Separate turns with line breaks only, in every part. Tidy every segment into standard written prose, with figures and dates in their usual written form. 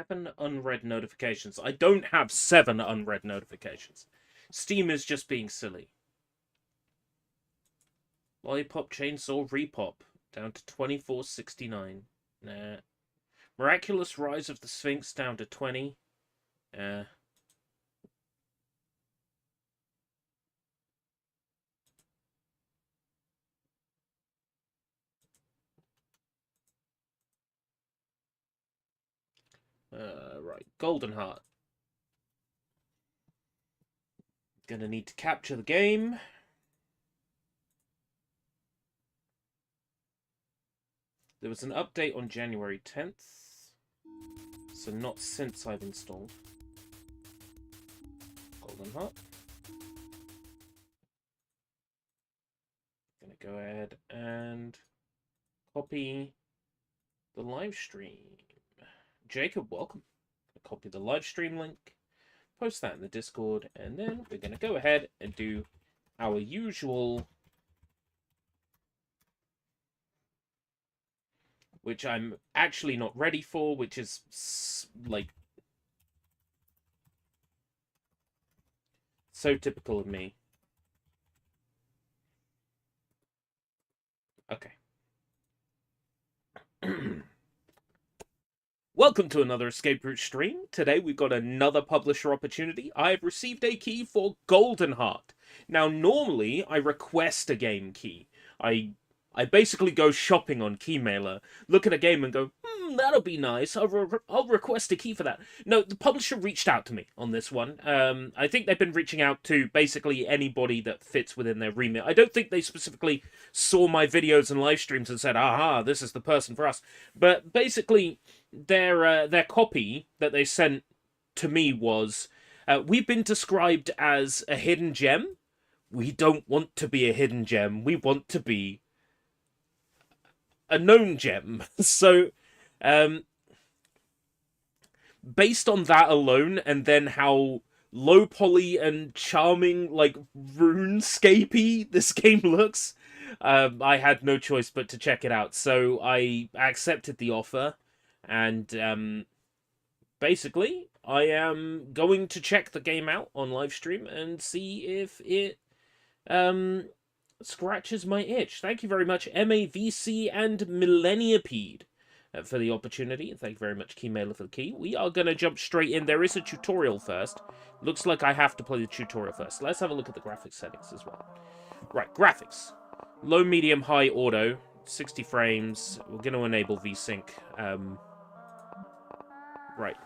7 unread notifications. I don't have 7 unread notifications. Steam is just being silly. Lollipop Chainsaw Repop. Down to 24.69. Nah. Miraculous Rise of the Sphinx down to 20. Right. Goldenheart. Gonna need to capture the game. There was an update on January 10th. So not since I've installed Goldenheart. Gonna go ahead and copy the live stream. Jacob, welcome. Copy the live stream link, post that in the Discord, and then we're going to go ahead and do our usual, which I'm actually not ready for, which is like so typical of me. Okay. Welcome to another Escape Route stream. Today we've got another publisher opportunity. I have received a key for Goldenheart. Now normally I request a game key. I basically go shopping on Keymailer, look at a game and go, that'll be nice. I'll request a key for that. No, the publisher reached out to me on this one. I think they've been reaching out to basically anybody that fits within their remit. I don't think they specifically saw my videos and live streams and said, aha, this is the person for us. But basically, their copy that they sent to me was, we've been described as a hidden gem. We don't want to be a hidden gem. We want to be a known gem. So, based on that alone, and then how low poly and charming, like, RuneScape-y this game looks, I had no choice but to check it out. So I accepted the offer, and basically I am going to check the game out on livestream and see if it scratches my itch. Thank you very much, MAVC and Millenniapede, for the opportunity. Thank you very much, Keymailer, for the key. We are going to jump straight in. There is a tutorial first. Looks like I have to play the tutorial first. Let's have a look at the graphics settings as well. Right, graphics. Low, medium, high, auto. 60 frames. We're going to enable VSync. Right.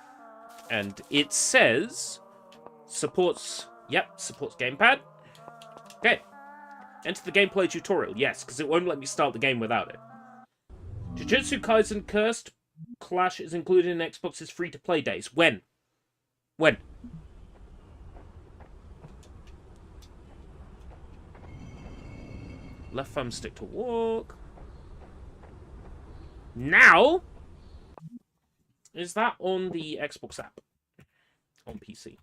And it says supports gamepad. Okay. Enter the gameplay tutorial. Yes, because it won't let me start the game without it. Jujutsu Kaisen Cursed Clash is included in Xbox's free-to-play days. When? When? Left thumbstick to walk. Now? Is that on the Xbox app? On PC?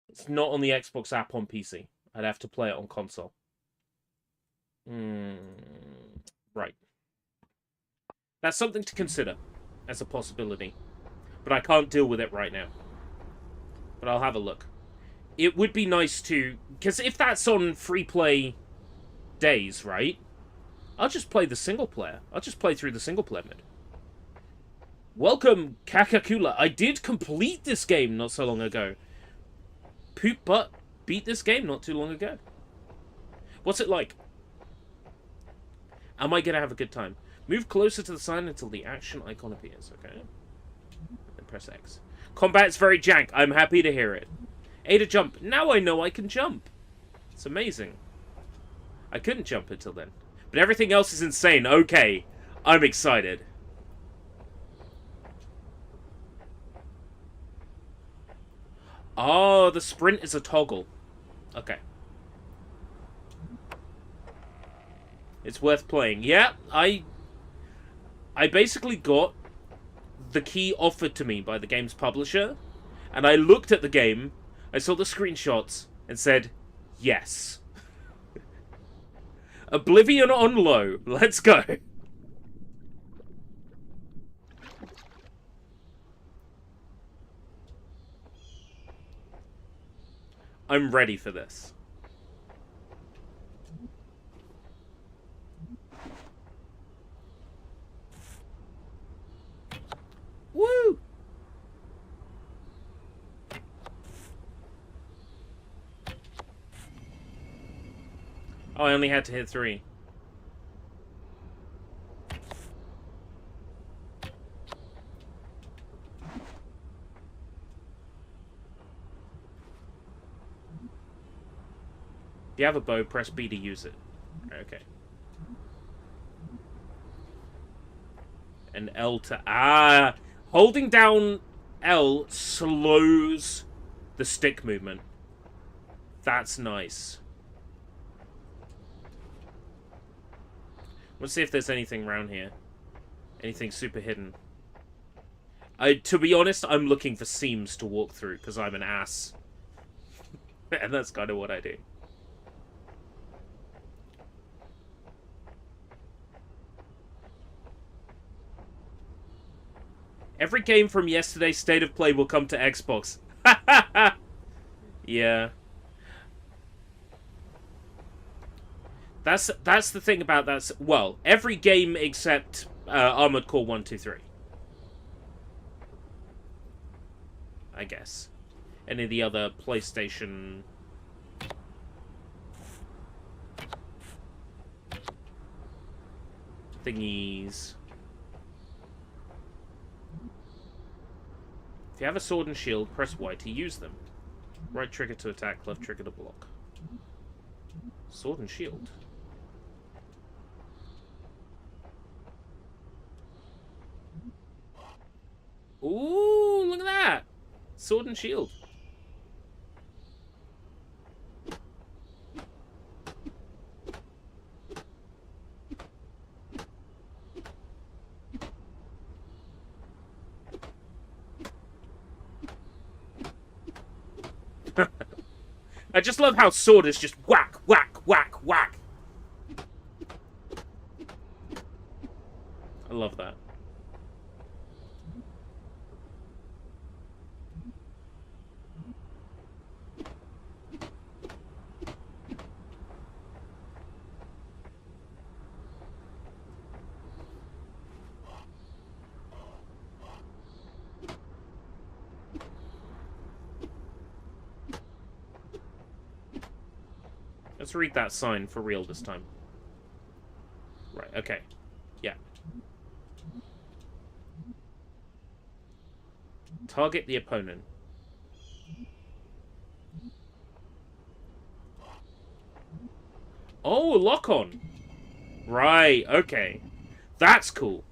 It's not on the Xbox app on PC. I'd have to play it on console. Right. That's something to consider as a possibility. But I can't deal with it right now. But I'll have a look. It would be nice to... Because if that's on free play days, right? I'll just play the single player. I'll just play through the single player mode. Welcome, Kakakula. I did complete this game not so long ago. Poop butt beat this game not too long ago. What's it like? Am I going to have a good time? Move closer to the sign until the action icon appears, okay? And press X. Combat's very jank. I'm happy to hear it. A to jump. Now I know I can jump. It's amazing. I couldn't jump until then. But everything else is insane. Okay. I'm excited. Oh, the sprint is a toggle. Okay. It's worth playing. Yeah, I basically got the key offered to me by the game's publisher, and I looked at the game, I saw the screenshots, and said, Yes. Oblivion on low. Let's go. I'm ready for this. Woo! Oh, I only had to hit 3. If you have a bow, press B to use it. Okay. And L to... Ah! Holding down L slows the stick movement. That's nice. Let's see if there's anything around here. Anything super hidden. To be honest, I'm looking for seams to walk through, because I'm an ass. And that's kind of what I do. Every game from yesterday's State of Play will come to Xbox. Yeah. That's the thing about that. Well, every game except Armored Core 1, 2, 3. I guess. Any of the other PlayStation... thingies. If you have a sword and shield, press Y to use them. Right trigger to attack, left trigger to block. Sword and shield. Ooh, look at that! Sword and shield. I just love how sword is just whack, whack, whack, whack. I love that. Let's read that sign for real this time. Right, okay. Yeah. Target the opponent. Oh, lock on. Right, okay. That's cool.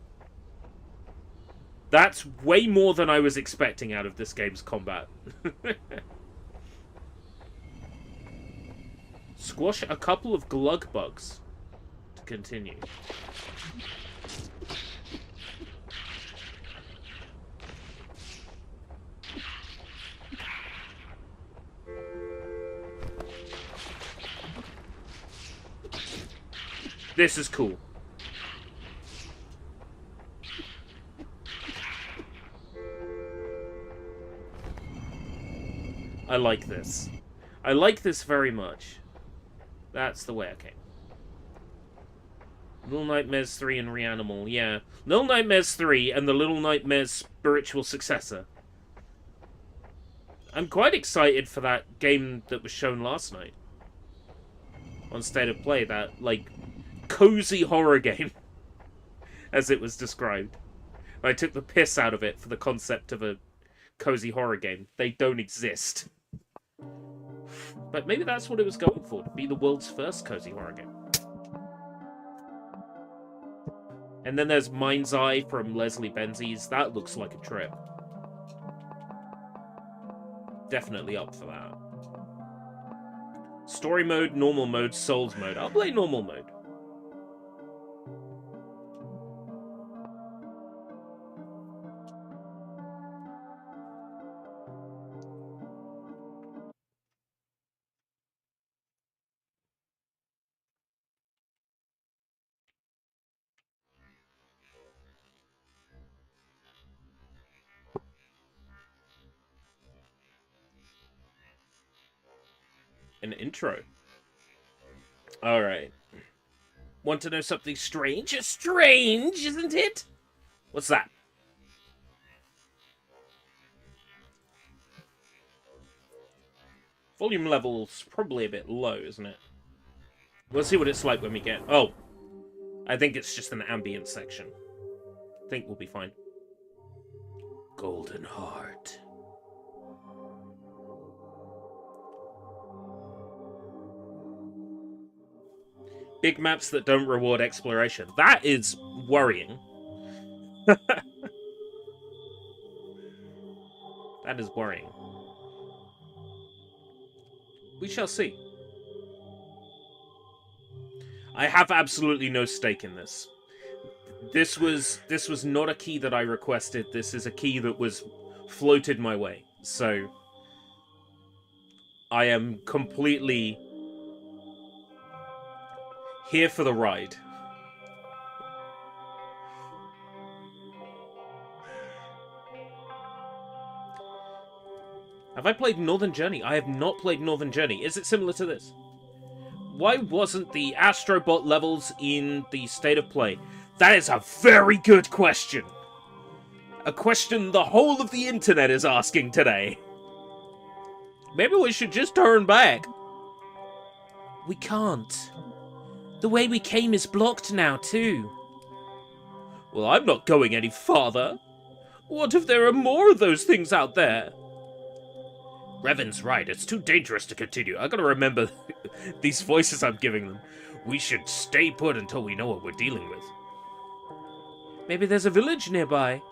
That's way more than I was expecting out of this game's combat. Squash a couple of glug bugs to continue. This is cool. I like this. I like this very much. That's the way, okay. Little Nightmares 3 and Reanimal, yeah. Little Nightmares 3 and the Little Nightmares spiritual successor. I'm quite excited for that game that was shown last night. On State of Play, that, like, cozy horror game. As it was described. I took the piss out of it for the concept of a cozy horror game. They don't exist. But maybe that's what it was going for, to be the world's first cozy horror game. And then there's Mind's Eye from Leslie Benzies. That looks like a trip. Definitely up for that. Story mode, normal mode, souls mode. I'll play normal mode. An intro. Alright. Want to know something strange? Strange, isn't it? What's that? Volume level's probably a bit low, isn't it? We'll see what it's like when we get... Oh! I think it's just an ambient section. I think we'll be fine. Goldenheart. Big maps that don't reward exploration. That is worrying. That is worrying. We shall see. I have absolutely no stake in this. This was not a key that I requested. This is a key that was floated my way. So I am completely here for the ride. Have I played Northern Journey? I have not played Northern Journey. Is it similar to this? Why wasn't the Astrobot levels in the State of Play? That is a very good question. A question the whole of the internet is asking today. Maybe we should just turn back. We can't. The way we came is blocked now, too. Well, I'm not going any farther. What if there are more of those things out there? Revan's right, it's too dangerous to continue. I gotta remember these voices I'm giving them. We should stay put until we know what we're dealing with. Maybe there's a village nearby.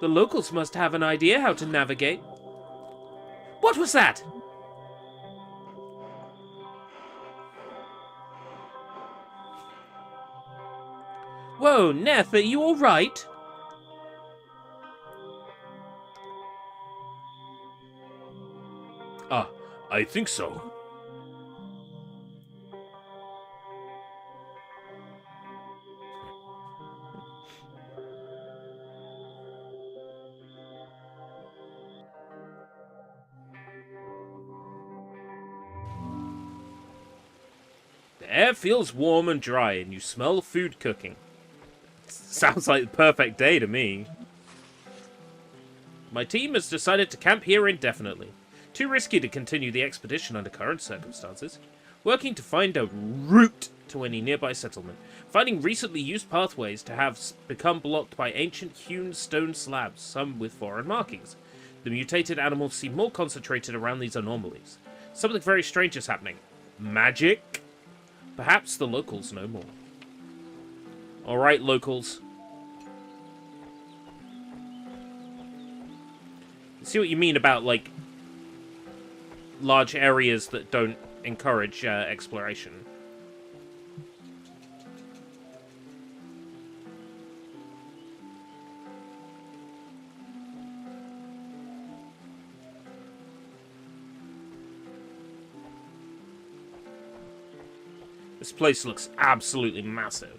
The locals must have an idea how to navigate. What was that? Whoa, Neth, are you alright? Ah, I think so. The air feels warm and dry, and you smell food cooking. Sounds like the perfect day to me. My team has decided to camp here indefinitely. Too risky to continue the expedition under current circumstances. Working to find a route to any nearby settlement. Finding recently used pathways to have become blocked by ancient hewn stone slabs, some with foreign markings. The mutated animals seem more concentrated around these anomalies. Something very strange is happening. Magic? Perhaps the locals know more. Alright, locals. See what you mean about, like, large areas that don't encourage exploration. This place looks absolutely massive.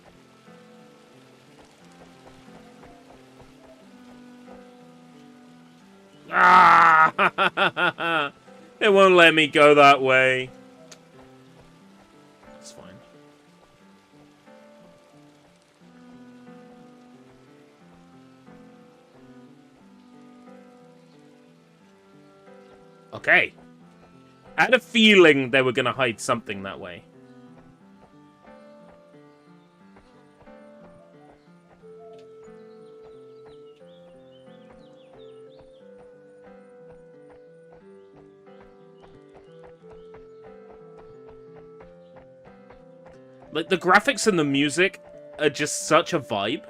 Ah! It won't let me go that way. It's fine. Okay. I had a feeling they were going to hide something that way. Like, the graphics and the music are just such a vibe.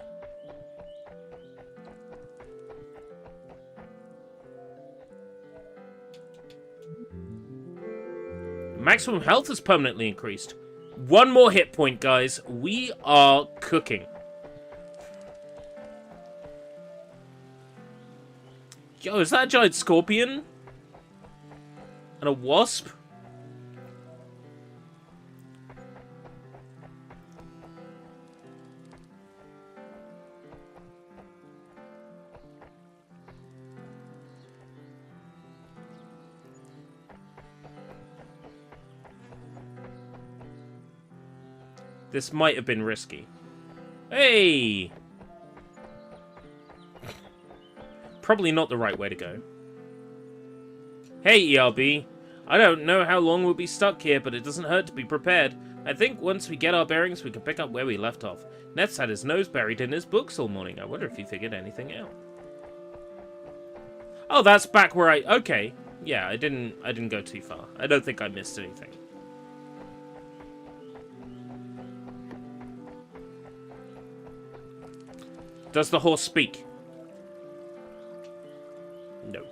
Maximum health is permanently increased. One more hit point, guys. We are cooking. Yo, is that a giant scorpion? And a wasp? This might have been risky. Hey! Probably not the right way to go. Hey, ERB. I don't know how long we'll be stuck here, but it doesn't hurt to be prepared. I think once we get our bearings, we can pick up where we left off. Nets had his nose buried in his books all morning. I wonder if he figured anything out. Oh, that's back where I... Okay. Yeah, I didn't go too far. I don't think I missed anything. Does the horse speak? No.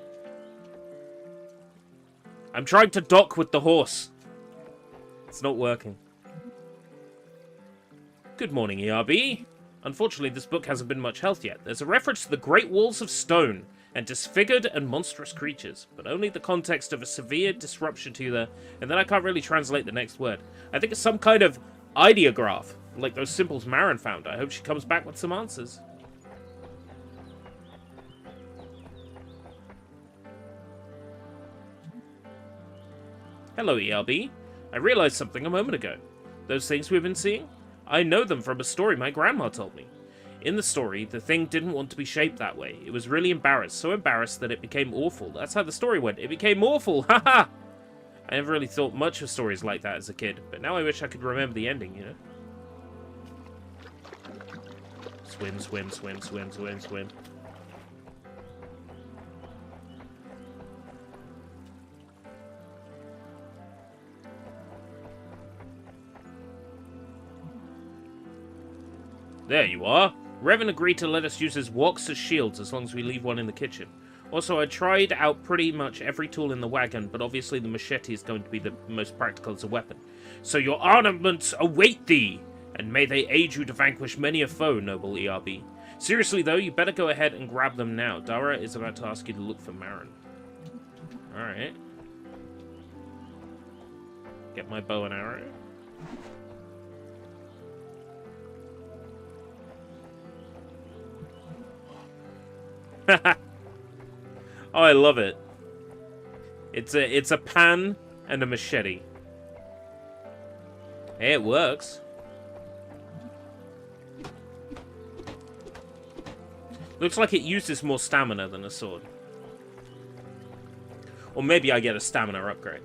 I'm trying to dock with the horse. It's not working. Good morning, ERB. Unfortunately, this book hasn't been much help yet. There's a reference to the Great Walls of Stone and disfigured and monstrous creatures, but only the context of a severe disruption to the... And then I can't really translate the next word. I think it's some kind of ideograph, like those symbols Marin found. I hope she comes back with some answers. Hello, ERB. I realized something a moment ago. Those things we've been seeing? I know them from a story my grandma told me. In the story, the thing didn't want to be shaped that way. It was really embarrassed, so embarrassed that it became awful. That's how the story went. It became awful! Haha! I never really thought much of stories like that as a kid, but now I wish I could remember the ending, you know? Swim, swim, swim, swim, swim, swim. There you are. Revan agreed to let us use his woks as shields as long as we leave one in the kitchen. Also, I tried out pretty much every tool in the wagon, but obviously the machete is going to be the most practical as a weapon. So your armaments await thee, and may they aid you to vanquish many a foe, noble ERB. Seriously though, you better go ahead and grab them now. Dara is about to ask you to look for Marin. Alright. Get my bow and arrow. Oh, I love it. It's a pan and a machete. Hey, it works. Looks like it uses more stamina than a sword. Or maybe I get a stamina upgrade.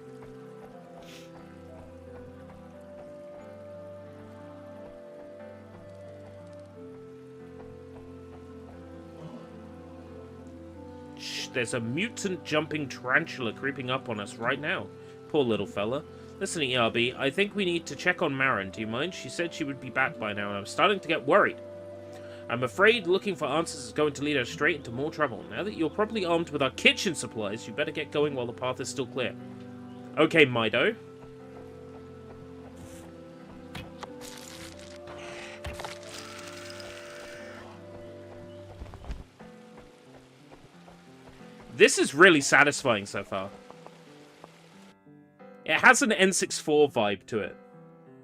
There's a mutant jumping tarantula creeping up on us right now. Poor little fella. Listen, ERB, I think we need to check on Marin. Do you mind? She said she would be back by now, and I'm starting to get worried. I'm afraid looking for answers is going to lead us straight into more trouble. Now that you're properly armed with our kitchen supplies, you better get going while the path is still clear. Okay, Mido. This is really satisfying so far. It has an N64 vibe to it.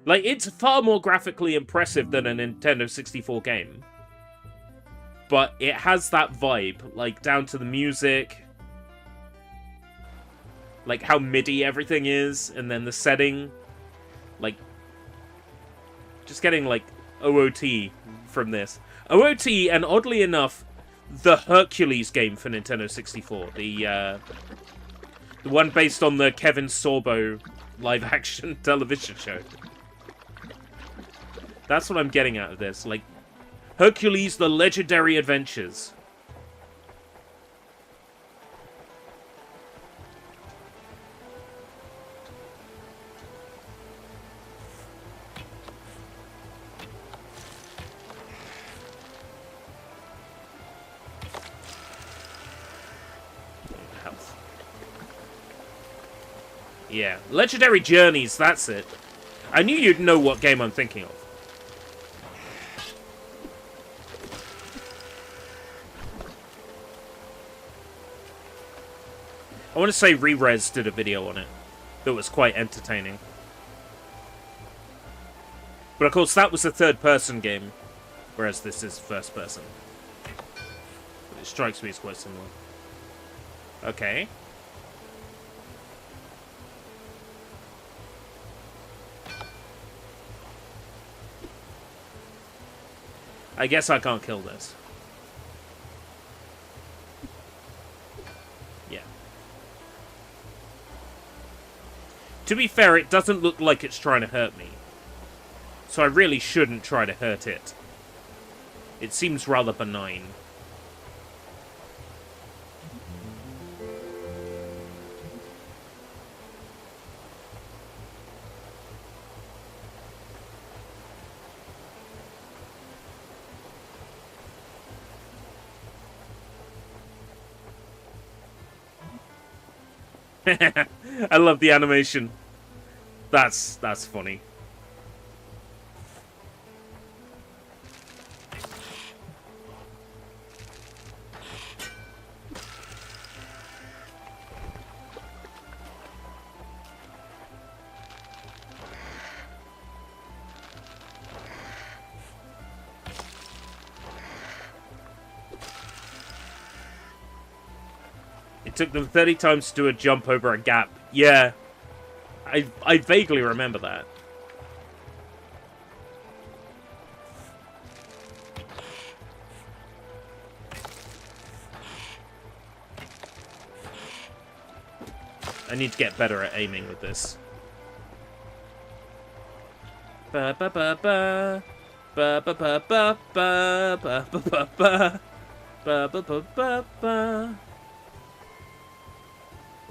Like, it's far more graphically impressive than a Nintendo 64 game. But it has that vibe, like, down to the music. Like, how MIDI everything is, and then the setting. Like, just getting, like, OOT from this. OOT, and oddly enough, the Hercules game for Nintendo 64. The one based on the Kevin Sorbo live-action television show. That's what I'm getting out of this. Like, Hercules, the Legendary Adventures. Health. Yeah, Legendary Journeys, that's it. I knew you'd know what game I'm thinking of. I want to say Re-Res did a video on it that was quite entertaining. But of course that was a third-person game, whereas this is first-person. It strikes me as quite similar. Okay. I guess I can't kill this. Yeah. To be fair, it doesn't look like it's trying to hurt me. So I really shouldn't try to hurt it. It seems rather benign. I love the animation. That's funny. It took them 30 times to do a jump over a gap. Yeah. I vaguely remember that. I need to get better at aiming with this. Ba ba ba ba. Ba ba ba ba ba ba ba ba ba. Ba ba ba ba ba.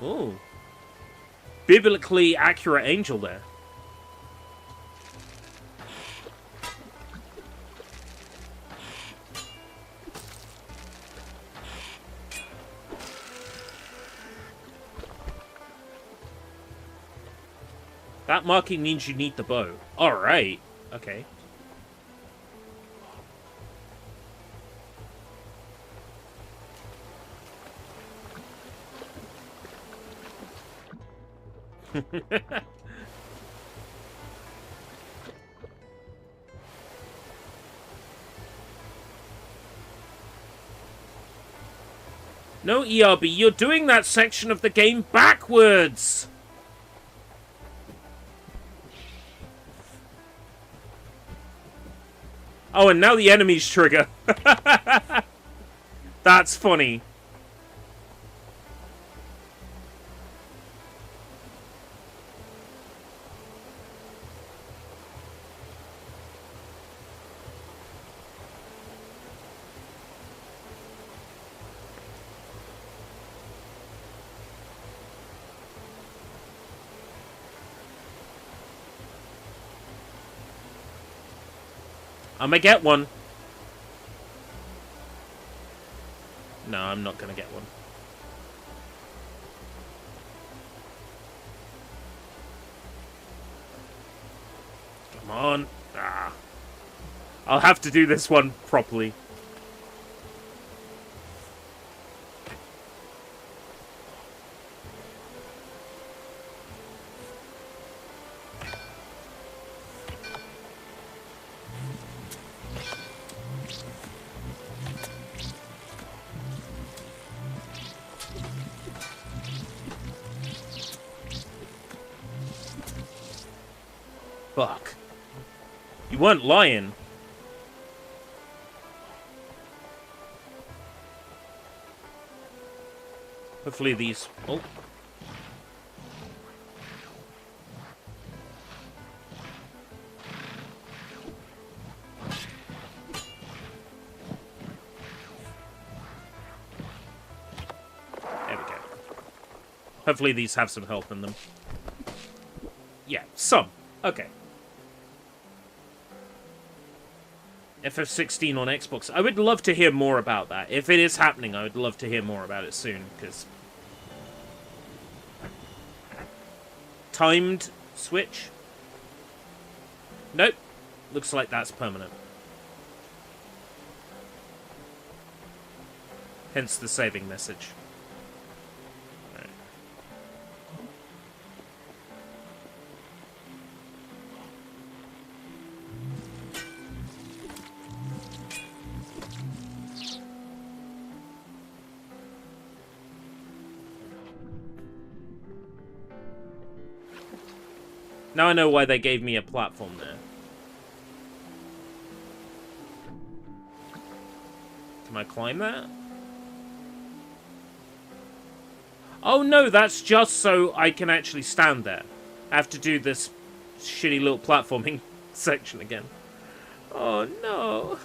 Ooh. Biblically accurate angel there. That marking means you need the bow. Alright. Okay. No, ERB, you're doing that section of the game backwards! Oh, and now the enemies trigger. That's funny. I'm gonna get one. No, I'm not gonna get one. Come on. Ah. I'll have to do this one properly. Fuck. You weren't lying. Hopefully these... Oh. There we go. Hopefully these have some health in them. Yeah, some. Okay. FF16 on Xbox. I would love to hear more about that. If it is happening, I would love to hear more about it soon, because... Timed switch? Nope. Looks like that's permanent. Hence the saving message. Right. Now I know why they gave me a platform there. Can I climb that? Oh no, that's just so I can actually stand there. I have to do this shitty little platforming section again. Oh no.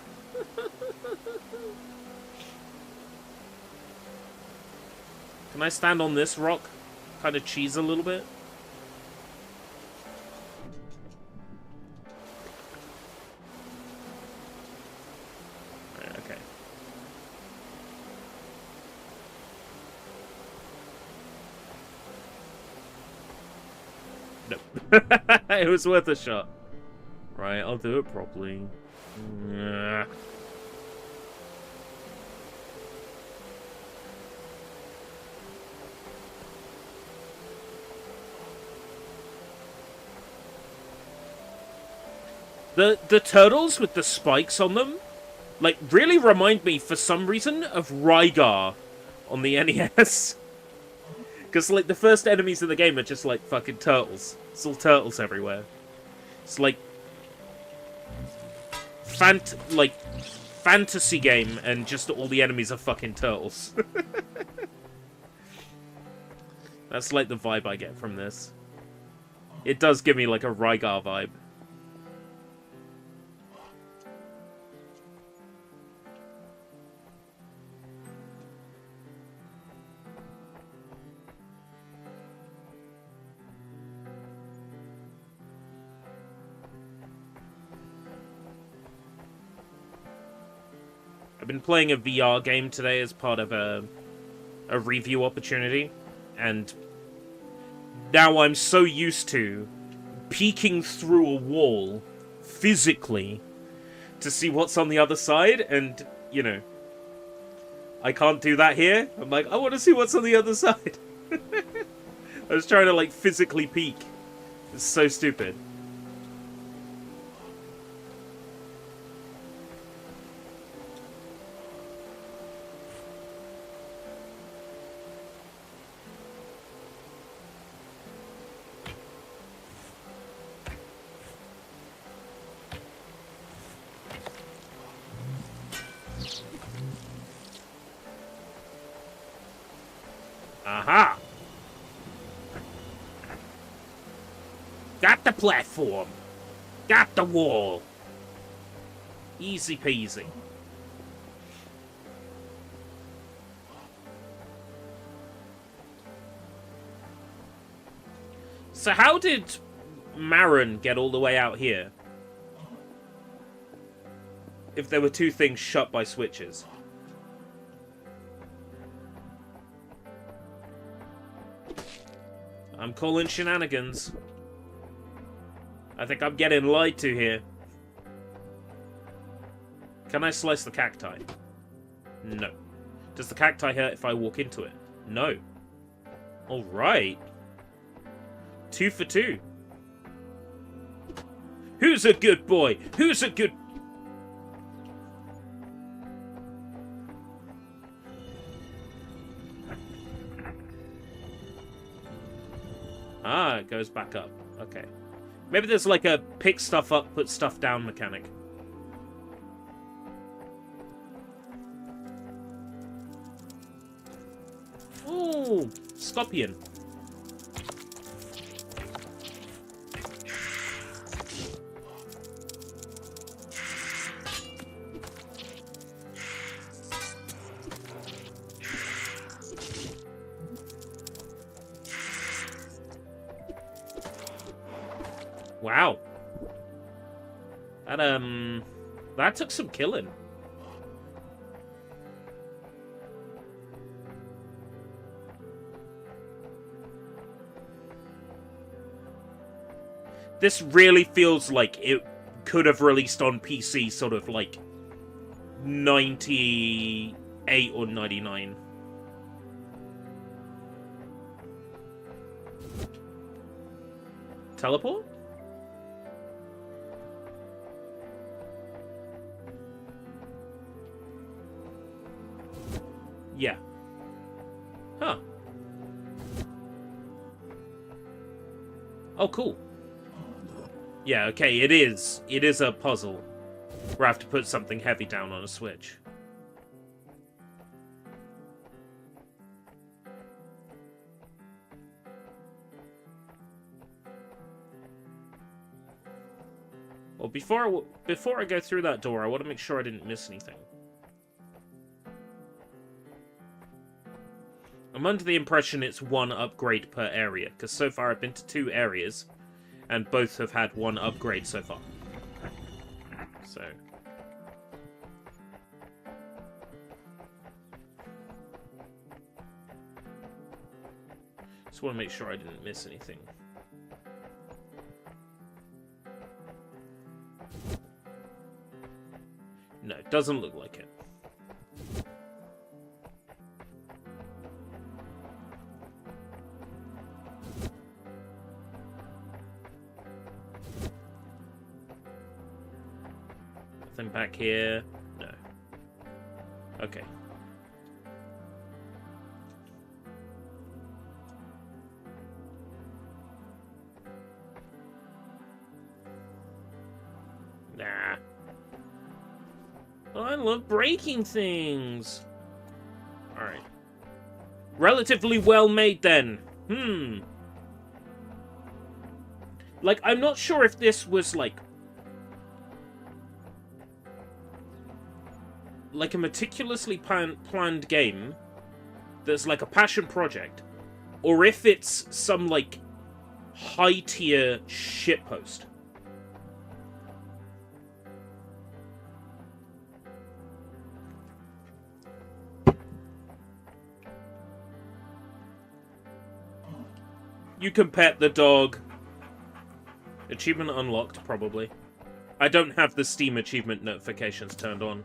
Can I stand on this rock? Kind of cheese a little bit? Okay. Nope. It was worth a shot. Right, I'll do it properly. Yeah. The turtles with the spikes on them, like, really remind me, for some reason, of Rygar on the NES. Because, like, the first enemies in the game are just, like, fucking turtles. It's all turtles everywhere. It's, like, fantasy game, and just all the enemies are fucking turtles. That's, like, the vibe I get from this. It does give me, like, a Rygar vibe. I've been playing a VR game today as part of a review opportunity, and now I'm so used to peeking through a wall physically to see what's on the other side, and, you know, I can't do that here. I'm like, I want to see what's on the other side. I was trying to, like, physically peek. It's so stupid. Aha! Got the platform. Got the wall. Easy peasy. So how did Marin get all the way out here? If there were two things shut by switches. I'm calling shenanigans. I think I'm getting lied to here. Can I slice the cacti? No. Does the cacti hurt if I walk into it? No. Alright. 2 for 2. Who's a good boy? Who's a good... Ah, it goes back up. Okay. Maybe there's like a pick stuff up, put stuff down mechanic. Ooh, scorpion. Wow. That took some killing. This really feels like it could have released on PC sort of like 98 or 99. Teleport? Yeah. Huh. Oh, cool. Yeah, okay, it is. It is a puzzle where I have to put something heavy down on a switch. Well, before I go through that door, I want to make sure I didn't miss anything. I'm under the impression it's 1 upgrade per area, because so far I've been to 2 areas, and both have had 1 upgrade so far. So... just want to make sure I didn't miss anything. No, it doesn't look like it. Nothing back here. No. Okay. Nah. Oh, I love breaking things. Alright. Relatively well made then. Like, I'm not sure if this was like a meticulously planned game that's like a passion project, or if it's some like high-tier shitpost. You can pet the dog. Achievement unlocked, probably. I don't have the Steam achievement notifications turned on.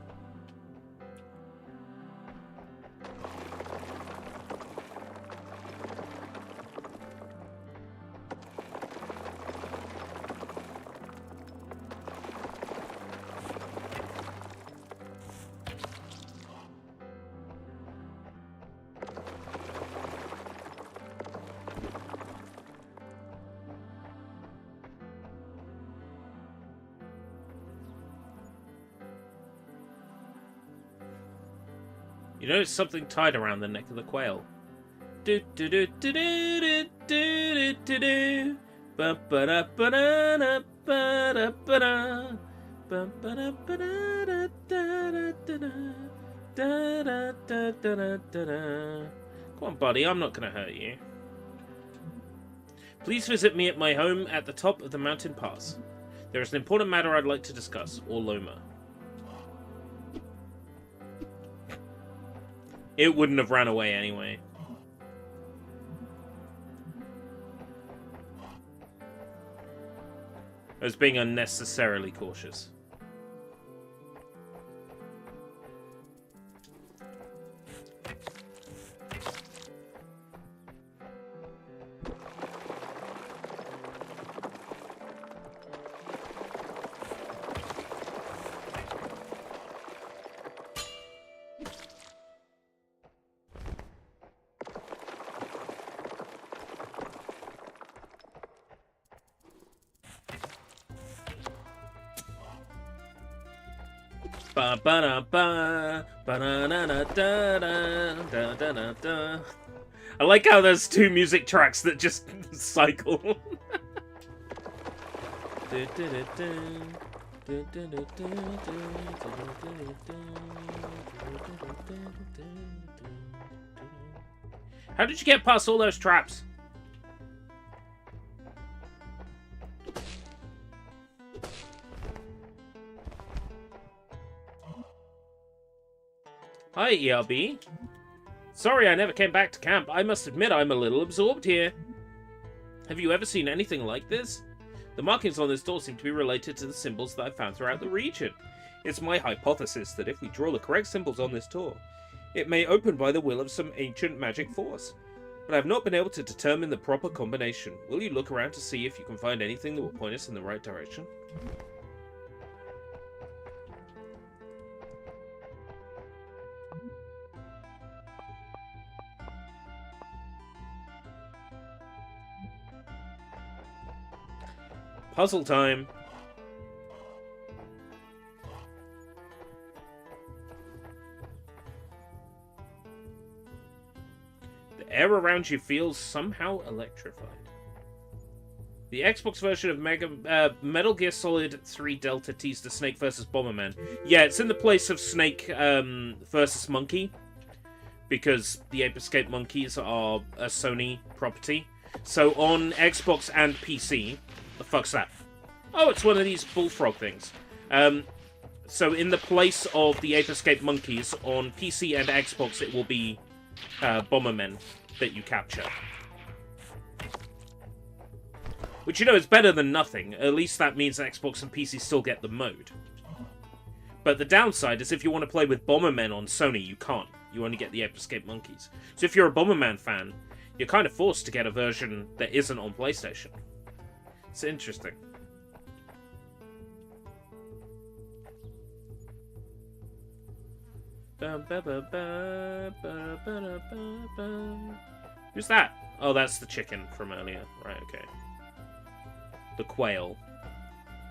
You notice something tied around the neck of the quail. Do do do do do do do do do. Ba ba da ba da da ba da ba da. Ba ba da ba da da da da da da da da da da. Come on, buddy. I'm not gonna hurt you. Please visit me at my home at the top of the mountain pass. There is an important matter I'd like to discuss. Orloma. It wouldn't have ran away anyway. I was being unnecessarily cautious. Ba ba da ba ba da da da da da da da da. I like how there's 2 music tracks that just cycle. How did you get past all those traps? Hi, ERB. Sorry I never came back to camp. I must admit I'm a little absorbed here. Have you ever seen anything like this? The markings on this door seem to be related to the symbols that I've found throughout the region. It's my hypothesis that if we draw the correct symbols on this door, it may open by the will of some ancient magic force. But I've not been able to determine the proper combination. Will you look around to see if you can find anything that will point us in the right direction? Puzzle time. The air around you feels somehow electrified. The Xbox version of Metal Gear Solid 3 Delta teased the Snake versus Bomberman. Yeah, it's in the place of Snake versus Monkey, because the Ape Escape monkeys are a Sony property. So on Xbox and PC... The fuck's that? Oh, it's one of these bullfrog things. So in the place of the Ape Escape monkeys, on PC and Xbox, it will be Bombermen that you capture. Which, you know, is better than nothing. At least that means Xbox and PC still get the mode. But the downside is if you want to play with Bombermen on Sony, you can't. You only get the Ape Escape monkeys. So if you're a Bomberman fan, you're kind of forced to get a version that isn't on PlayStation. It's interesting. Who's that? Oh, that's the chicken from earlier. Right, okay. The quail.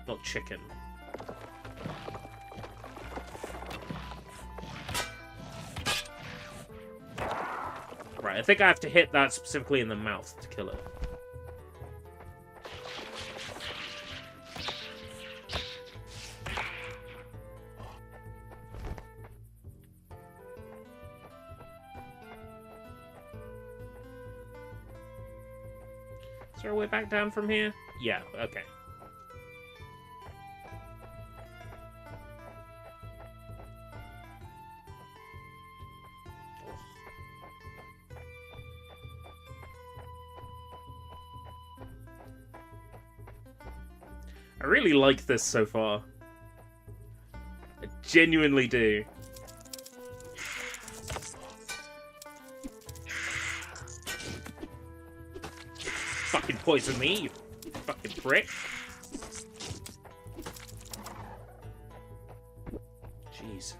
Not chicken. Right, I think I have to hit that specifically in the mouth to kill it. Is there a way back down from here? Yeah, okay. I really like this so far. I genuinely do. Fucking poison me, you fucking prick. Jeez.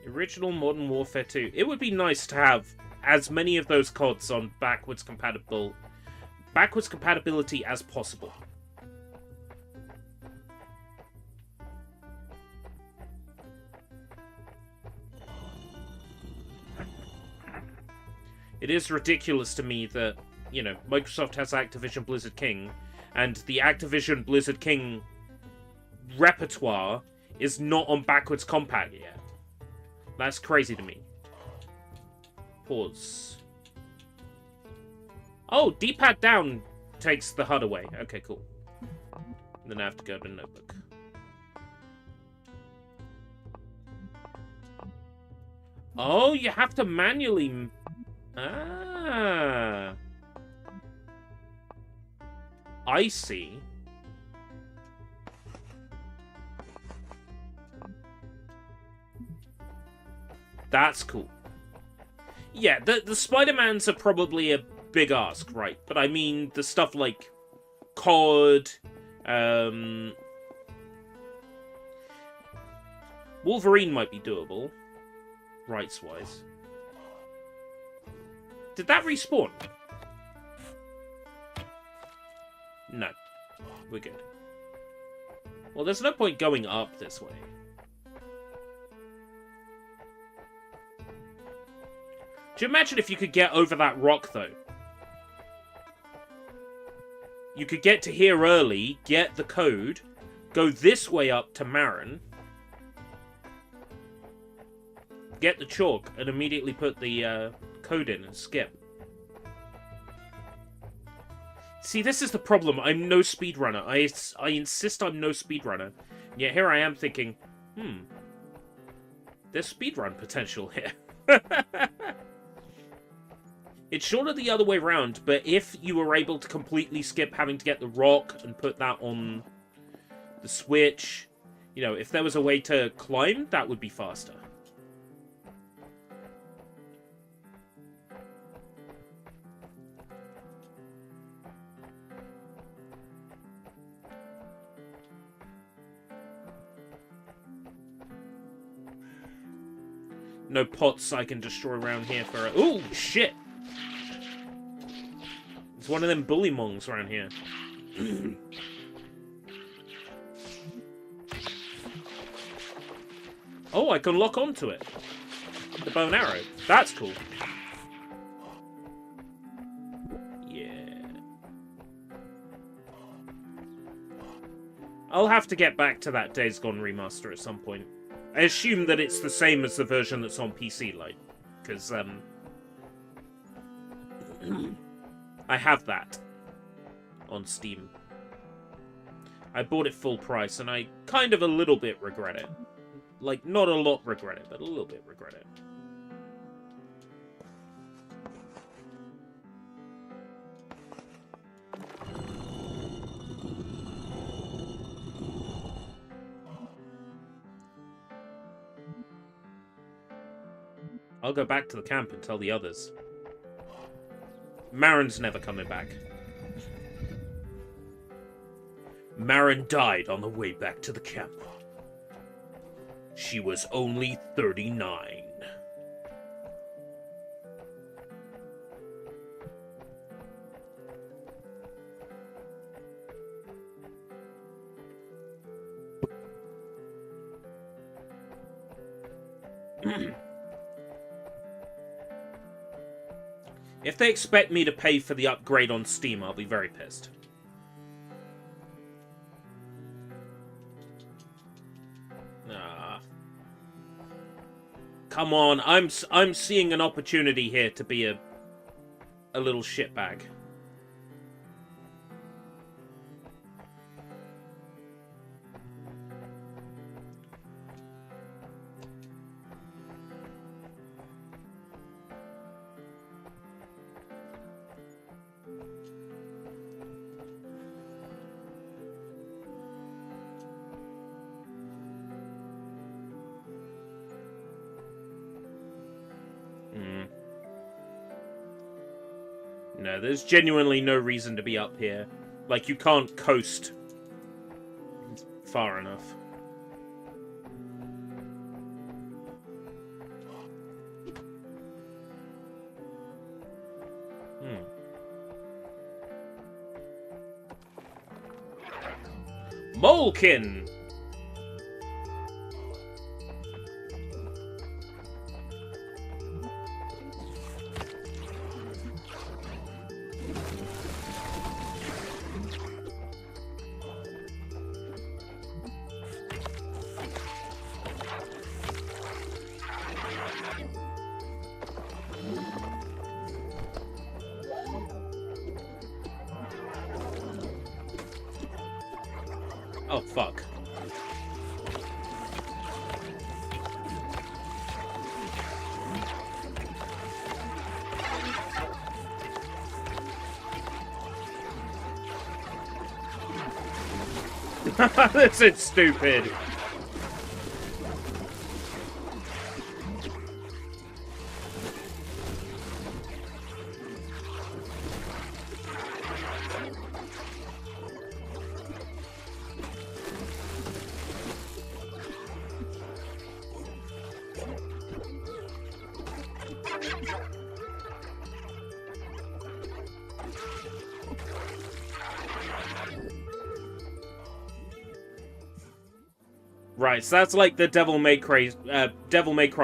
Original Modern Warfare 2. It would be nice to have as many of those CODs on backwards compatibility as possible. It is ridiculous to me that, you know, Microsoft has Activision Blizzard King, and the Activision Blizzard King repertoire is not on backwards compat yet. That's crazy to me. Pause. Oh, D-pad down takes the HUD away. Okay, cool. And then I have to go to Notebook. Oh, you have to manually... Ah. I see. That's cool. Yeah, the Spider-Mans are probably a big ask, right? But I mean, the stuff like COD, Wolverine might be doable, rights-wise. Did that respawn? No. We're good. Well, there's no point going up this way. Do you imagine if you could get over that rock, though? You could get to here early, get the code, go this way up to Marin, get the chalk, and immediately put the code in and skip. See, this is the problem. I'm no speedrunner. I insist I'm no speedrunner. Yet here I am thinking, there's speedrun potential here. It's sort of the other way around, but if you were able to completely skip having to get the rock and put that on the switch, you know, if there was a way to climb, that would be faster. No pots I can destroy around here for... Ooh, shit! It's one of them bully mongs around here. Oh, I can lock onto it. the bow and arrow. That's cool. Yeah. I'll have to get back to that Days Gone remaster at some point. I assume that it's the same as the version that's on PC, like, because, I have that on Steam. I bought it full price, and I kind of a little bit regret it. Like, not a lot regret it, but a little bit regret it. I'll go back to the camp and tell the others. Marin's never coming back. Marin died on the way back to the camp. She was only 39. If they expect me to pay for the upgrade on Steam, I'll be very pissed. Come on, I'm seeing an opportunity here to be a little shitbag. No, there's genuinely no reason to be up here. Like, you can't coast far enough. Molekin! Oh, fuck. This is stupid. Right, so that's like the Devil May Cry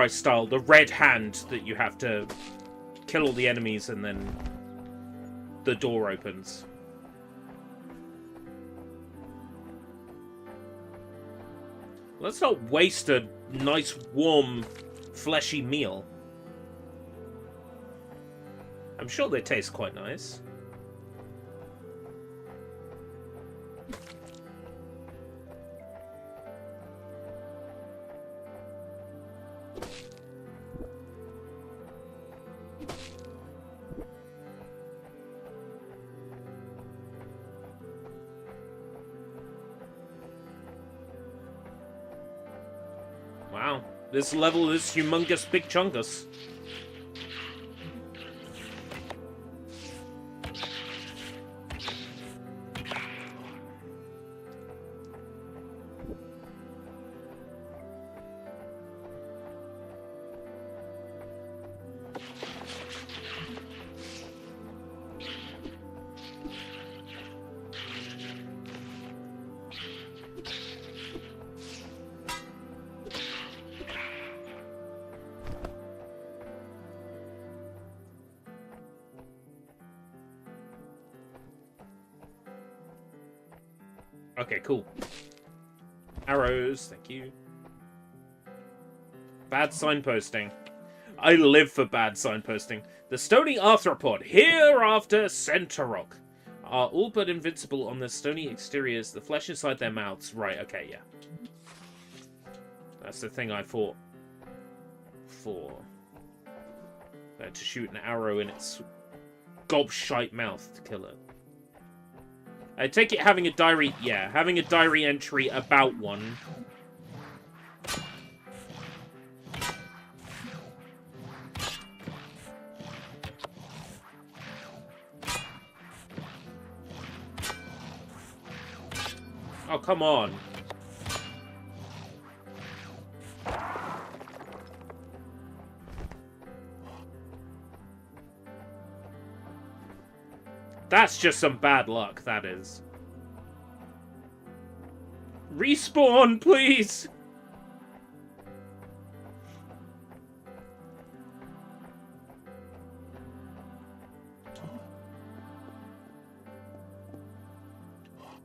style, the red hand that you have to kill all the enemies and then the door opens. Let's not waste a nice, warm, fleshy meal. I'm sure they taste quite nice. Wow, this level is humongous big chungus. Okay, cool. Arrows, thank you. Bad signposting. I live for bad signposting. The stony arthropod, hereafter Centaurok, are all but invincible on their stony exteriors. The flesh inside their mouths. Right, okay, yeah. That's the thing I fought for. To shoot an arrow in its gobshite mouth to kill it. I take it having a diary... Yeah, having a diary entry about one. Oh, come on. That's just some bad luck, that is. Respawn, please!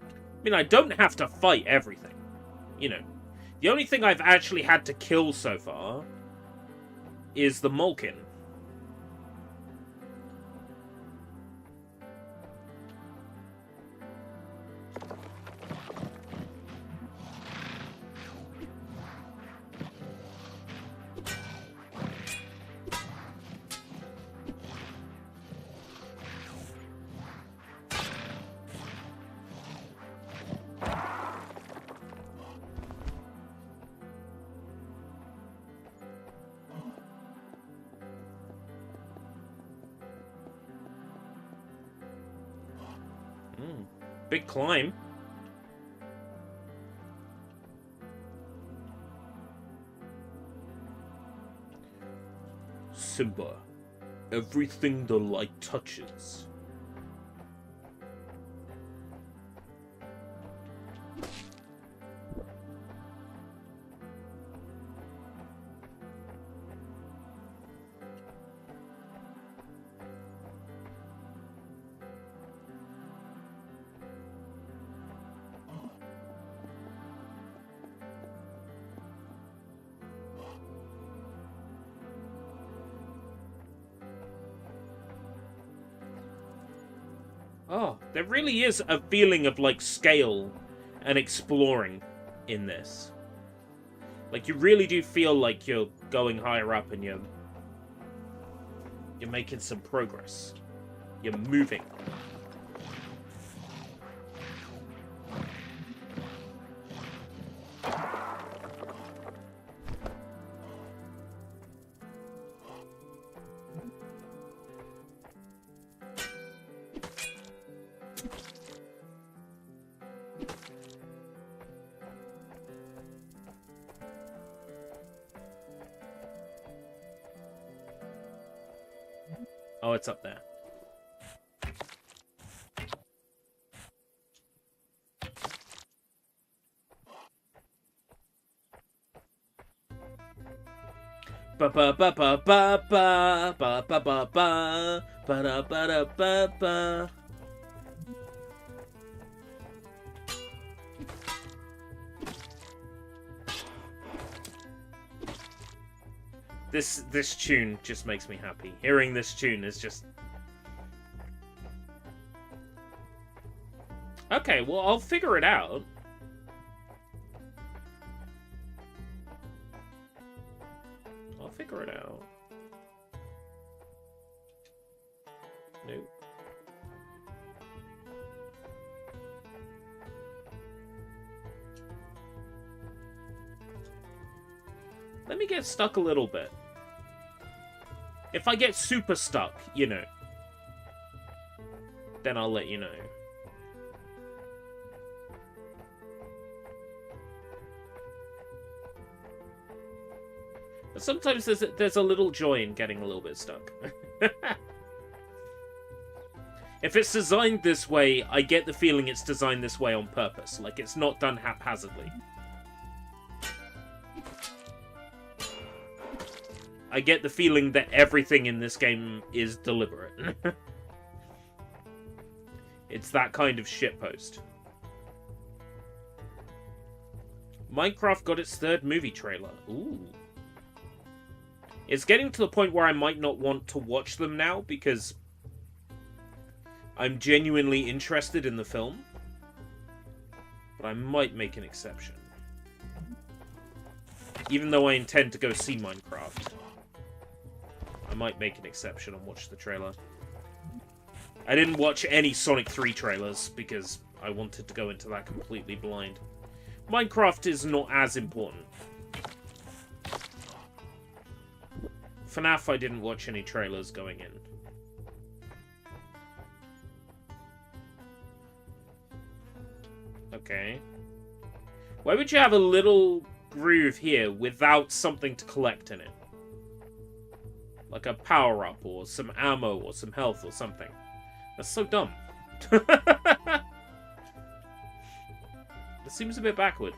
I mean, I don't have to fight everything. You know, the only thing I've actually had to kill so far is the Malkin. Big climb. Simba, everything the light touches. Oh, there really is a feeling of, like, scale and exploring in this. Like, you really do feel like you're going higher up and you're making some progress. You're moving. Oh, it's up there. Ba ba ba ba ba ba ba ba ba ba ba da ba da ba ba. This tune just makes me happy. Hearing this tune is just... Okay, well, I'll figure it out. I'll figure it out. Nope. Let me get stuck a little bit. If I get super stuck, you know, then I'll let you know. But sometimes there's a little joy in getting a little bit stuck. If it's designed this way, I get the feeling it's designed this way on purpose. Like, it's not done haphazardly. I get the feeling that everything in this game is deliberate. It's that kind of shitpost. Minecraft got its third movie trailer. Ooh. It's getting to the point where I might not want to watch them now because I'm genuinely interested in the film. But I might make an exception. Even though I intend to go see Minecraft, I might make an exception and watch the trailer. I didn't watch any Sonic 3 trailers because I wanted to go into that completely blind. Minecraft is not as important. FNAF, I didn't watch any trailers going in. Okay. Why would you have a little groove here without something to collect in it? Like a power-up or some ammo or some health or something. That's so dumb. It seems a bit backward.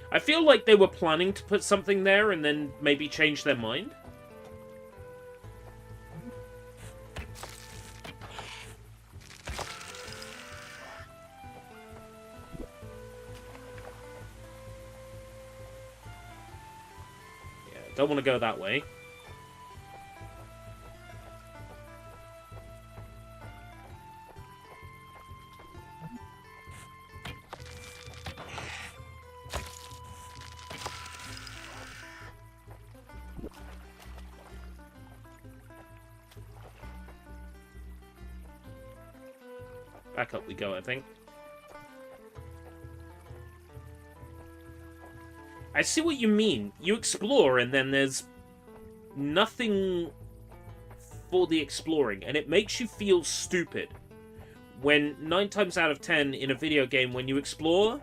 I feel like they were planning to put something there and then maybe change their mind. Yeah, don't want to go that way. Back up we go, I think. I see what you mean. You explore and then there's nothing for the exploring, and it makes you feel stupid. When 9 times out of 10 in a video game, when you explore,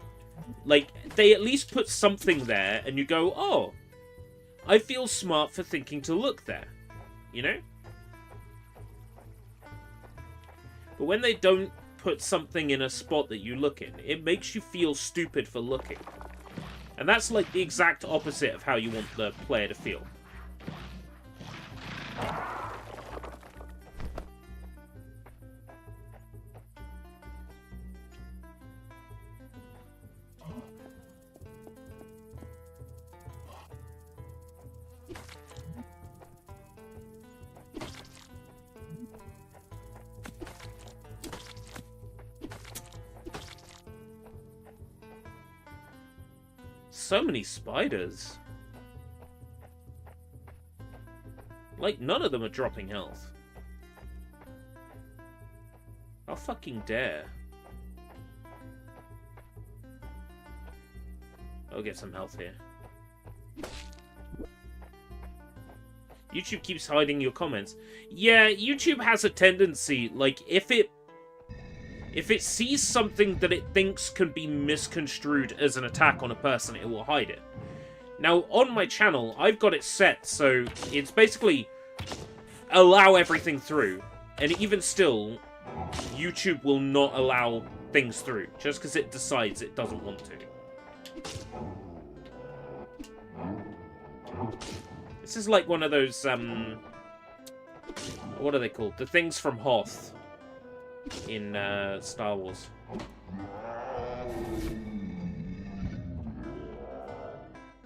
like, they at least put something there and you go, oh, I feel smart for thinking to look there. You know? But when they don't put something in a spot that you look in, it makes you feel stupid for looking. And that's like the exact opposite of how you want the player to feel. So many spiders. Like, none of them are dropping health. How fucking dare. I'll get some health here. YouTube keeps hiding your comments. Yeah, YouTube has a tendency, like, if it sees something that it thinks can be misconstrued as an attack on a person, it will hide it. Now, on my channel, I've got it set, so it's basically allow everything through. And even still, YouTube will not allow things through, just because it decides it doesn't want to. This is like one of those, what are they called? The things from Hoth in Star Wars.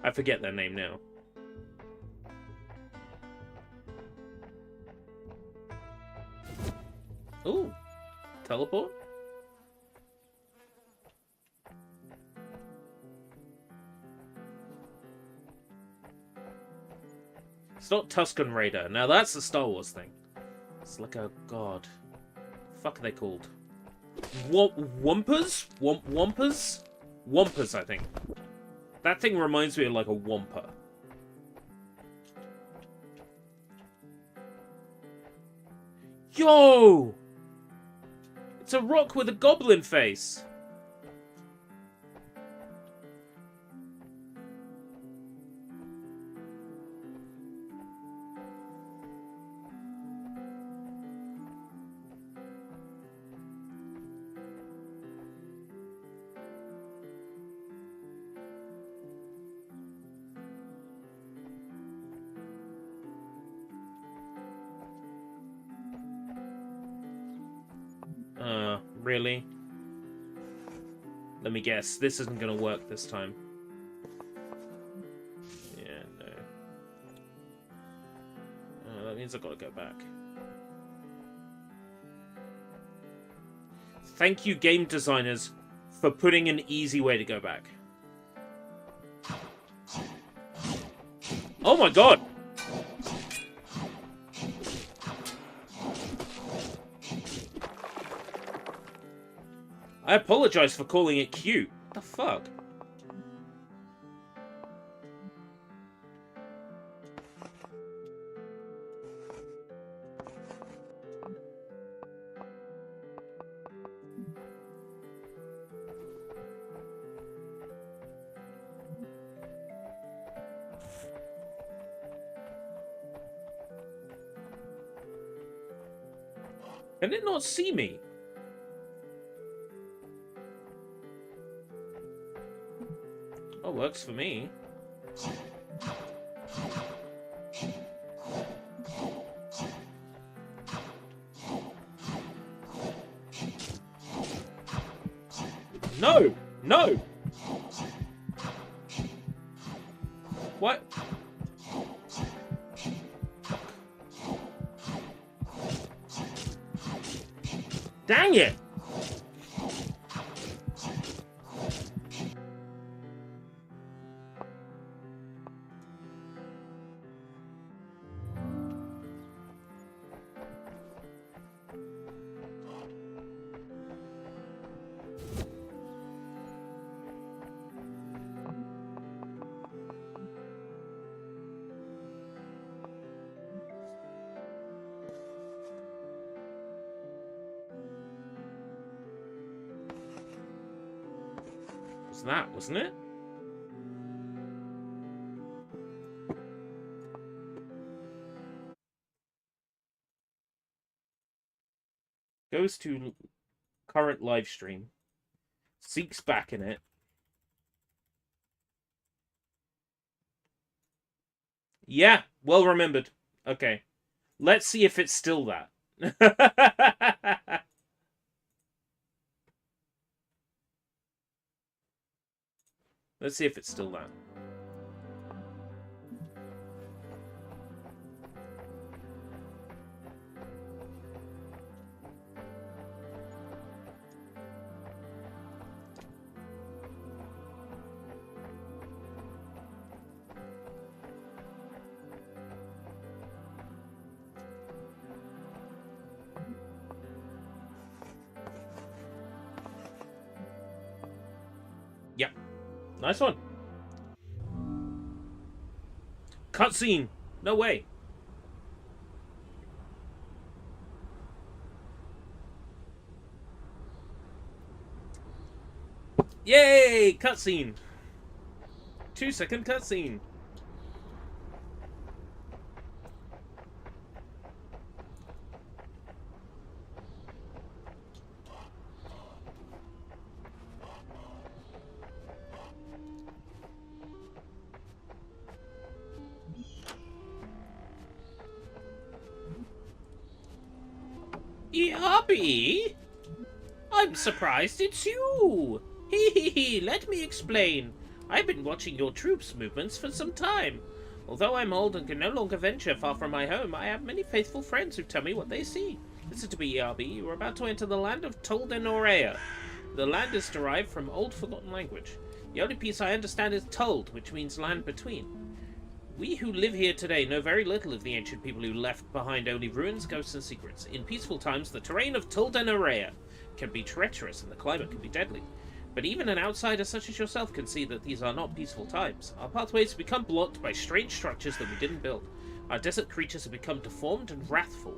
I forget their name now. Ooh, teleport? It's not Tusken Raider. Now that's a Star Wars thing. It's like a god. Fuck are they called? Wumpers? Wumpers? Wumpers, I think. That thing reminds me of like a Wumper. Yo! It's a rock with a goblin face. Really? Let me guess. This isn't going to work this time. Yeah, no. Oh, that means I've got to go back. Thank you, game designers, for putting an easy way to go back. Oh my god! I apologize for calling it cute. What the fuck? Can it not see me? Oh, works for me. No! No! What? Dang it! Was that, wasn't it? Goes to current live stream. Seeks back in it. Yeah, well remembered. Okay. Let's see if it's still that. Let's see if it's still that. Yep. Nice one. Cutscene. No way. Yay! Cutscene. 2-second cutscene. Yobby? I'm surprised it's you. Hee, let me explain. I've been watching your troops' movements for some time. Although I'm old and can no longer venture far from my home, I have many faithful friends who tell me what they see. Listen to me, Yobby. You are about to enter the land of Toldenorea. The land is derived from old forgotten language. The only piece I understand is Told, which means land between. We who live here today know very little of the ancient people who left behind only ruins, ghosts, and secrets. In peaceful times, the terrain of Toldenorea can be treacherous and the climate can be deadly. But even an outsider such as yourself can see that these are not peaceful times. Our pathways become blocked by strange structures that we didn't build. Our desert creatures have become deformed and wrathful.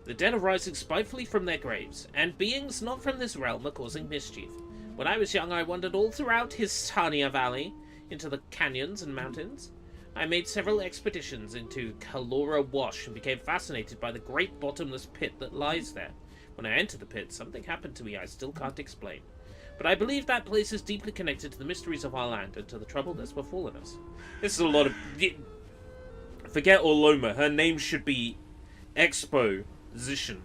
The dead are rising spitefully from their graves, and beings not from this realm are causing mischief. When I was young, I wandered all throughout Histania Valley, into the canyons and mountains. I made several expeditions into Kalora Wash and became fascinated by the great bottomless pit that lies there. When I entered the pit, something happened to me I still can't explain. But I believe that place is deeply connected to the mysteries of our land and to the trouble that's befallen us. This is a lot of... Forget Orloma. Her name should be Exposition.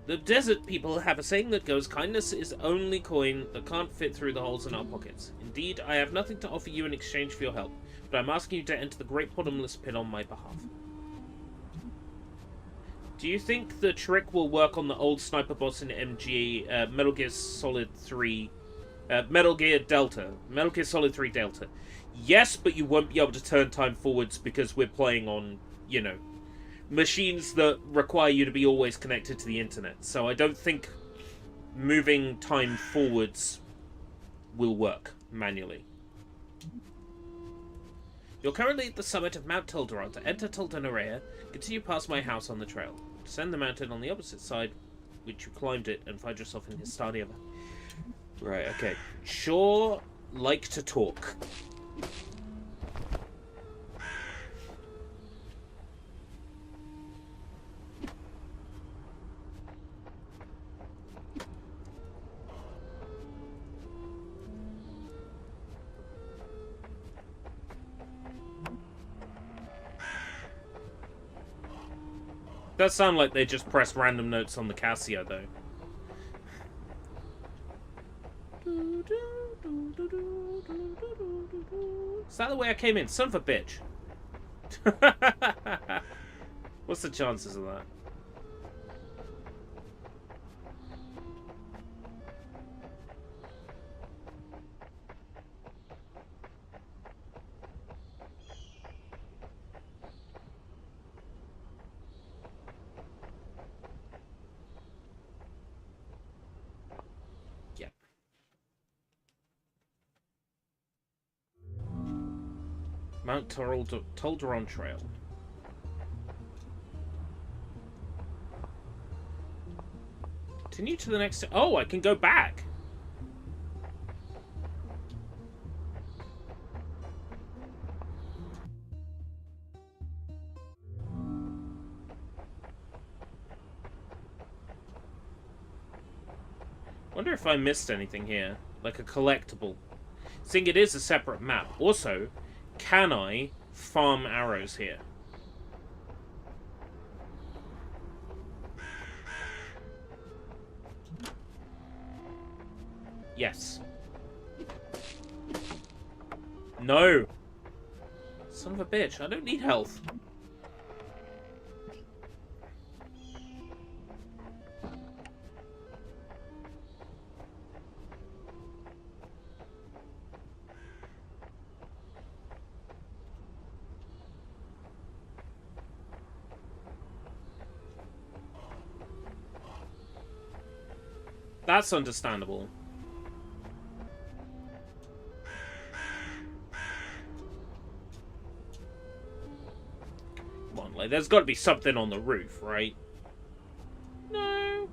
The desert people have a saying that goes, kindness is only coin that can't fit through the holes in our pockets. Indeed, I have nothing to offer you in exchange for your help, but I'm asking you to enter the Great Bottomless Pit on my behalf. Do you think the trick will work on the old sniper boss in Metal Gear Solid 3... Metal Gear Delta. Metal Gear Solid 3 Delta. Yes, but you won't be able to turn time forwards because we're playing on, you know, machines that require you to be always connected to the internet. So I don't think moving time forwards will work manually. You're currently at the summit of Mount Tuldaron. To enter Tuldanerea, continue past my house on the trail. Descend the mountain on the opposite side, which you climbed it, and find yourself in Histania. Right, okay. Sure like to talk. Does sound like they just pressed random notes on the Casio, though. Is that the way I came in? Son of a bitch. What's the chances of that? Mount Tuldaron Trail. Continue to the next... Oh, I can go back. Wonder if I missed anything here. Like a collectible. Seeing it is a separate map. Also... Can I farm arrows here? Yes. No. Son of a bitch, I don't need health. That's understandable. Come on, like, there's got to be something on the roof, right? No.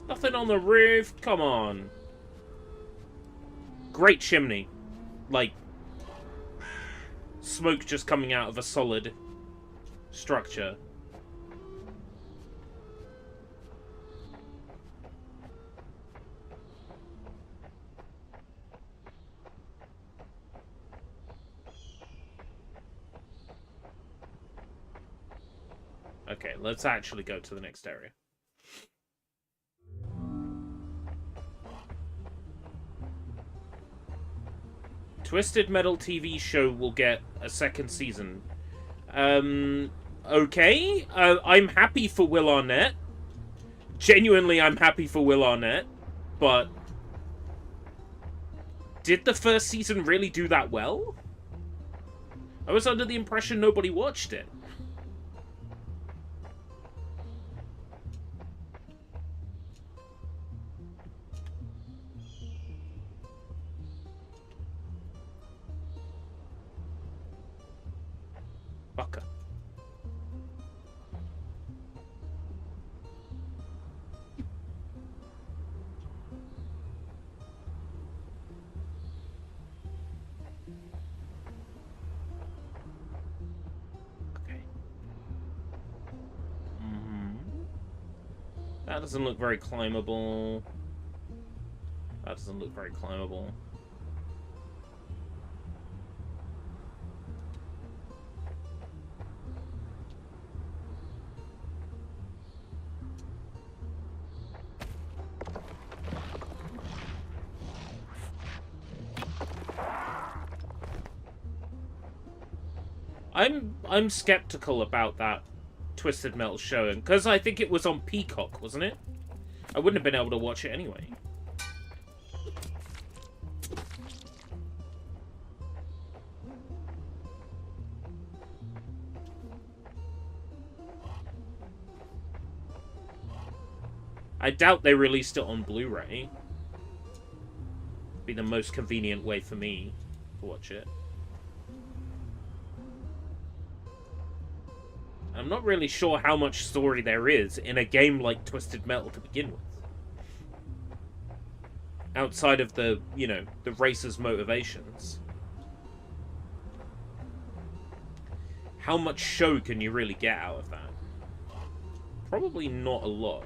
Nothing on the roof? Come on. Great chimney. Like, smoke just coming out of a solid structure. Okay, let's actually go to the next area. Twisted Metal TV show will get a second season. Okay. I'm happy for Will Arnett. Genuinely, I'm happy for Will Arnett. But... did the first season really do that well? I was under the impression nobody watched it. Fucker. Okay. That doesn't look very climbable. That doesn't look very climbable. I'm skeptical about that Twisted Metal showing, because I think it was on Peacock, wasn't it? I wouldn't have been able to watch it anyway. I doubt they released it on Blu-ray. Be the most convenient way for me to watch it. I'm not really sure how much story there is in a game like Twisted Metal to begin with. Outside of the, you know, the racer's motivations. How much show can you really get out of that? Probably not a lot.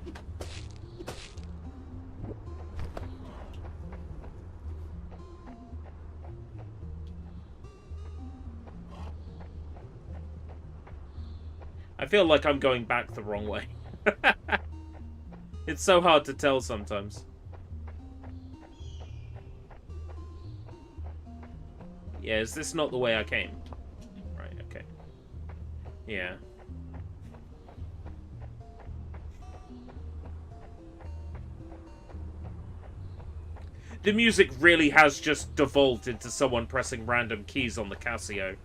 I feel like I'm going back the wrong way. It's so hard to tell sometimes. Yeah, is this not the way I came? Right, okay. Yeah. The music really has just devolved into someone pressing random keys on the Casio.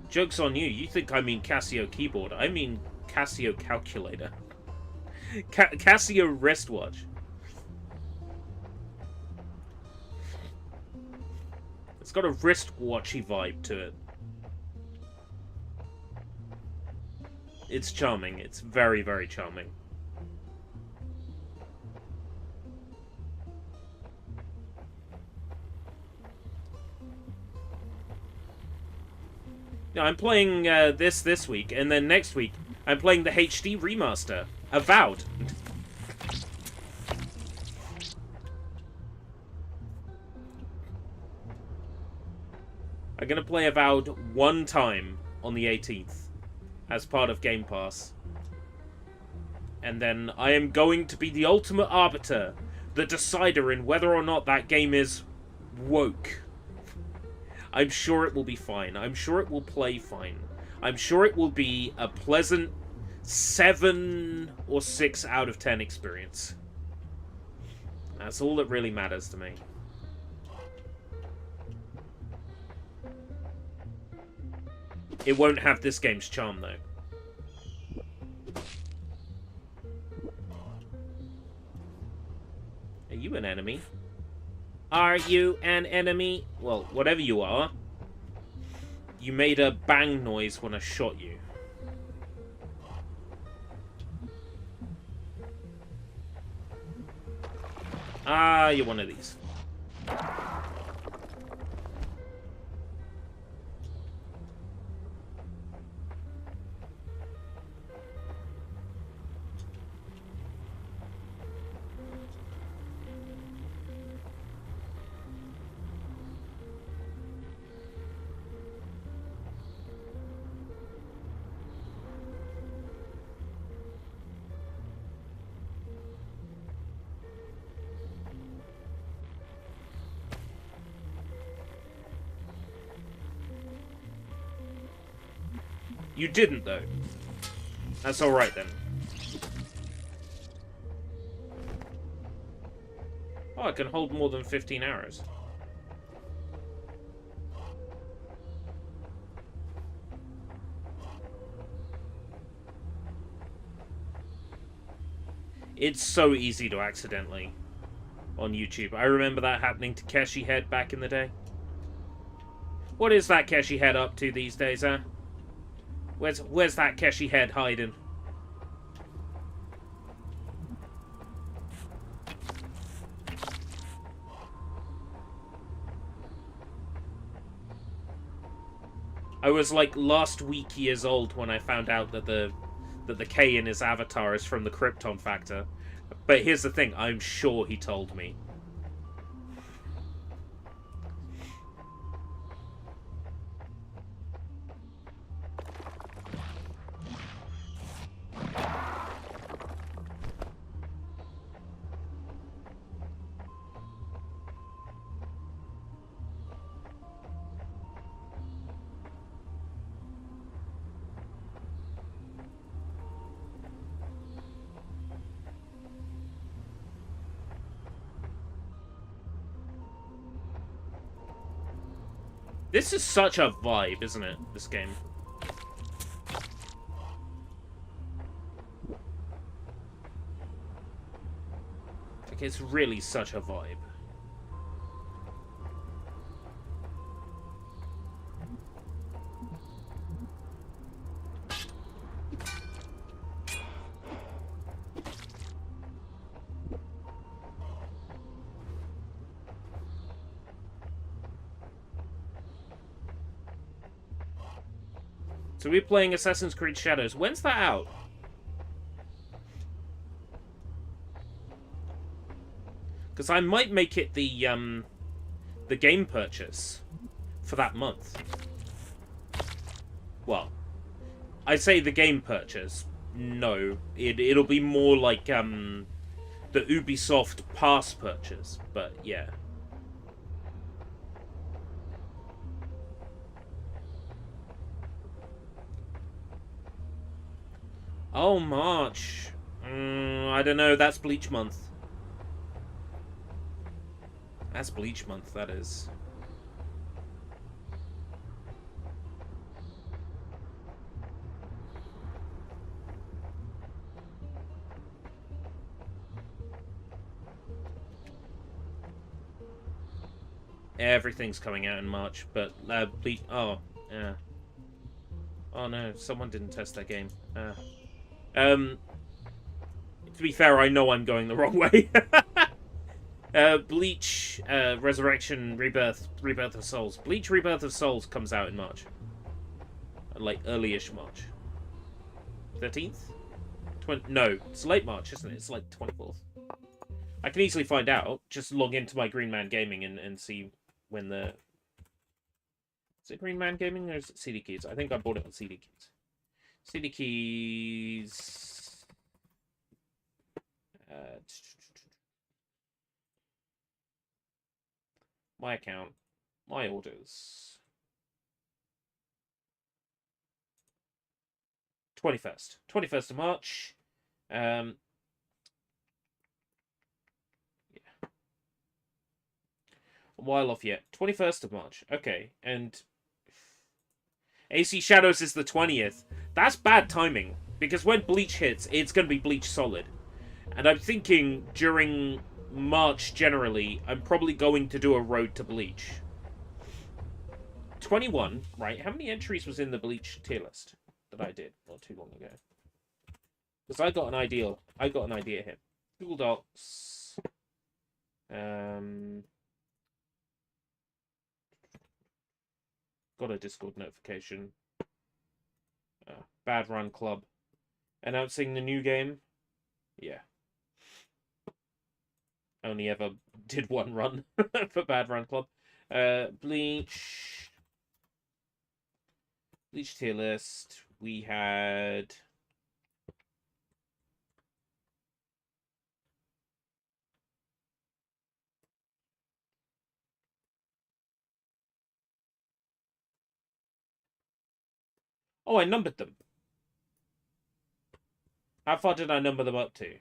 Joke's on you. You think I mean Casio keyboard. I mean Casio calculator. Casio wristwatch. It's got a wristwatchy vibe to it. It's charming. It's very, very charming. I'm playing this week, and then next week I'm playing the HD remaster, Avowed. I'm gonna play Avowed one time on the 18th as part of Game Pass. And then I am going to be the ultimate arbiter, the decider in whether or not that game is woke. I'm sure it will be fine. I'm sure it will play fine. I'm sure it will be a pleasant 7 or 6 out of 10 experience. That's all that really matters to me. It won't have this game's charm, though. Are you an enemy? Are you an enemy? Well, whatever you are. You made a bang noise when I shot you. Ah, you're one of these. You didn't, though. That's alright, then. Oh, I can hold more than 15 arrows. It's so easy to accidentally on YouTube. I remember that happening to Keshi Head back in the day. What is that Keshi Head up to these days, huh? Where's that Keshi Head hiding? I was like last week years old when I found out that the K in his avatar is from the Krypton Factor. But here's the thing, I'm sure he told me. This is such a vibe, isn't it, this game? Like, it's really such a vibe. So we're playing Assassin's Creed Shadows. When's that out? Because I might make it the game purchase for that month. Well, I say the game purchase. No, it'll be more like the Ubisoft Pass purchase. But yeah. Oh, March. I don't know. That's Bleach month. That's Bleach month, that is. Everything's coming out in March, but Bleach... Oh, yeah. Oh no, someone didn't test that game. To be fair, I know I'm going the wrong way. Bleach, Resurrection, Rebirth of Souls. Bleach, Rebirth of Souls comes out in March. Like, early-ish March. 13th? No, it's late March, isn't it? It's like 24th. I can easily find out. Just log into my Green Man Gaming and see when the... Is it Green Man Gaming or is it CD Keys? I think I bought it on CD Keys. CD Keys... my account. My orders. 21st. 21st of March. Yeah. A while off yet. 21st of March. Okay. And AC Shadows is the 20th. That's bad timing. Because when Bleach hits, it's going to be Bleach Solid. And I'm thinking during March generally, I'm probably going to do a road to Bleach. 21, right? How many entries was in the Bleach tier list that I did not too long ago? Because I got an idea. Here. Google Docs. Got a Discord notification. Bad Run Club. Announcing the new game. Yeah. Only ever did one run for Bad Run Club. Bleach. Bleach tier list. We had... Oh, I numbered them. How far did I number them up to?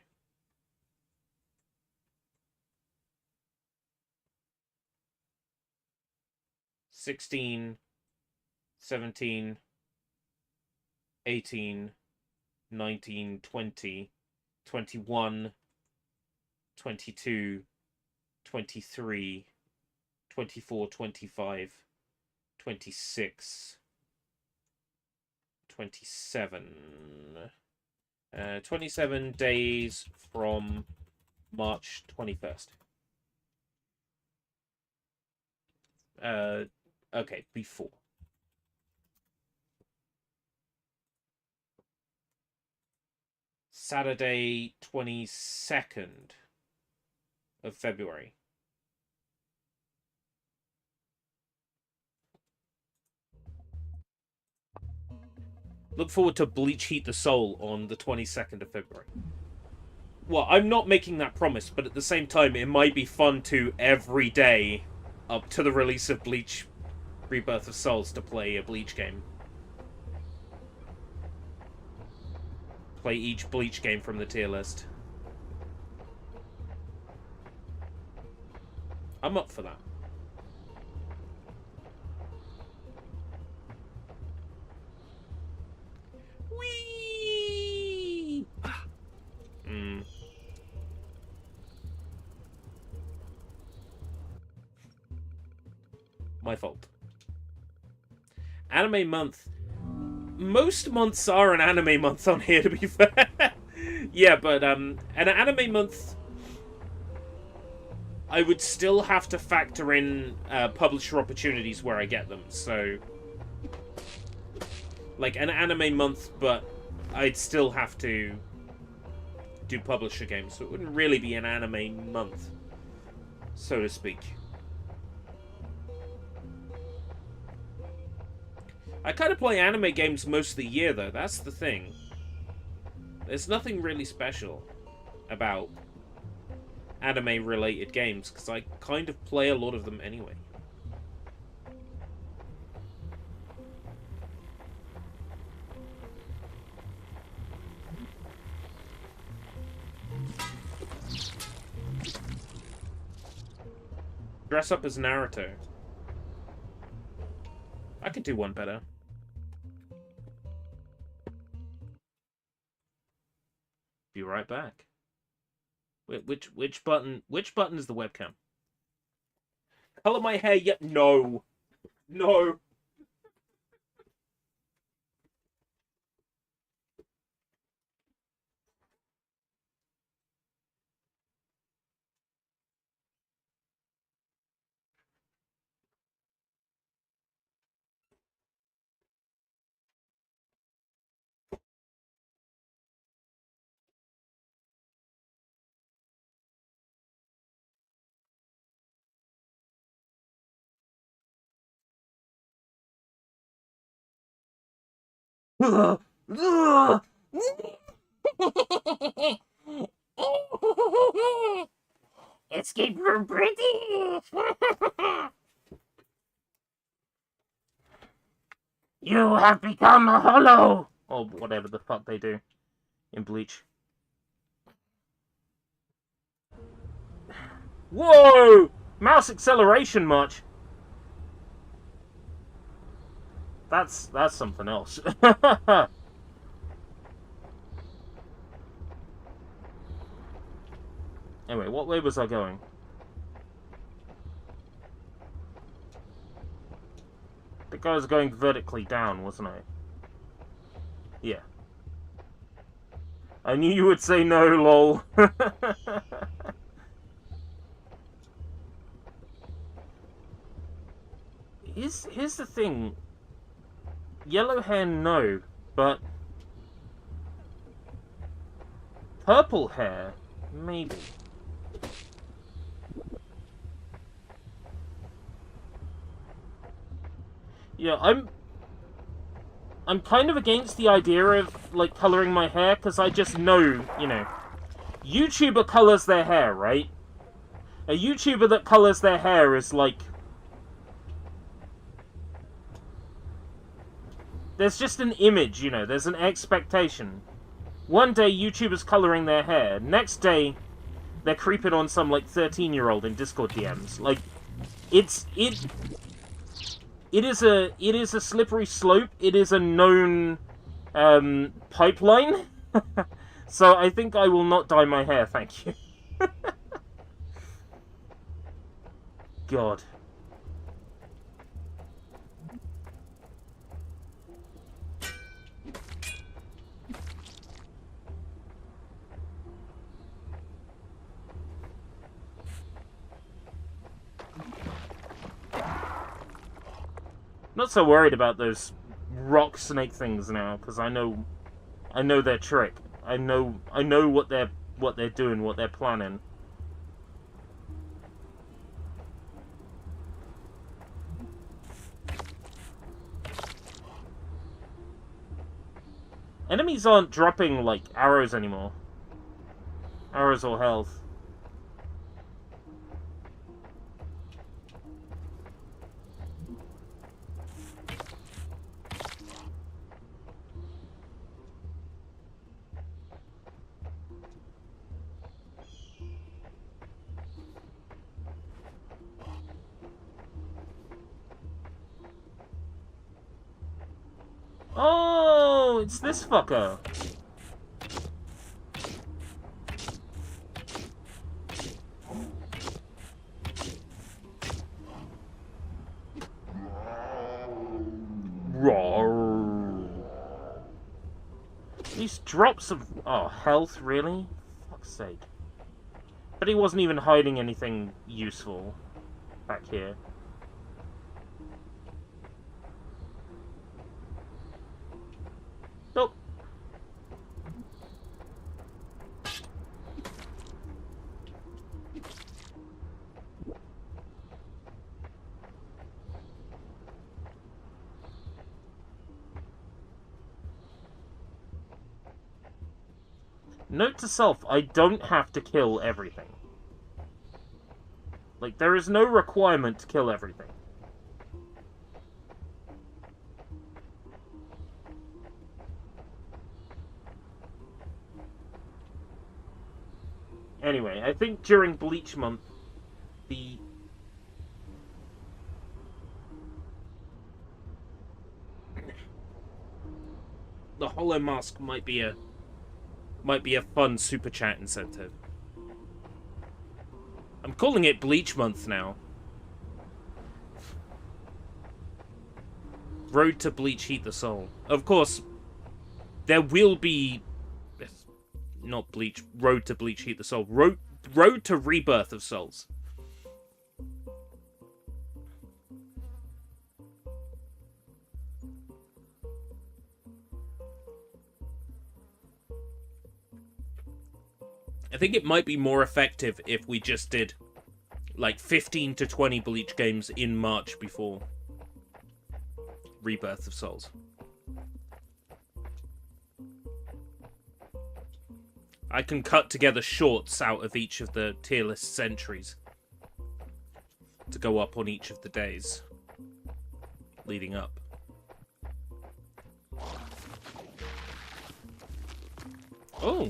16, 17, 18, 19, 20, 21, 22, 23, 24, 25, 26, 27. 27 days from March 21st. Okay, before. Saturday, 22nd of February. Look forward to Bleach Heat the Soul on the 22nd of February. Well, I'm not making that promise, but at the same time, it might be fun to, every day, up to the release of Bleach Rebirth of Souls, to play a Bleach game. Play each Bleach game from the tier list. I'm up for that. My fault. Anime month. Most months are an anime month on here, to be fair. Yeah, but an anime month, I would still have to factor in publisher opportunities where I get them. So, like an anime month, but I'd still have to do publisher games, so it wouldn't really be an anime month, so to speak. I kind of play anime games most of the year, though. That's the thing. There's nothing really special about anime-related games, because I kind of play a lot of them anyway. Dress up as Naruto. I could do one better. Be right back. Wait, which button is the webcam? Color my hair yet? No. No. Escape from British! You have become a hollow! Or whatever the fuck they do in Bleach. Whoa! Mouse acceleration much? That's something else. Anyway, what way was I going? I think I was going vertically down, wasn't I? Yeah. I knew you would say no, lol. Here's the thing. Yellow hair, no, but purple hair, maybe. Yeah, I'm kind of against the idea of, like, coloring my hair, because I just know, you know, YouTuber colors their hair, right? A YouTuber that colors their hair is, like, there's just an image, you know, there's an expectation. One day, YouTubers coloring their hair. Next day, they're creeping on some, like, 13-year-old in Discord DMs. Like, it is a slippery slope. It is a known pipeline. So I think I will not dye my hair, thank you. God. Not so worried about those rock snake things now, because I know their trick. I know what they're doing, what they're planning. Enemies aren't dropping, like, arrows anymore. Arrows or health. Oh, it's this fucker. These drops of... Oh, health, really? Fuck's sake. But he wasn't even hiding anything useful back here. Nope. Note to self, I don't have to kill everything. Like, there is no requirement to kill everything. Anyway, I think during Bleach Month, the Hollow Mask might be a fun super chat incentive. I'm calling it Bleach Month now. Road to Bleach Heat the Soul. Of course, there will be... Not Bleach. Road to Bleach Heat the Soul. Road to Rebirth of Souls. I think it might be more effective if we just did like 15 to 20 Bleach games in March before Rebirth of Souls. I can cut together shorts out of each of the tier list entries to go up on each of the days leading up. Oh!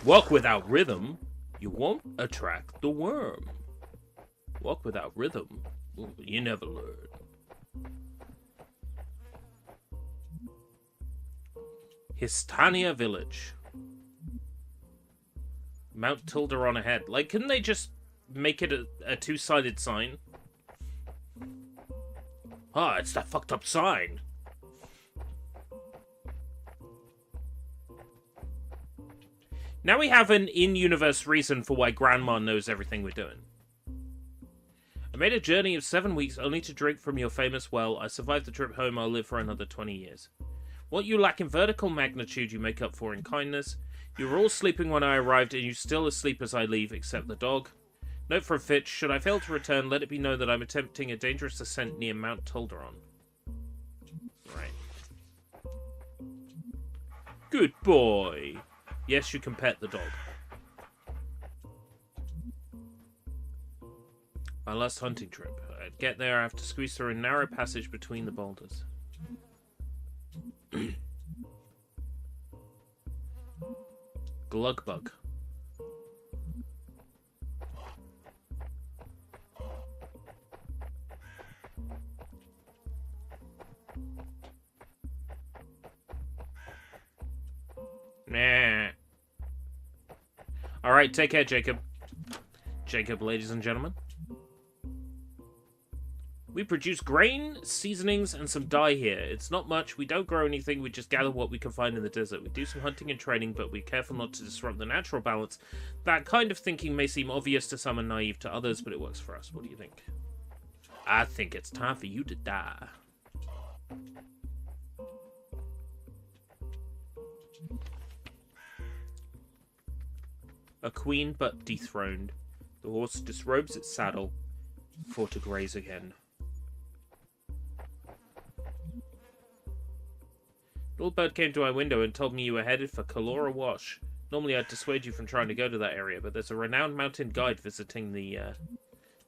Walk without rhythm, you won't attract the worm. Walk without rhythm, you never learn. Histania Village. Mount Tilderon ahead. Like, couldn't they just make it a two-sided sign? Ah, it's that fucked up sign. Now we have an in-universe reason for why Grandma knows everything we're doing. I made a journey of 7 weeks only to drink from your famous well. I survived the trip home. I'll live for another 20 years. What you lack in vertical magnitude, you make up for in kindness. You were all sleeping when I arrived, and you still asleep as I leave, except the dog. Note from Fitch, should I fail to return, let it be known that I'm attempting a dangerous ascent near Mount Tilderon. Right. Good boy. Yes, you can pet the dog. My last hunting trip. I'd get there, I have to squeeze through a narrow passage between the boulders. Glugbug. Nah. Alright, take care, Jacob. Jacob, ladies and gentlemen. We produce grain, seasonings, and some dye here. It's not much, we don't grow anything, we just gather what we can find in the desert. We do some hunting and training, but we're careful not to disrupt the natural balance. That kind of thinking may seem obvious to some and naive to others, but it works for us. What do you think? I think it's time for you to die. A queen but dethroned. The horse disrobes its saddle for to graze again. The little bird came to my window and told me you were headed for Kalora Wash. Normally I'd dissuade you from trying to go to that area, but there's a renowned mountain guide visiting the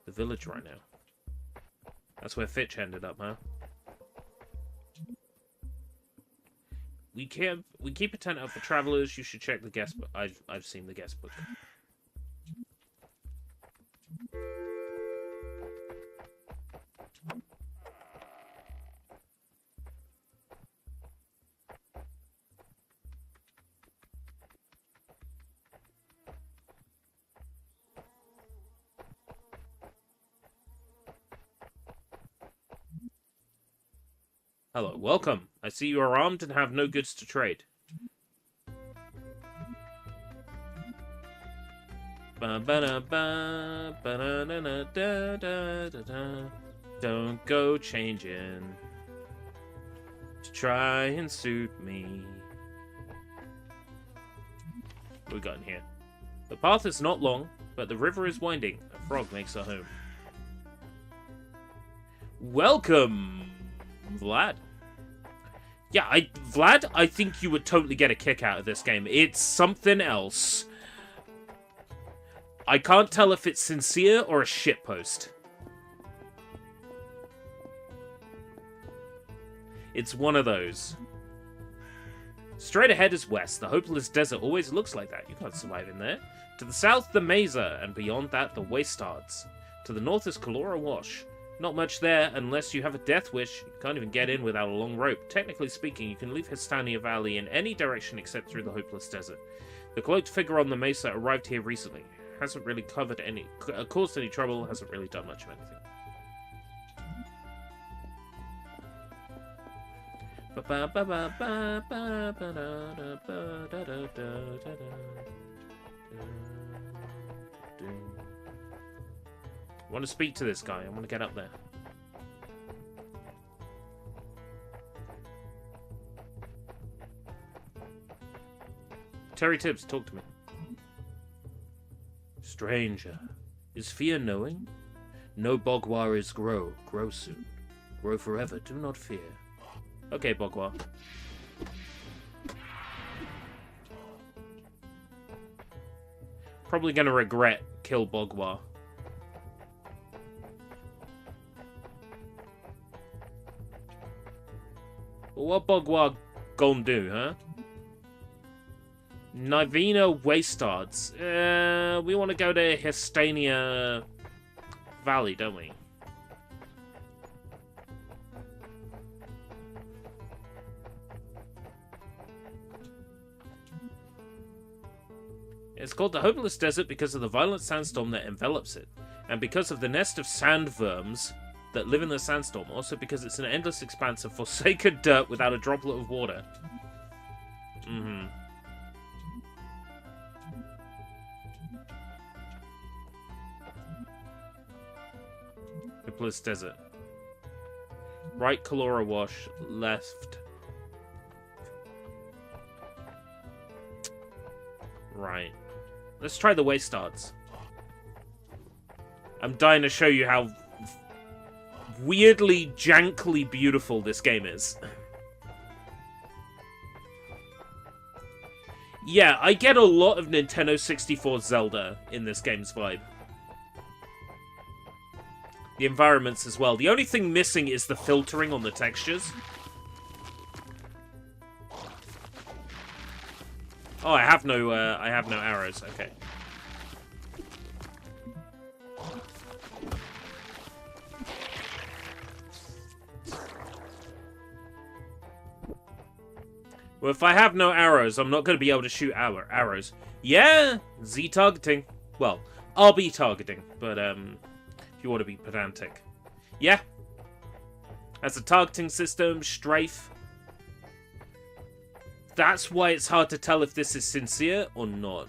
village right now. That's where Fitch ended up, huh? We keep a tent out for travelers. You should check the guest book. I've seen the guest book. Hello, welcome. I see you are armed and have no goods to trade. Don't go changing to try and suit me. What we got in here? The path is not long, but the river is winding. A frog makes a home. Welcome, Vlad. Yeah, Vlad, I think you would totally get a kick out of this game. It's something else. I can't tell if it's sincere or a shitpost. It's one of those. Straight ahead is west. The hopeless desert always looks like that. You can't survive in there. To the south, the Mesa, and beyond that, the Wastards. To the north is Kalora Wash. Not much there, unless you have a death wish. You can't even get in without a long rope. Technically speaking, you can leave Histania Valley in any direction except through the hopeless desert. The cloaked figure on the Mesa arrived here recently. Hasn't really caused any trouble, hasn't really done much of anything. I want to speak to this guy. I want to get up there. Terry Tibbs, talk to me. Stranger, is fear knowing? No Bogwar is grow soon. Grow forever, do not fear. Okay, Bogwar. Probably gonna regret kill Bogwar. Well, what Bogwar gonna do, huh? Nivina Wastards. We want to go to Histania Valley, don't we? It's called the Hopeless Desert because of the violent sandstorm that envelops it, and because of the nest of sandworms that live in the sandstorm, also because it's an endless expanse of forsaken dirt without a droplet of water. Hopeless Desert. Right, Kalora Wash. Left. Right. Let's try the Wastards. I'm dying to show you how weirdly, jankily beautiful this game is. Yeah, I get a lot of Nintendo 64 Zelda in this game's vibe. The environments as well. The only thing missing is the filtering on the textures. Oh, I have no arrows. Okay. Well, if I have no arrows, I'm not going to be able to shoot arrows. Yeah, Z targeting. Well, RB targeting, but if you want to be pedantic. Yeah. As a targeting system, strafe. That's why it's hard to tell if this is sincere or not.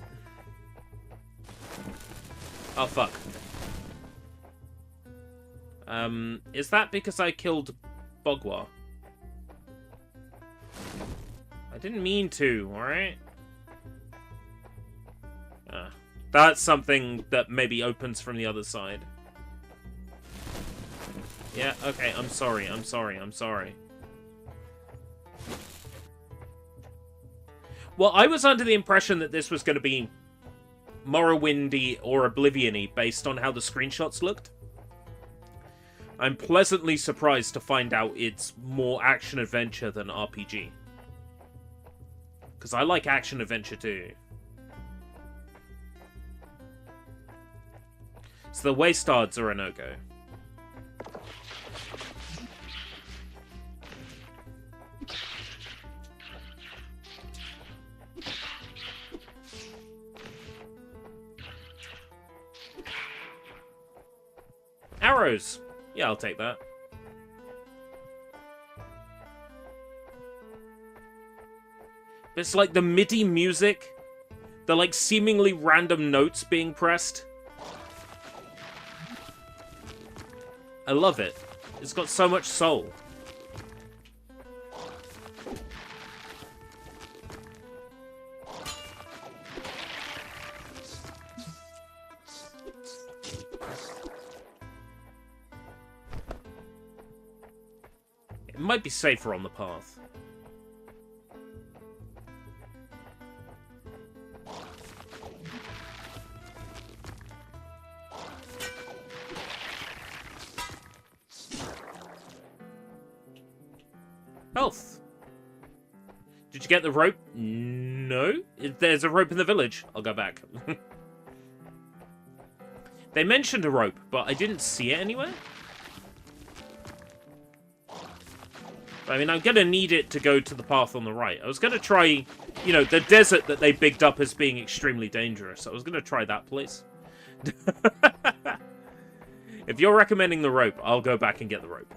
Oh, fuck. Is that because I killed Bogwar? I didn't mean to, alright? That's something that maybe opens from the other side. Yeah, okay, I'm sorry. Well, I was under the impression that this was going to be Morrowindy or Oblivion-y based on how the screenshots looked. I'm pleasantly surprised to find out it's more action-adventure than RPG. Because I like action-adventure too. So the Wastards are a no-go. Arrows! Yeah, I'll take that. It's like the MIDI music. The, like, seemingly random notes being pressed. I love it. It's got so much soul. It might be safer on the path. Health. Did you get the rope? No. There's a rope in the village. I'll go back. They mentioned a rope, but I didn't see it anywhere. I mean, I'm going to need it to go to the path on the right. I was going to try, you know, the desert that they bigged up as being extremely dangerous. I was going to try that place. If you're recommending the rope, I'll go back and get the rope.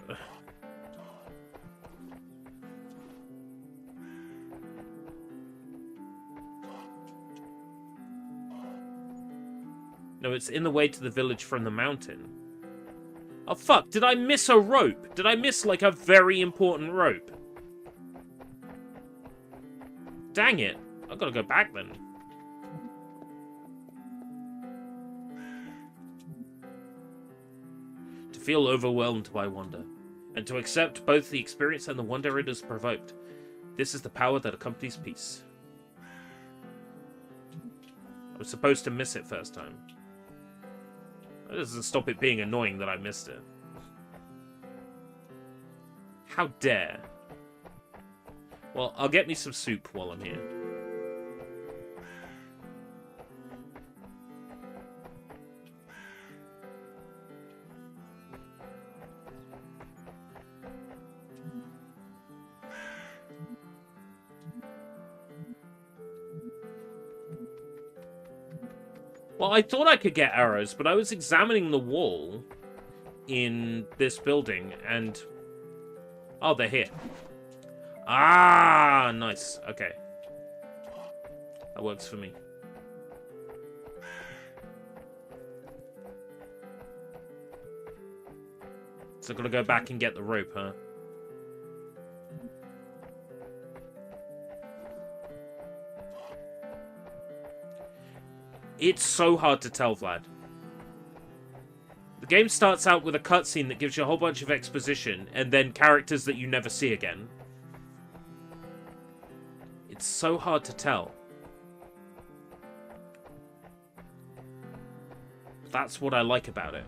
No, it's in the way to the village from the mountain. Oh, fuck. Did I miss a rope? Did I miss, like, a very important rope? Dang it. I've got to go back, then. To feel overwhelmed by wonder, and to accept both the experience and the wonder it has provoked. This is the power that accompanies peace. I was supposed to miss it first time. That doesn't stop it being annoying that I missed it. How dare. Well, I'll get me some soup while I'm here. Well, I thought I could get arrows, but I was examining the wall in this building, and... Oh, they're here. Ah, nice. Okay. That works for me. So I've got to go back and get the rope, huh? It's so hard to tell, Vlad. The game starts out with a cutscene that gives you a whole bunch of exposition, and then characters that you never see again. It's so hard to tell. That's what I like about it.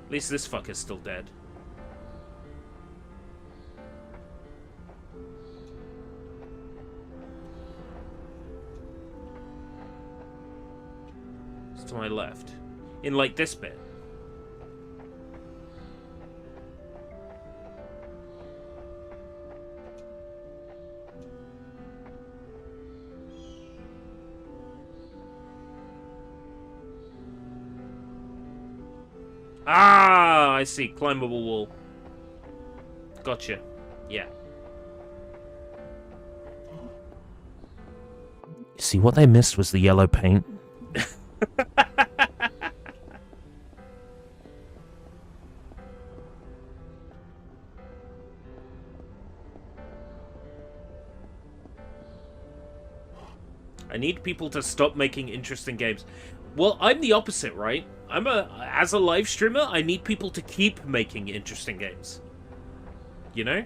At least this fucker's still dead. To my left. In, like, this bit. Ah, I see. Climbable wall. Gotcha. Yeah. See, what they missed was the yellow paint. I need people to stop making interesting games. Well, I'm the opposite, right? As a live streamer, I need people to keep making interesting games. You know?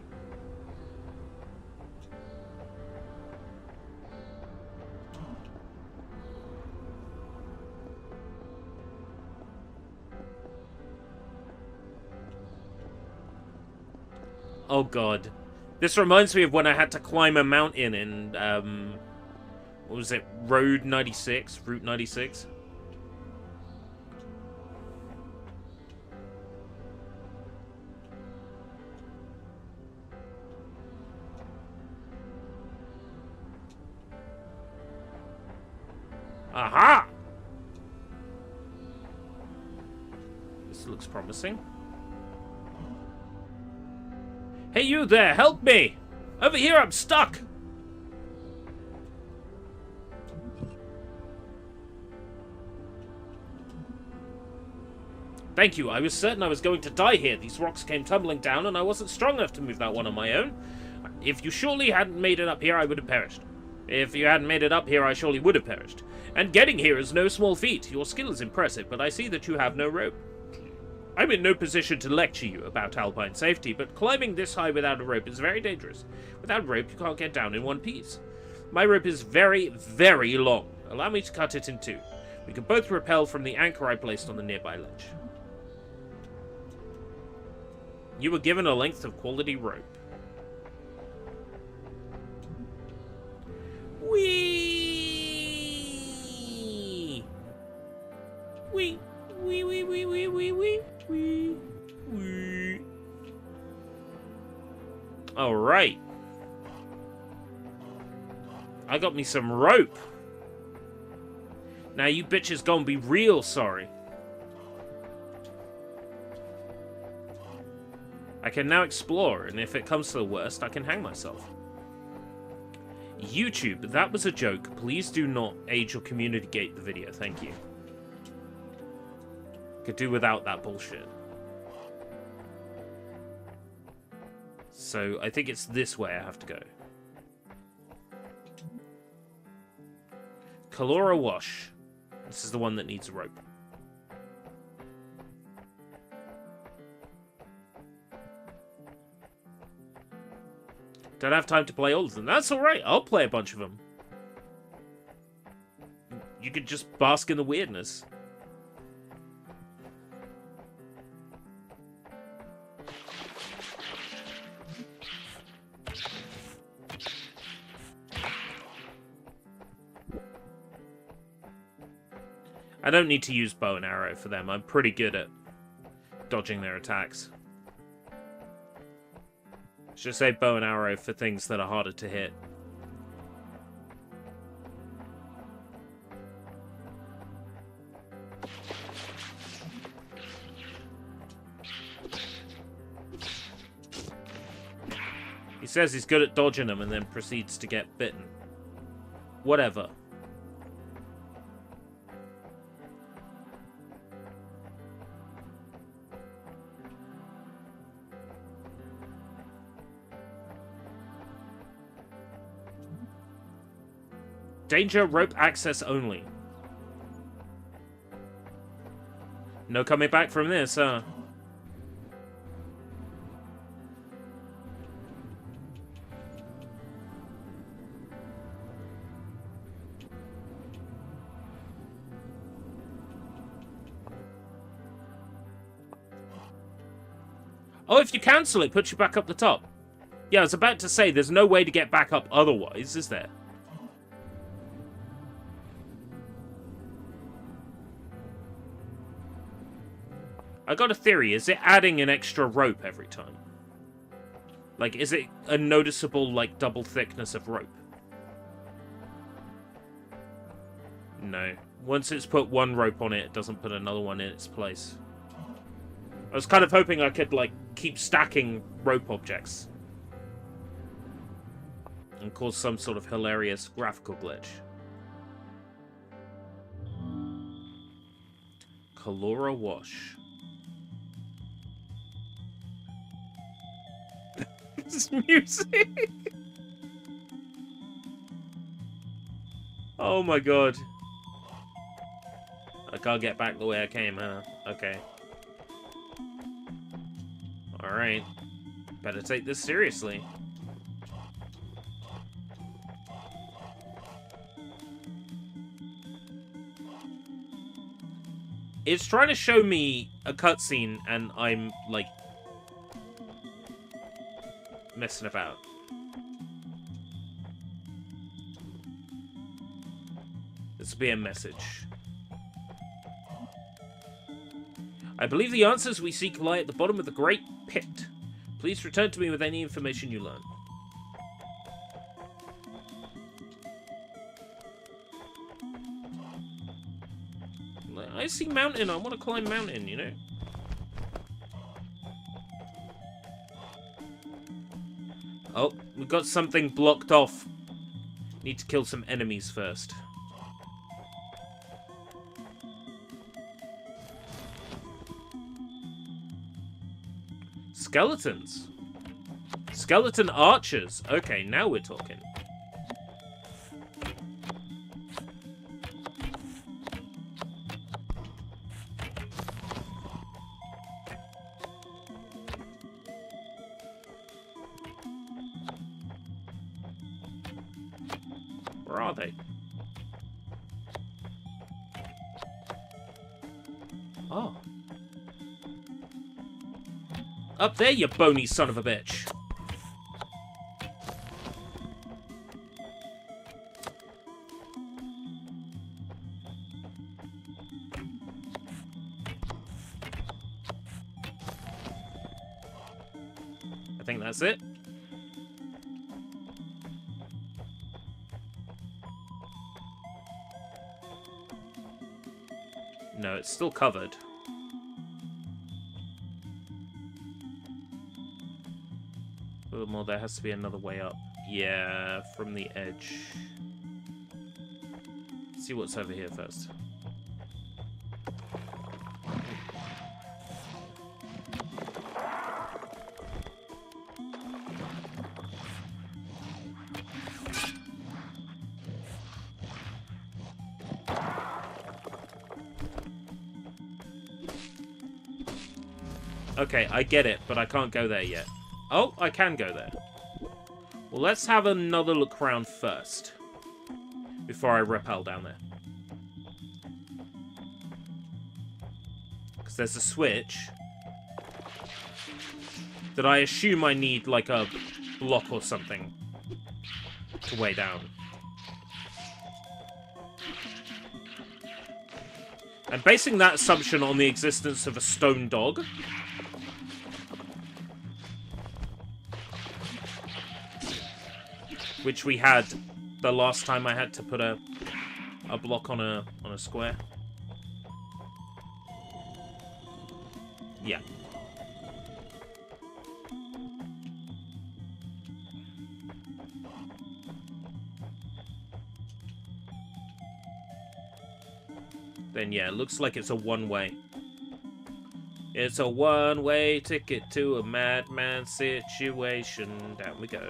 Oh god. This reminds me of when I had to climb a mountain in, what was it? Route 96? Aha! This looks promising. Hey, you there, help me! Over here, I'm stuck! Thank you, I was certain I was going to die here. These rocks came tumbling down and I wasn't strong enough to move that one on my own. If you surely hadn't made it up here, I would have perished. If you hadn't made it up here, I surely would have perished. And getting here is no small feat. Your skill is impressive, but I see that you have no rope. I'm in no position to lecture you about alpine safety, but climbing this high without a rope is very dangerous. Without a rope, you can't get down in one piece. My rope is very, very long. Allow me to cut it in two. We can both rappel from the anchor I placed on the nearby ledge. You were given a length of quality rope. Whee! Wee! Wee, wee, wee, wee, wee, wee, wee, wee. Alright. I got me some rope. Now you bitches gonna be real sorry. I can now explore, and if it comes to the worst, I can hang myself. YouTube, that was a joke. Please do not age or community gate the video, thank you. Could do without that bullshit. So, I think it's this way I have to go. Kalora Wash. This is the one that needs a rope. Don't have time to play all of them. That's alright, I'll play a bunch of them. You could just bask in the weirdness. I don't need to use bow and arrow for them. I'm pretty good at dodging their attacks. Should say bow and arrow for things that are harder to hit. He says he's good at dodging them and then proceeds to get bitten. Whatever. Danger, rope access only. No coming back from this, huh? Oh, if you cancel it, puts you back up the top. Yeah, I was about to say, there's no way to get back up otherwise, is there? I got a theory. Is it adding an extra rope every time? Like, is it a noticeable, like, double thickness of rope? No. Once it's put one rope on it, it doesn't put another one in its place. I was kind of hoping I could, like, keep stacking rope objects. And cause some sort of hilarious graphical glitch. Kalora Wash. This music. Oh my god. I can't get back the way I came, huh? Okay. Alright. Better take this seriously. It's trying to show me a cutscene and I'm, like, messing about. This will be a message. I believe the answers we seek lie at the bottom of the Great Pit. Please return to me with any information you learn. I see mountain. I want to climb mountain, you know? We've got something blocked off. Need to kill some enemies first. Skeletons. Skeleton archers. Okay, now we're talking. Where are they? Oh. Up there, you bony son of a bitch. I think that's it. No, it's still covered. Furthermore, there has to be another way up. Yeah, from the edge. Let's see what's over here first. Okay, I get it, but I can't go there yet. Oh, I can go there. Well, let's have another look around first. Before I rappel down there. Because there's a switch. That I assume I need, like, a block or something. To weigh down. I'm basing that assumption on the existence of a stone dog. Which we had the last time I had to put a block on a square. Yeah. Then yeah, it looks like it's a one-way. It's a one-way ticket to a madman situation. Down we go.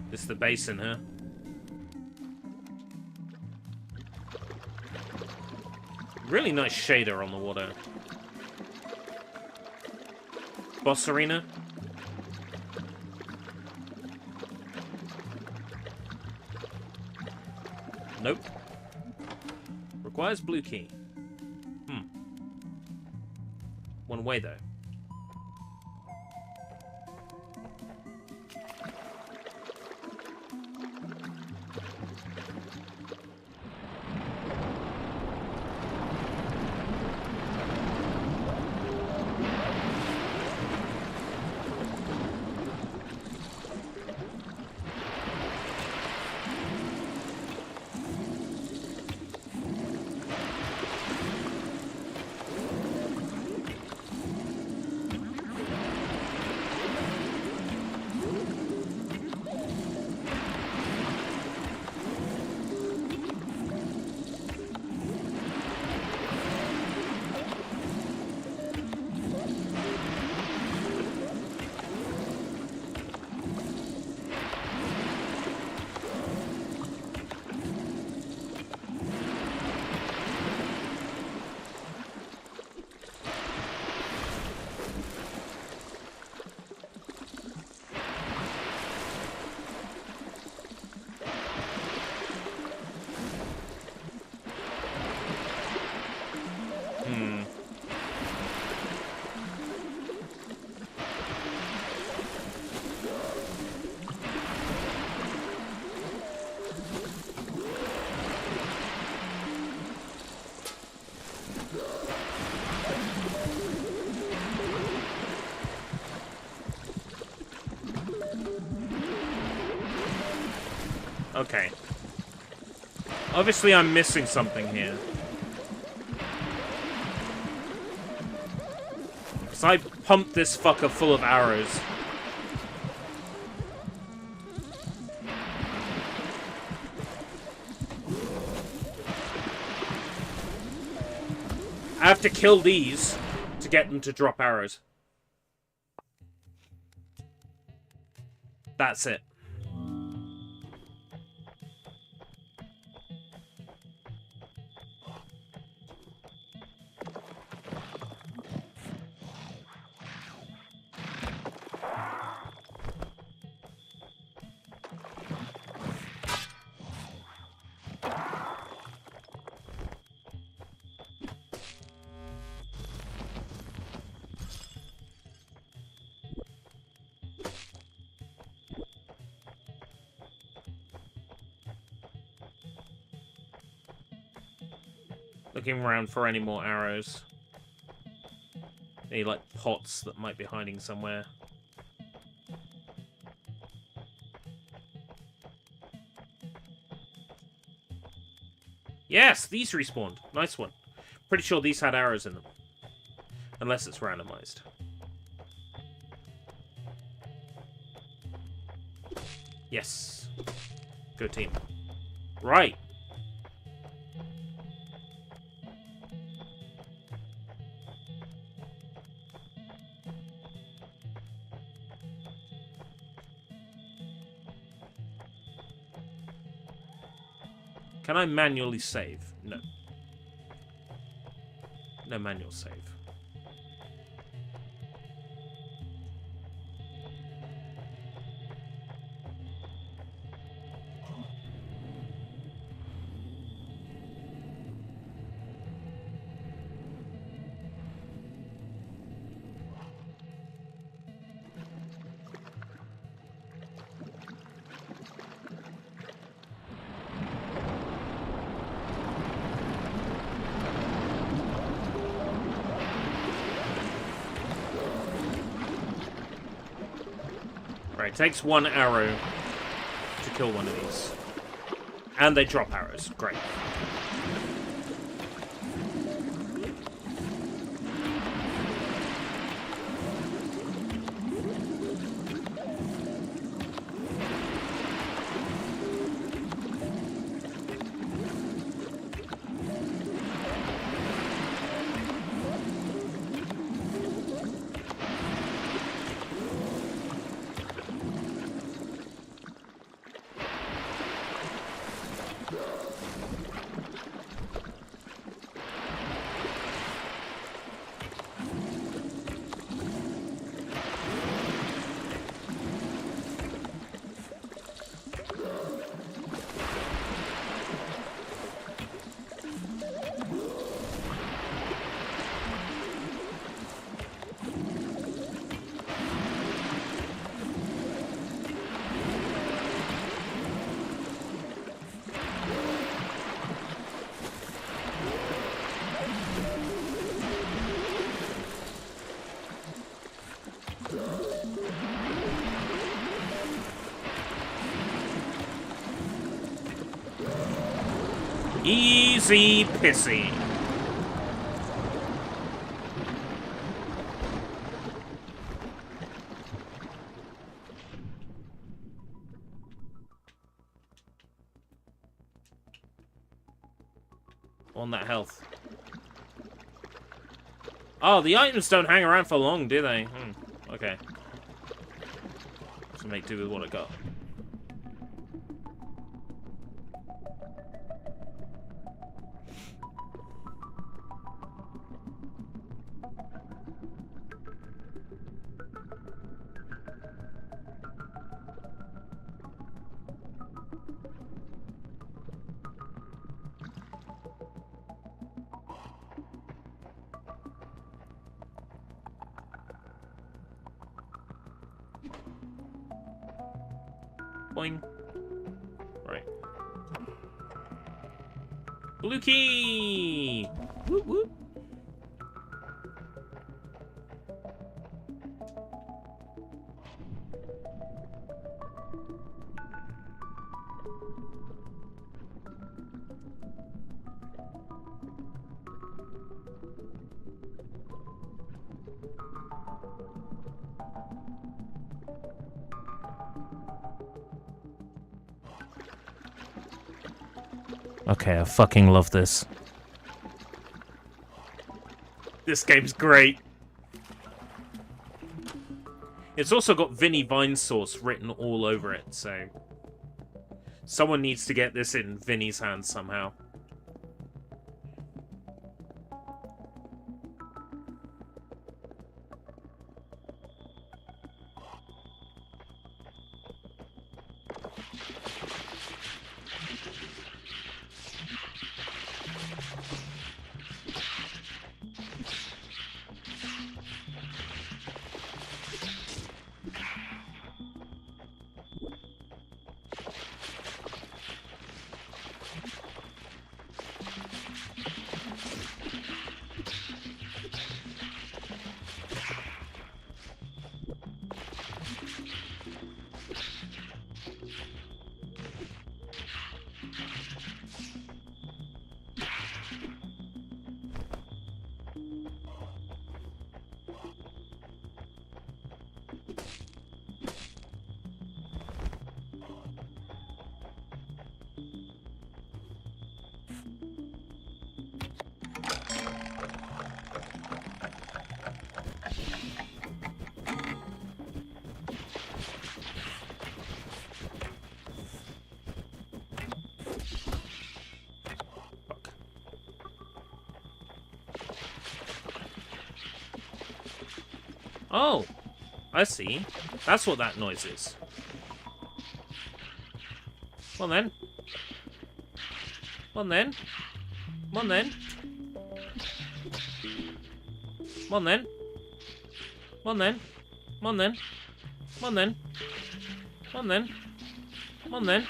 This is the basin, huh? Really nice shader on the water. Boss arena? Nope. Requires blue key. One way, though. Okay. Obviously, I'm missing something here. Because I pumped this fucker full of arrows. I have to kill these to get them to drop arrows. That's it. Looking around for any more arrows. Any, like, pots that might be hiding somewhere. Yes, these respawned. Nice one. Pretty sure these had arrows in them. Unless it's randomized. Yes. Good team. Right. Can I manually save? No. No manual save. Right, it takes one arrow to kill one of these. And they drop arrows. Great. Easy pissy. On that health. Oh, the items don't hang around for long, do they? Okay. So make do with what I got. Boing. Right. Blue key! Whoop whoop. Okay, I fucking love this. This game's great. It's also got Vinny Vine Sauce written all over it, so... someone needs to get this in Vinny's hands somehow. Oh, I see. That's what that noise is. Come on then. Come on then. Come on then. Come on then. Come on then. Come on then. Come on then. Come on then. Come on then.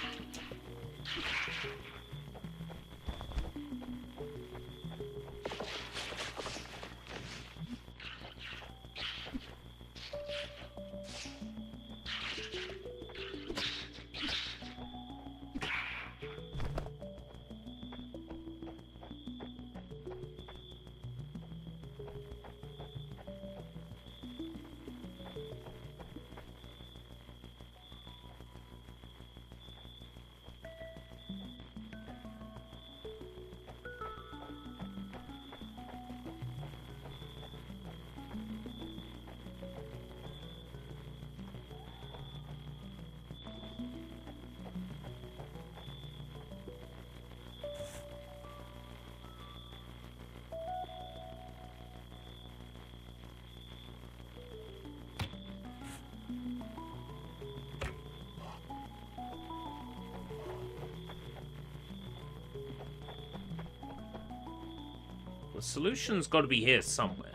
The solution's got to be here somewhere.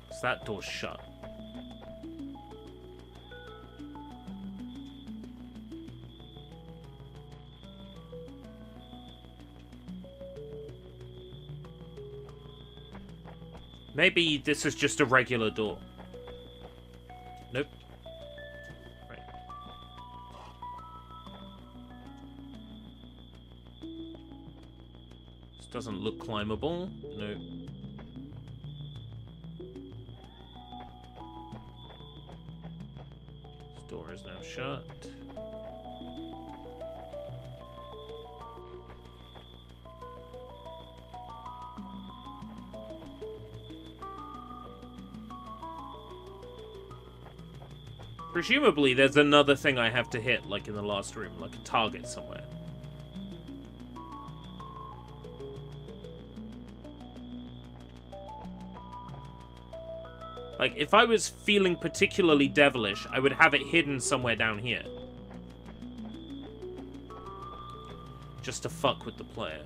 Is that door shut? Maybe this is just a regular door. Nope. Right. This doesn't look climbable. Nope. This door is now shut. Presumably, there's another thing I have to hit, like in the last room, like a target somewhere. Like, if I was feeling particularly devilish, I would have it hidden somewhere down here. Just to fuck with the player.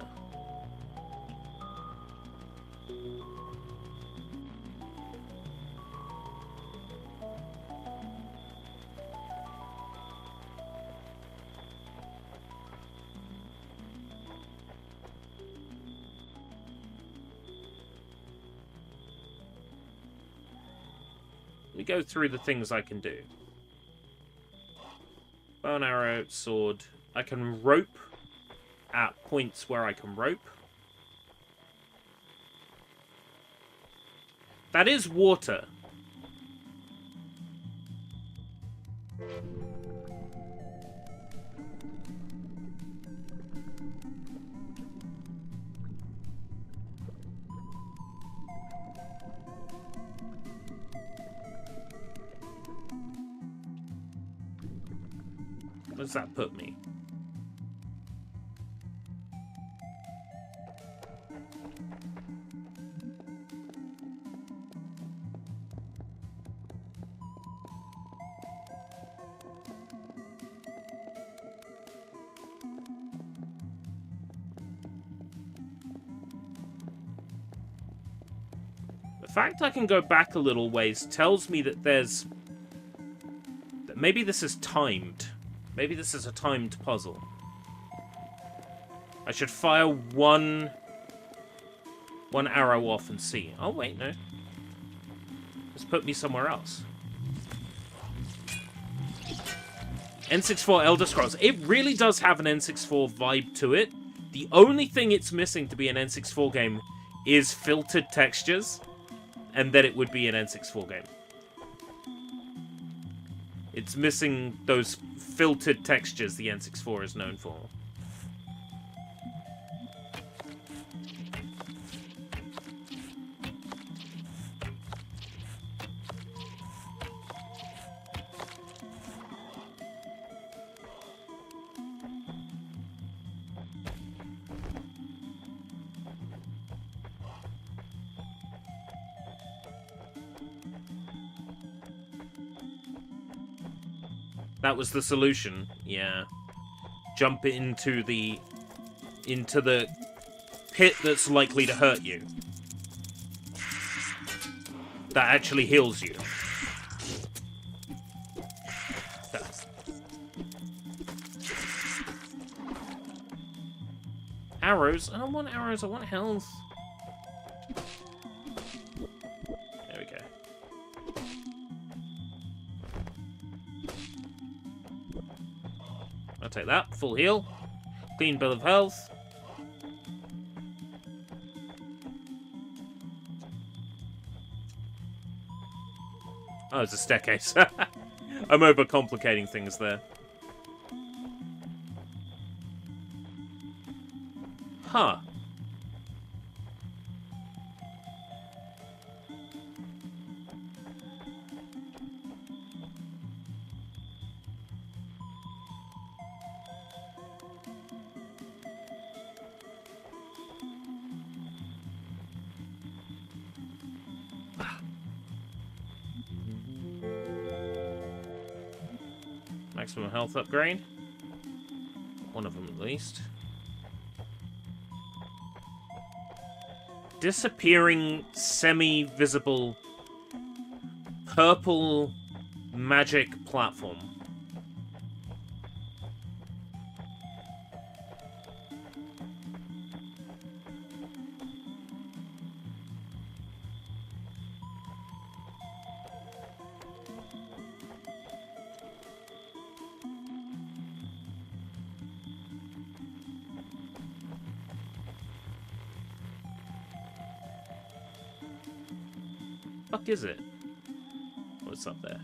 Let me go through the things I can do. Bow and arrow, sword. I can rope at points where I can rope. That is water. Where does that put me? The fact I can go back a little ways tells me that there's... that maybe this is timed. Maybe this is a timed puzzle. I should fire one arrow off and see. Oh, wait, no. Just put me somewhere else. N64 Elder Scrolls. It really does have an N64 vibe to it. The only thing it's missing to be an N64 game is filtered textures, and then it would be an N64 game. It's missing those filtered textures the N64 is known for. That was the solution. Yeah. Jump into the pit that's likely to hurt you. That actually heals you. Arrows? I don't want arrows, I want health. There we go. I'll take that. Full heal. Clean bill of health. Oh, it's a staircase. I'm overcomplicating things there. Huh. Maximum health upgrade. One of them at least. Disappearing, semi-visible, purple magic platform. Fuck is it? What's up there?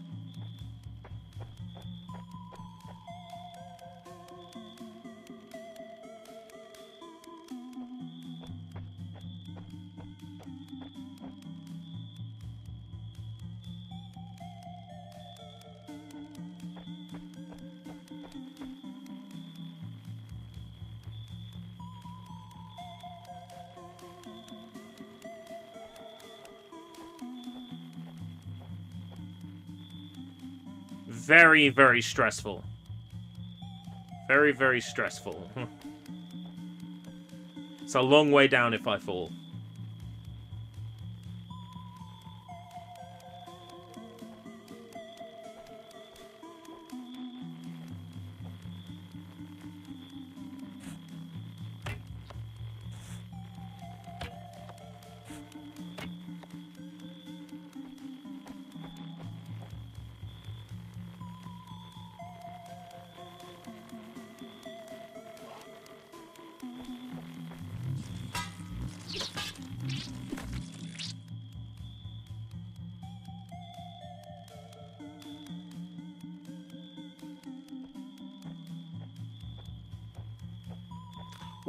Very, very stressful. Very, very stressful. It's a long way down if I fall.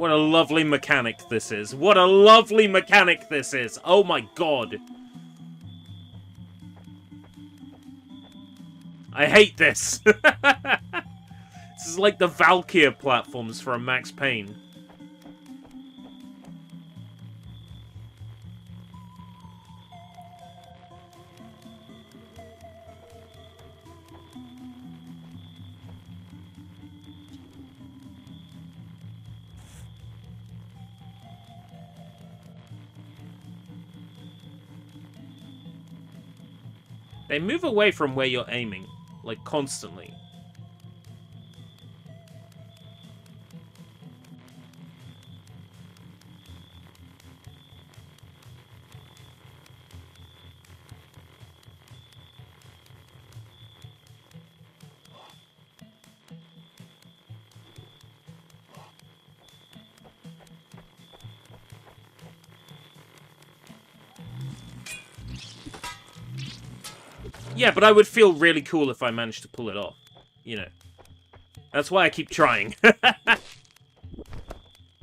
What a lovely mechanic this is. What a lovely mechanic this is. Oh my god. I hate this. This is like the Valkyr platforms from Max Payne. They move away from where you're aiming, like, constantly. Yeah, but I would feel really cool if I managed to pull it off. You know. That's why I keep trying.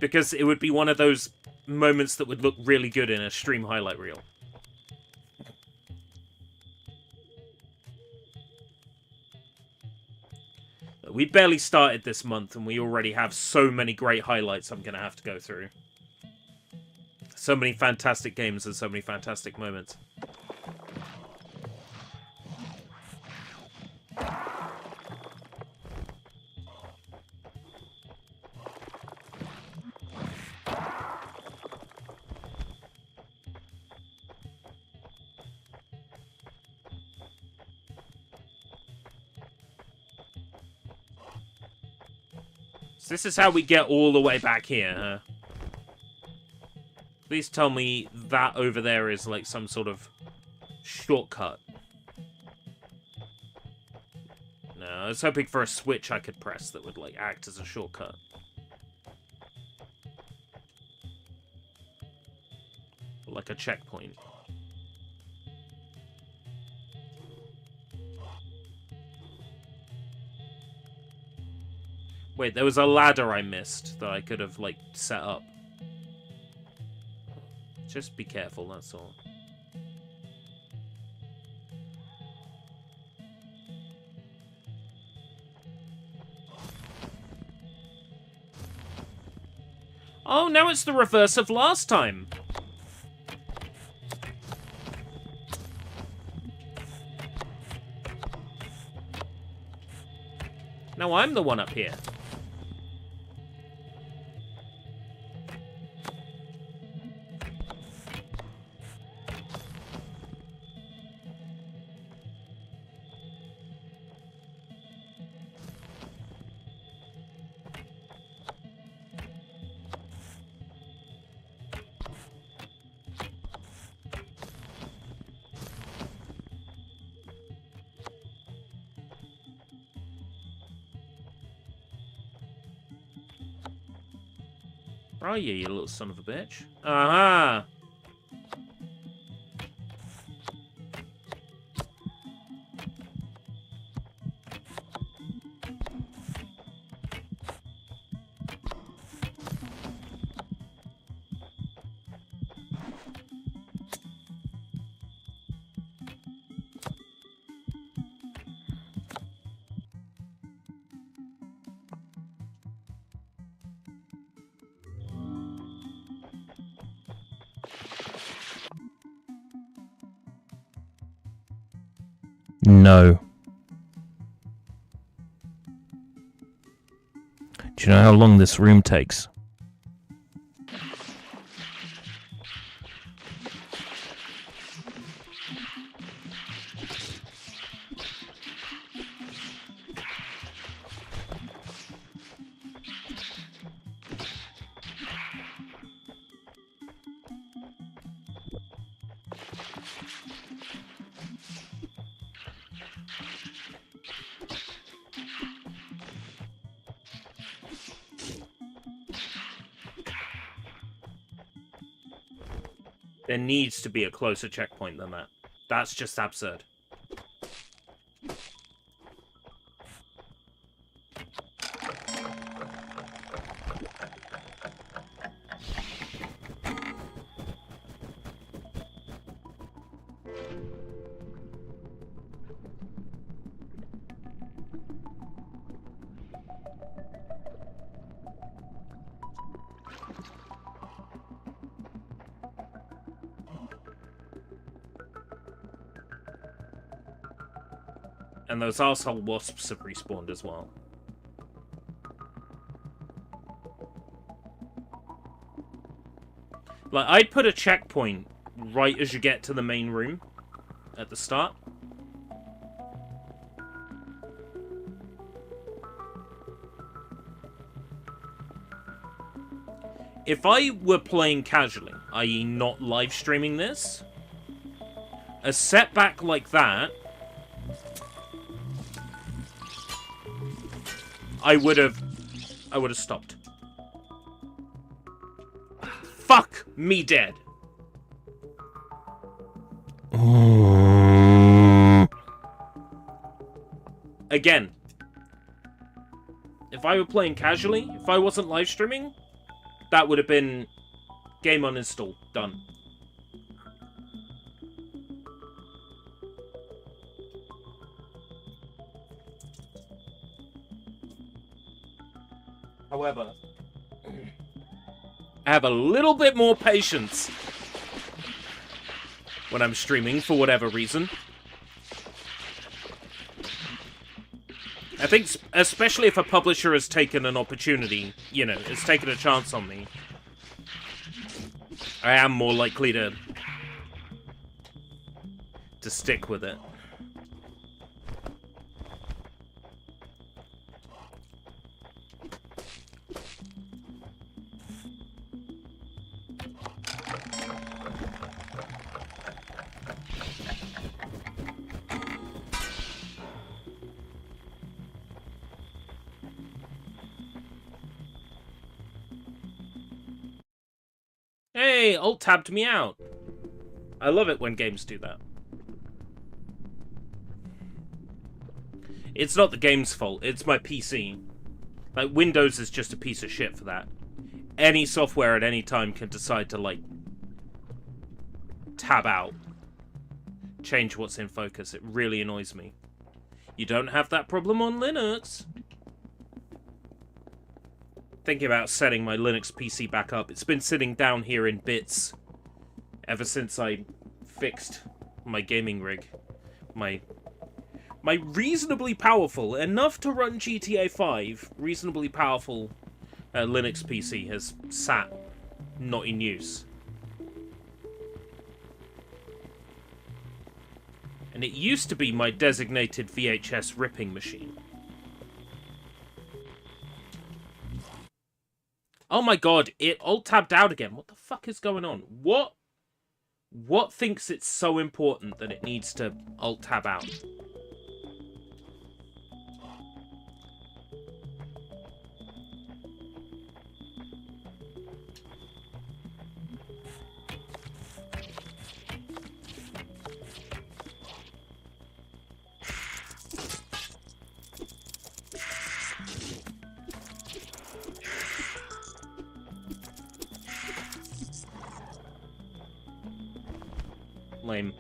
Because it would be one of those moments that would look really good in a stream highlight reel. We barely started this month, and we already have so many great highlights I'm going to have to go through. So many fantastic games and so many fantastic moments. So this is how we get all the way back here, huh? Please tell me that over there is like some sort of shortcut. No, I was hoping for a switch I could press that would like act as a shortcut. Like a checkpoint. Wait, there was a ladder I missed that I could have, like, set up. Just be careful, that's all. Oh, now it's the reverse of last time. Now I'm the one up here. Where are you, you little son of a bitch? Aha! No. Do you know how long this room takes? There needs to be a closer checkpoint than that. That's just absurd. And those arsehole wasps have respawned as well. Like, I'd put a checkpoint right as you get to the main room at the start. If I were playing casually, i.e. not live streaming this, a setback like that, I would have stopped. Fuck me dead. Again, if I were playing casually, if I wasn't live streaming, that would have been game uninstall. Done. However, I have a little bit more patience when I'm streaming for whatever reason. I think especially if a publisher has taken an opportunity, you know, has taken a chance on me, I am more likely to stick with it. Hey, alt-tabbed me out. I love it when games do that. It's not the game's fault, it's my PC. Like, Windows is just a piece of shit for that. Any software at any time can decide to, like, tab out. Change what's in focus. It really annoys me. You don't have that problem on Linux. Thinking about setting my Linux PC back up. It's been sitting down here in bits ever since I fixed my gaming rig. My reasonably powerful, enough to run GTA 5, reasonably powerful Linux PC has sat not in use. And it used to be my designated VHS ripping machine. Oh my god, it alt-tabbed out again. What the fuck is going on? What thinks it's so important that it needs to alt-tab out? Lame.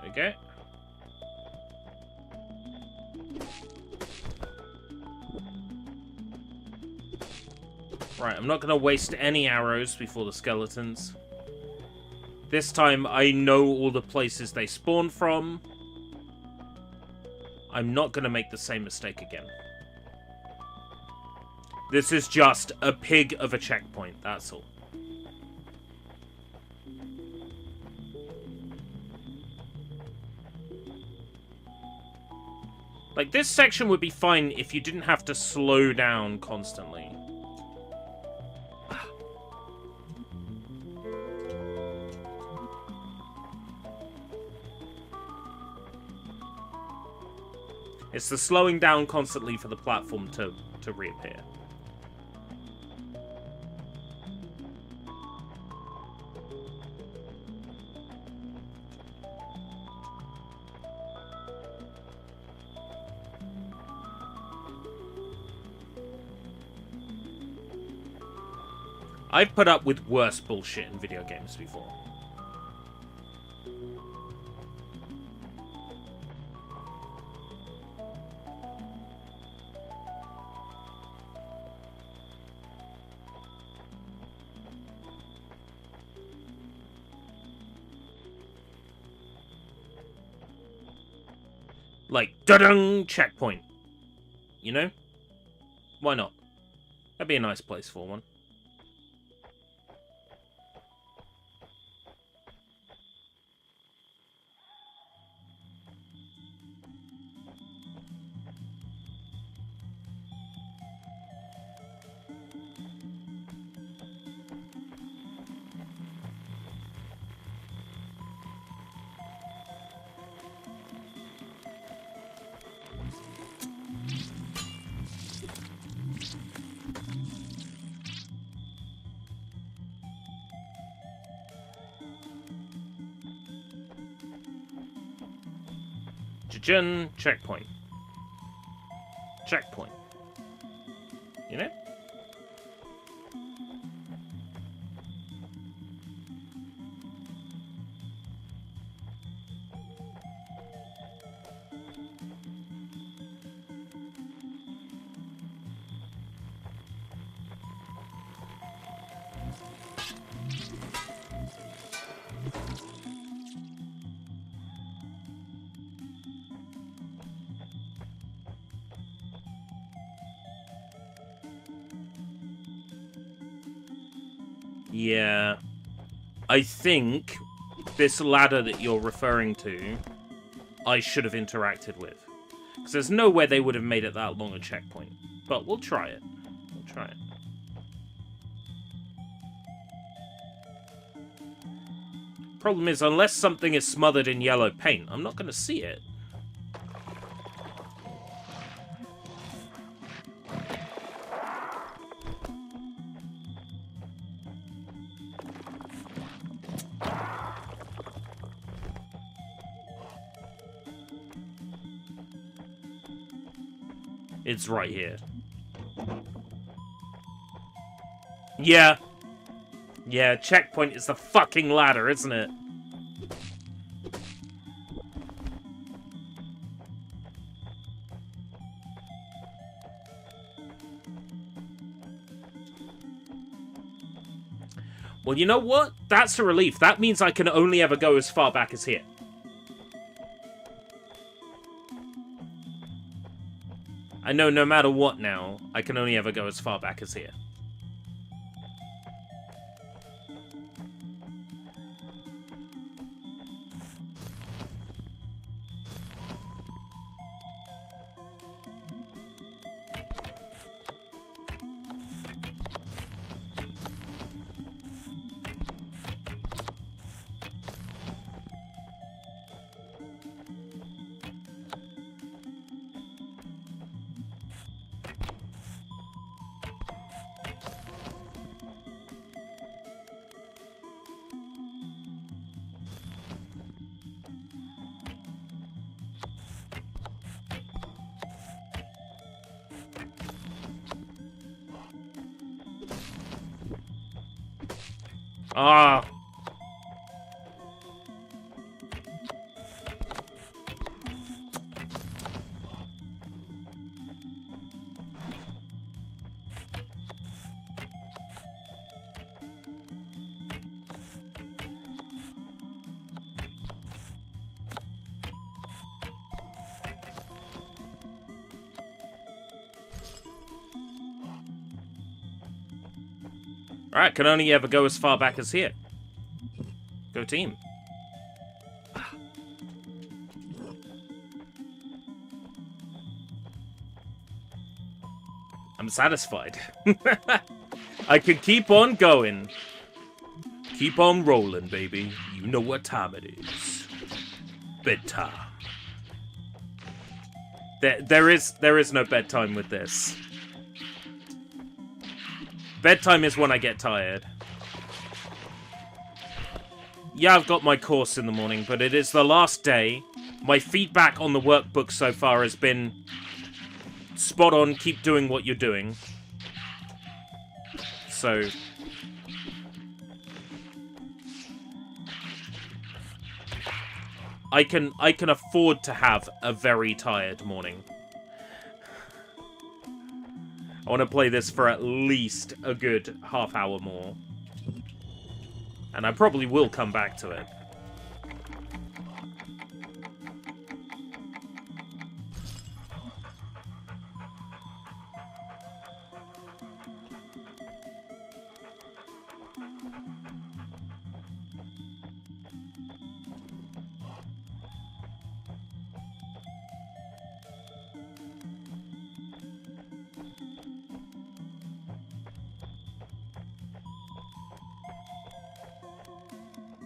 Okay. Right, I'm not going to waste any arrows before the skeletons. This time, I know all the places they spawn from. I'm not going to make the same mistake again. This is just a pig of a checkpoint, that's all. Like, this section would be fine if you didn't have to slow down constantly. It's the slowing down constantly for the platform to reappear. I've put up with worse bullshit in video games before. Like, da-dung, checkpoint. You know? Why not? That'd be a nice place for one. Checkpoint. Checkpoint. You know? Yeah. I think this ladder that you're referring to, I should have interacted with. Because there's no way they would have made it that long a checkpoint. But we'll try it. We'll try it. Problem is, unless something is smothered in yellow paint, I'm not going to see it. It's right here. Yeah. Yeah, checkpoint is the fucking ladder, isn't it? Well, you know what? That's a relief. That means I can only ever go as far back as here. I know no matter what now, I can only ever go as far back as here. Ah. Alright, can only ever go as far back as here. Go team. I'm satisfied. I can keep on going. Keep on rolling, baby. You know what time it is. Bedtime. There is no bedtime with this. Bedtime is when I get tired. Yeah, I've got my course in the morning, but it is the last day. My feedback on the workbook so far has been spot on, keep doing what you're doing. So, I can afford to have a very tired morning. I want to play this for at least a good half hour more. And I probably will come back to it.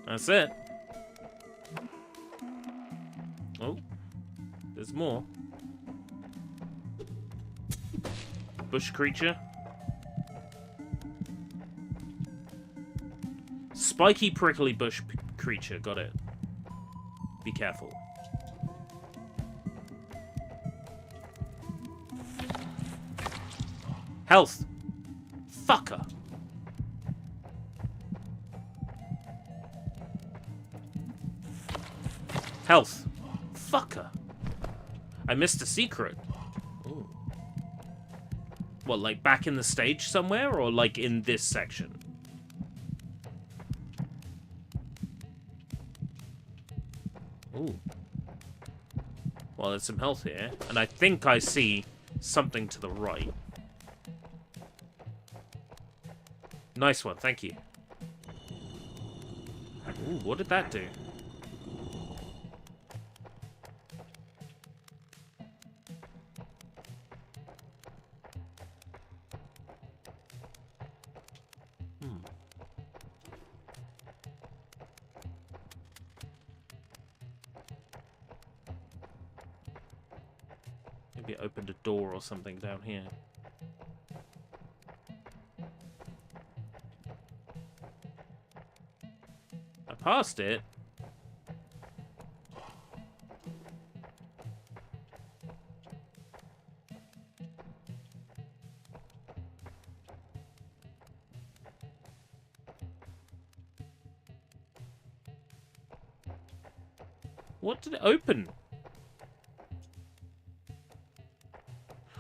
That's it. Oh, there's more. Bush creature. Spiky, prickly bush creature. Got it. Be careful. Health. Fucker. Health. Fucker. I missed a secret. Ooh. What, like back in the stage somewhere? Or like in this section? Ooh. Well, there's some health here. And I think I see something to the right. Nice one, thank you. Ooh, what did that do? Maybe it opened a door or something down here. I passed it. What did it open?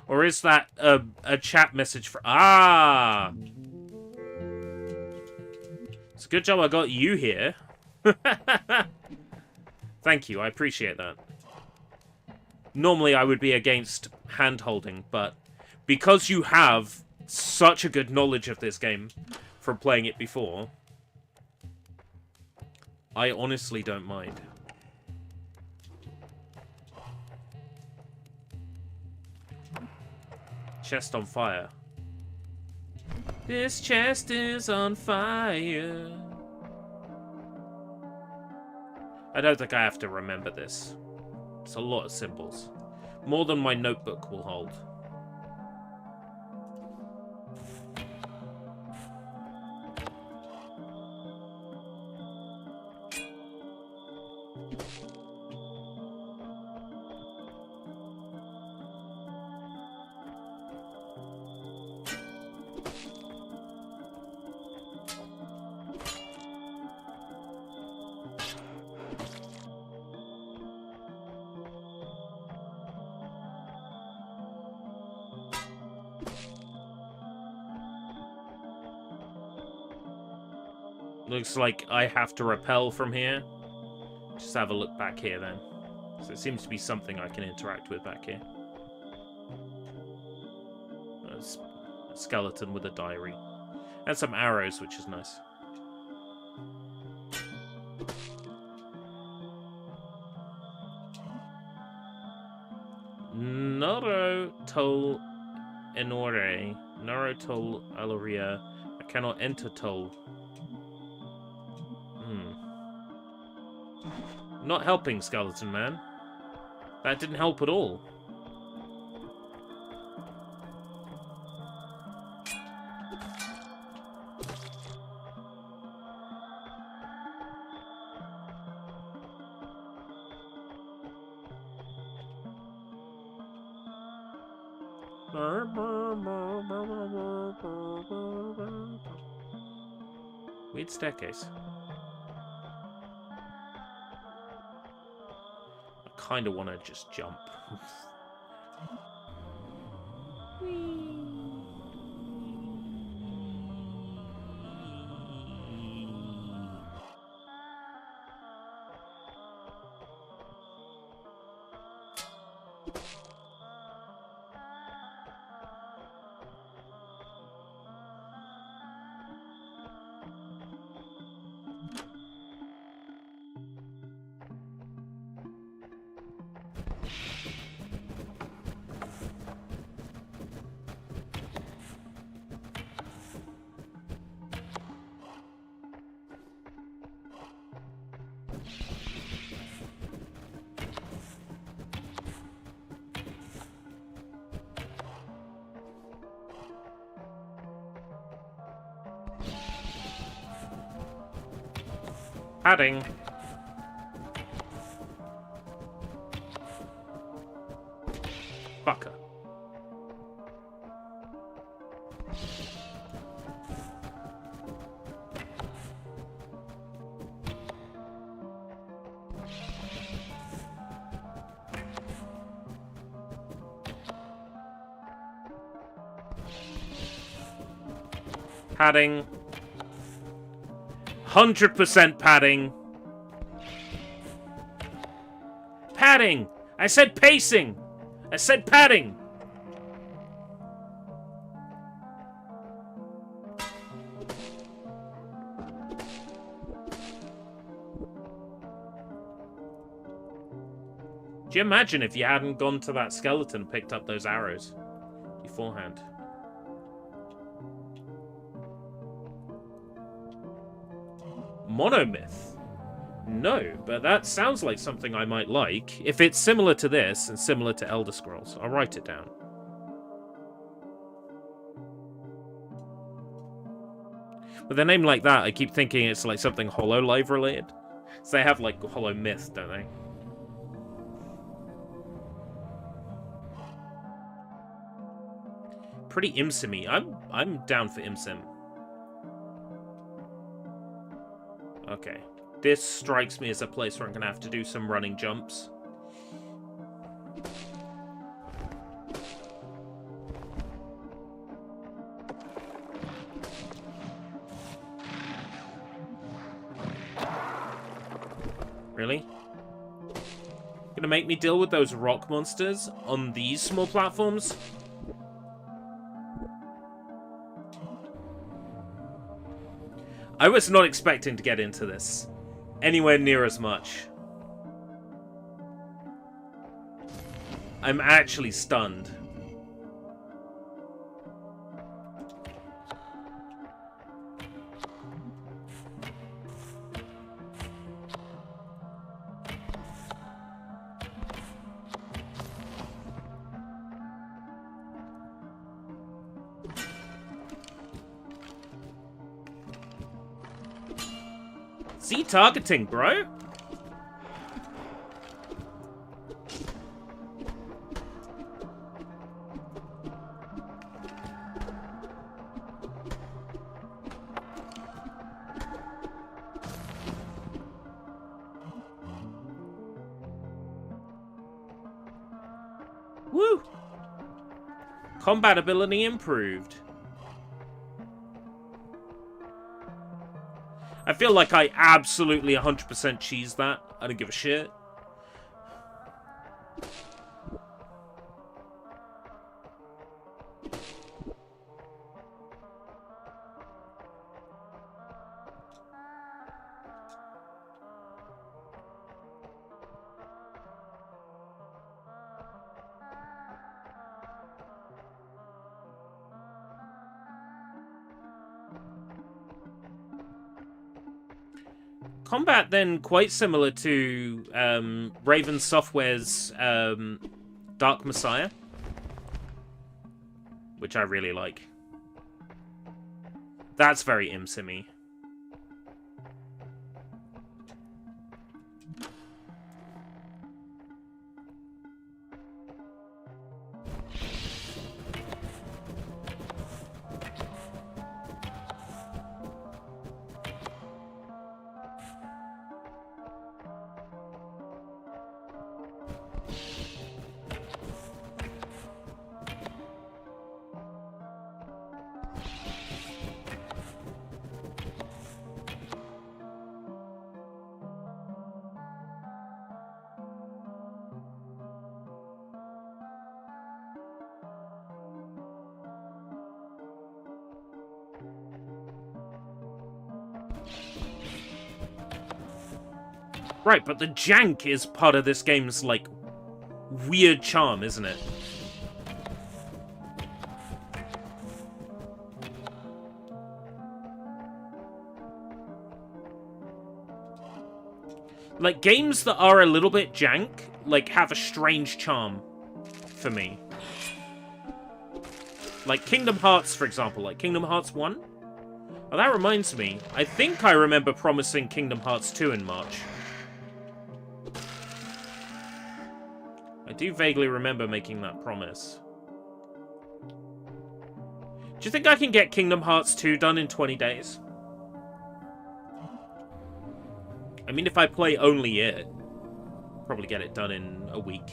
Or is that a chat message for... Ah! It's a good job I got you here. Thank you, I appreciate that. Normally I would be against hand-holding, but because you have such a good knowledge of this game from playing it before, I honestly don't mind. Chest on fire. This chest is on fire. I don't think I have to remember this. It's a lot of symbols. More than my notebook will hold. Looks like I have to repel from here. Just have a look back here then. So it seems to be something I can interact with back here. There's a skeleton with a diary. And some arrows, which is nice. Noro tol enore. Noro tol aloria. I cannot enter tol. Not helping, Skeleton Man. That didn't help at all. Weird staircase. kind of want to just jump. Padding. Fucker. Padding. 100% padding. Padding! I said pacing! I said padding! Do you imagine if you hadn't gone to that skeleton and picked up those arrows beforehand? Monomyth? No, but that sounds like something I might like. If it's similar to this and similar to Elder Scrolls, I'll write it down. With a name like that, I keep thinking it's like something HoloLive related. So they have like Hollow Myth, don't they? Pretty Imsim-y. I'm down for Imsim. Okay. This strikes me as a place where I'm gonna have to do some running jumps. Really? Gonna make me deal with those rock monsters on these small platforms? I was not expecting to get into this anywhere near as much. I'm actually stunned. Z-targeting, bro. Woo! Combat ability improved. I feel like I absolutely 100% cheesed that. I don't give a shit. Combat then quite similar to Raven Software's Dark Messiah, which I really like. That's very Imsim-y. Right, but the jank is part of this game's, like, weird charm, isn't it? Like, games that are a little bit jank, like, have a strange charm for me. Like Kingdom Hearts, for example, like Kingdom Hearts 1. Oh, that reminds me. I think I remember promising Kingdom Hearts 2 in March. I do vaguely remember making that promise. Do you think I can get Kingdom Hearts 2 done in 20 days? I mean, if I play only it, probably get it done in a week.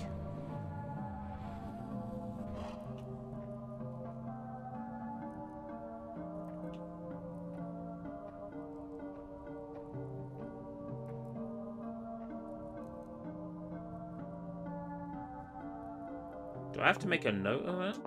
Do I have to make a note of that?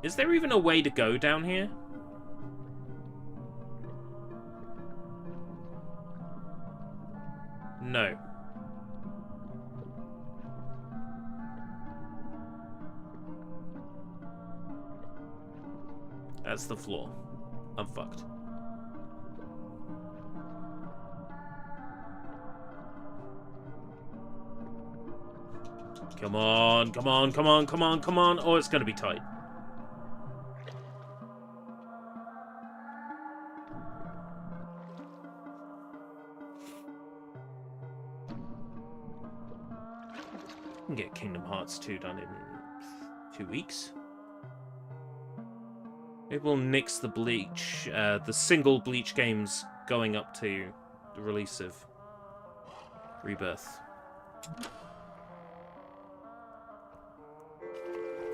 Is there even a way to go down here? No. That's the floor. I'm fucked. Come on, come on, come on, come on, come on. Oh, it's gonna be tight. I can get Kingdom Hearts 2 done in 2 weeks. Maybe we'll nix the Bleach, the single Bleach games going up to the release of Rebirth.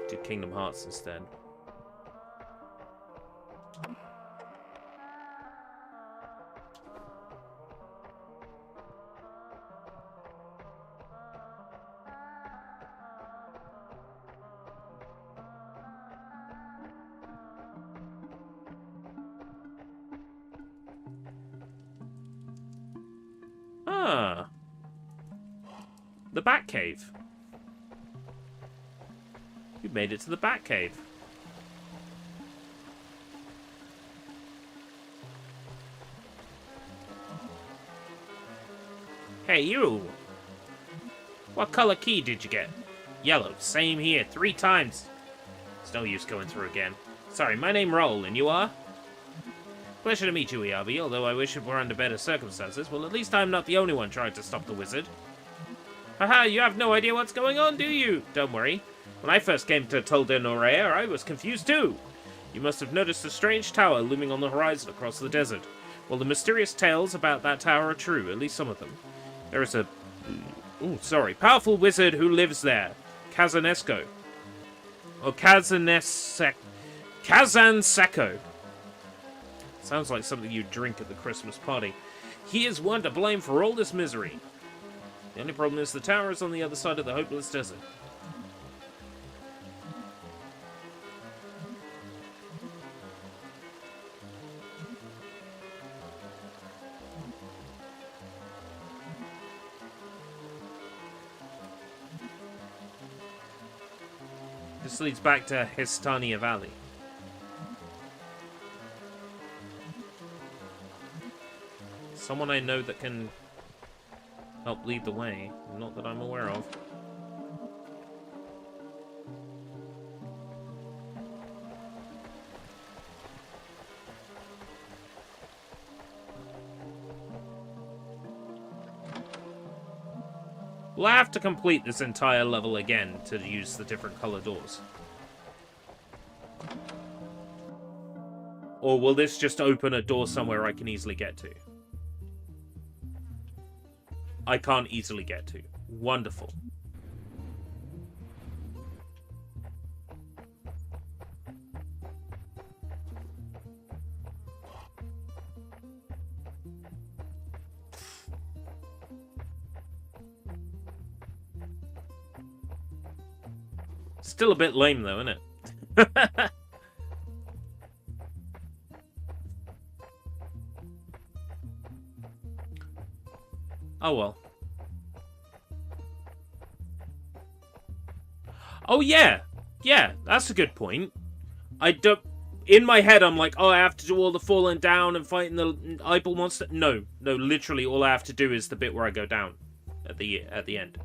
Do Kingdom Hearts instead. Ah. The Batcave. You made it to the Batcave. Hey, you! What color key did you get? Yellow. Same here. 3 times. It's no use going through again. Sorry, my name Roll, and you are? Pleasure to meet you, ERB, although I wish it were under better circumstances. Well, at least I'm not the only one trying to stop the wizard. Haha, you have no idea what's going on, do you? Don't worry. When I first came to Tolden Norea, I was confused too. You must have noticed a strange tower looming on the horizon across the desert. Well, the mysterious tales about that tower are true, at least some of them. There is a... powerful wizard who lives there. Kazanesco. Or Kazanseko. Sounds like something you drink at the Christmas party. He is one to blame for all this misery. The only problem is the tower is on the other side of the hopeless desert. This leads back to Histania Valley. Someone I know that can help lead the way. Not that I'm aware of. We'll have to complete this entire level again to use the different color doors. Or will this just open a door somewhere I can easily get to? I can't easily get to. Wonderful. Still a bit lame though, isn't it? Oh well. Oh yeah, yeah, that's a good point. I don't. In my head, I'm like, oh, I have to do all the falling down and fighting the eyeball monster. No, no, literally, all I have to do is the bit where I go down at the end.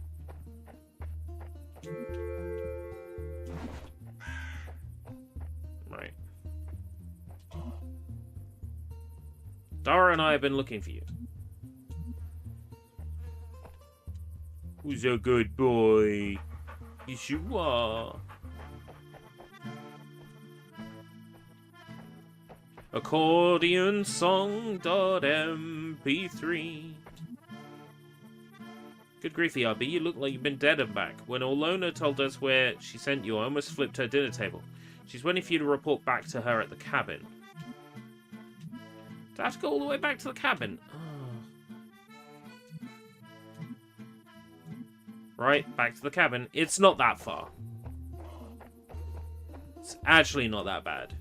Right. Dara and I have been looking for you. Who's a good boy? Yes, you are. Accordion song.mp3. Good grief, ERB, you look like you've been dead and back. When Orlona told us where she sent you, I almost flipped her dinner table. She's waiting for you to report back to her at the cabin. Do I have to go all the way back to the cabin? Right, back to the cabin. It's not that far. It's actually not that bad.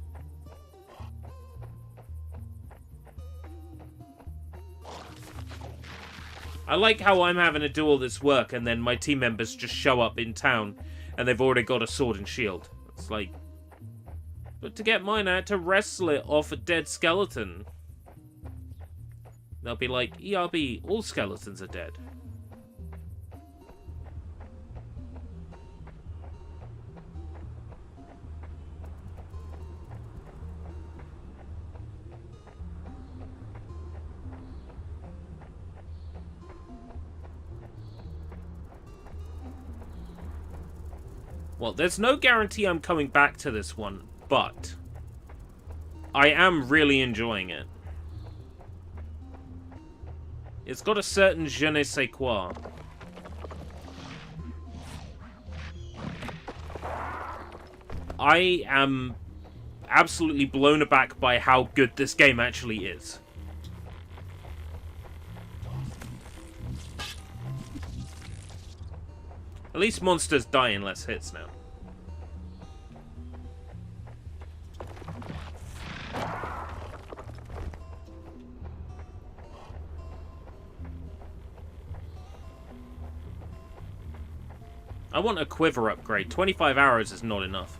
I like how I'm having to do all this work and then my team members just show up in town and they've already got a sword and shield. It's like... But to get mine, I had to wrestle it off a dead skeleton. They'll be like, ERB, all skeletons are dead. Well, there's no guarantee I'm coming back to this one, but I am really enjoying it. It's got a certain je ne sais quoi. I am absolutely blown aback by how good this game actually is. At least monsters die in less hits now. I want a quiver upgrade. 25 arrows is not enough.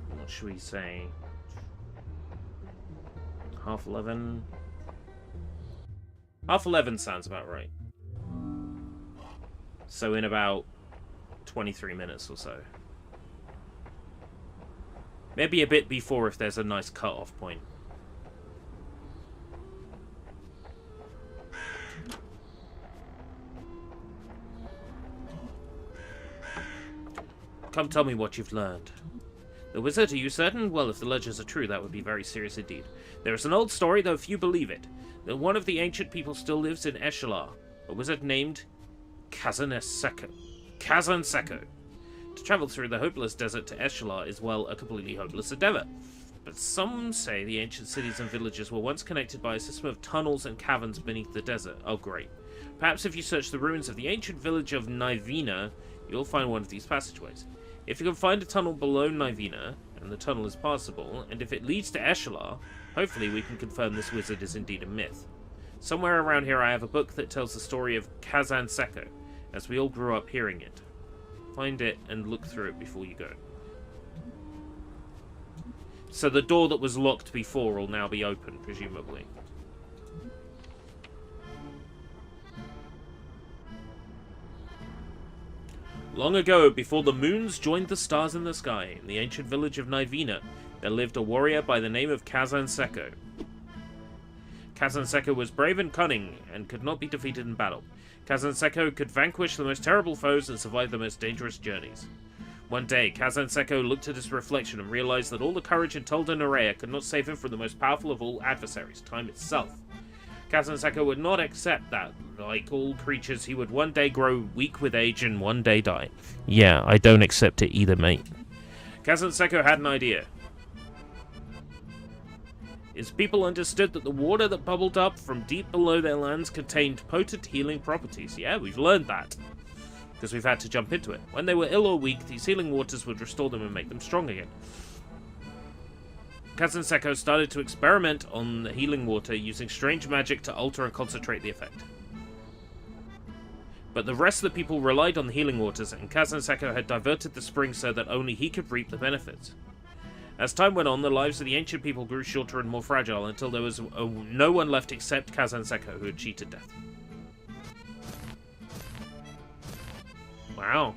What should we say? 11:30? 11:30 sounds about right. So in about 23 minutes or so. Maybe a bit before if there's a nice cut-off point. Come tell me what you've learned. The wizard, are you certain? Well, if the legends are true, that would be very serious indeed. There is an old story, though few believe it, that one of the ancient people still lives in Eshalar, a wizard named Kazan-Seko. To travel through the hopeless desert to Eshalar is, well, a completely hopeless endeavor. But some say the ancient cities and villages were once connected by a system of tunnels and caverns beneath the desert. Oh, great. Perhaps if you search the ruins of the ancient village of Nivina, you'll find one of these passageways. If you can find a tunnel below Nivina, and the tunnel is passable, and if it leads to Eshalar, hopefully we can confirm this wizard is indeed a myth. Somewhere around here I have a book that tells the story of Kazan Seko, as we all grew up hearing it. Find it and look through it before you go. So the door that was locked before will now be open, presumably. Long ago, before the moons joined the stars in the sky, in the ancient village of Nivina, there lived a warrior by the name of Kazan Seko. Kazan Seko was brave and cunning, and could not be defeated in battle. Kazan Seko could vanquish the most terrible foes and survive the most dangerous journeys. One day, Kazan Seko looked at his reflection and realized that all the courage in Tolda Nerea could not save him from the most powerful of all adversaries, time itself. Kazan Seko would not accept that, like all creatures, he would one day grow weak with age and one day die. Yeah, I don't accept it either, mate. Kazan Seko had an idea. His people understood that the water that bubbled up from deep below their lands contained potent healing properties. Yeah, we've learned that, because we've had to jump into it. When they were ill or weak, these healing waters would restore them and make them strong again. Kazan Seko started to experiment on the healing water using strange magic to alter and concentrate the effect. But the rest of the people relied on the healing waters, and Kazan Seko had diverted the spring so that only he could reap the benefits. As time went on, the lives of the ancient people grew shorter and more fragile until there was no one left except Kazan Seko, who had cheated death. Wow.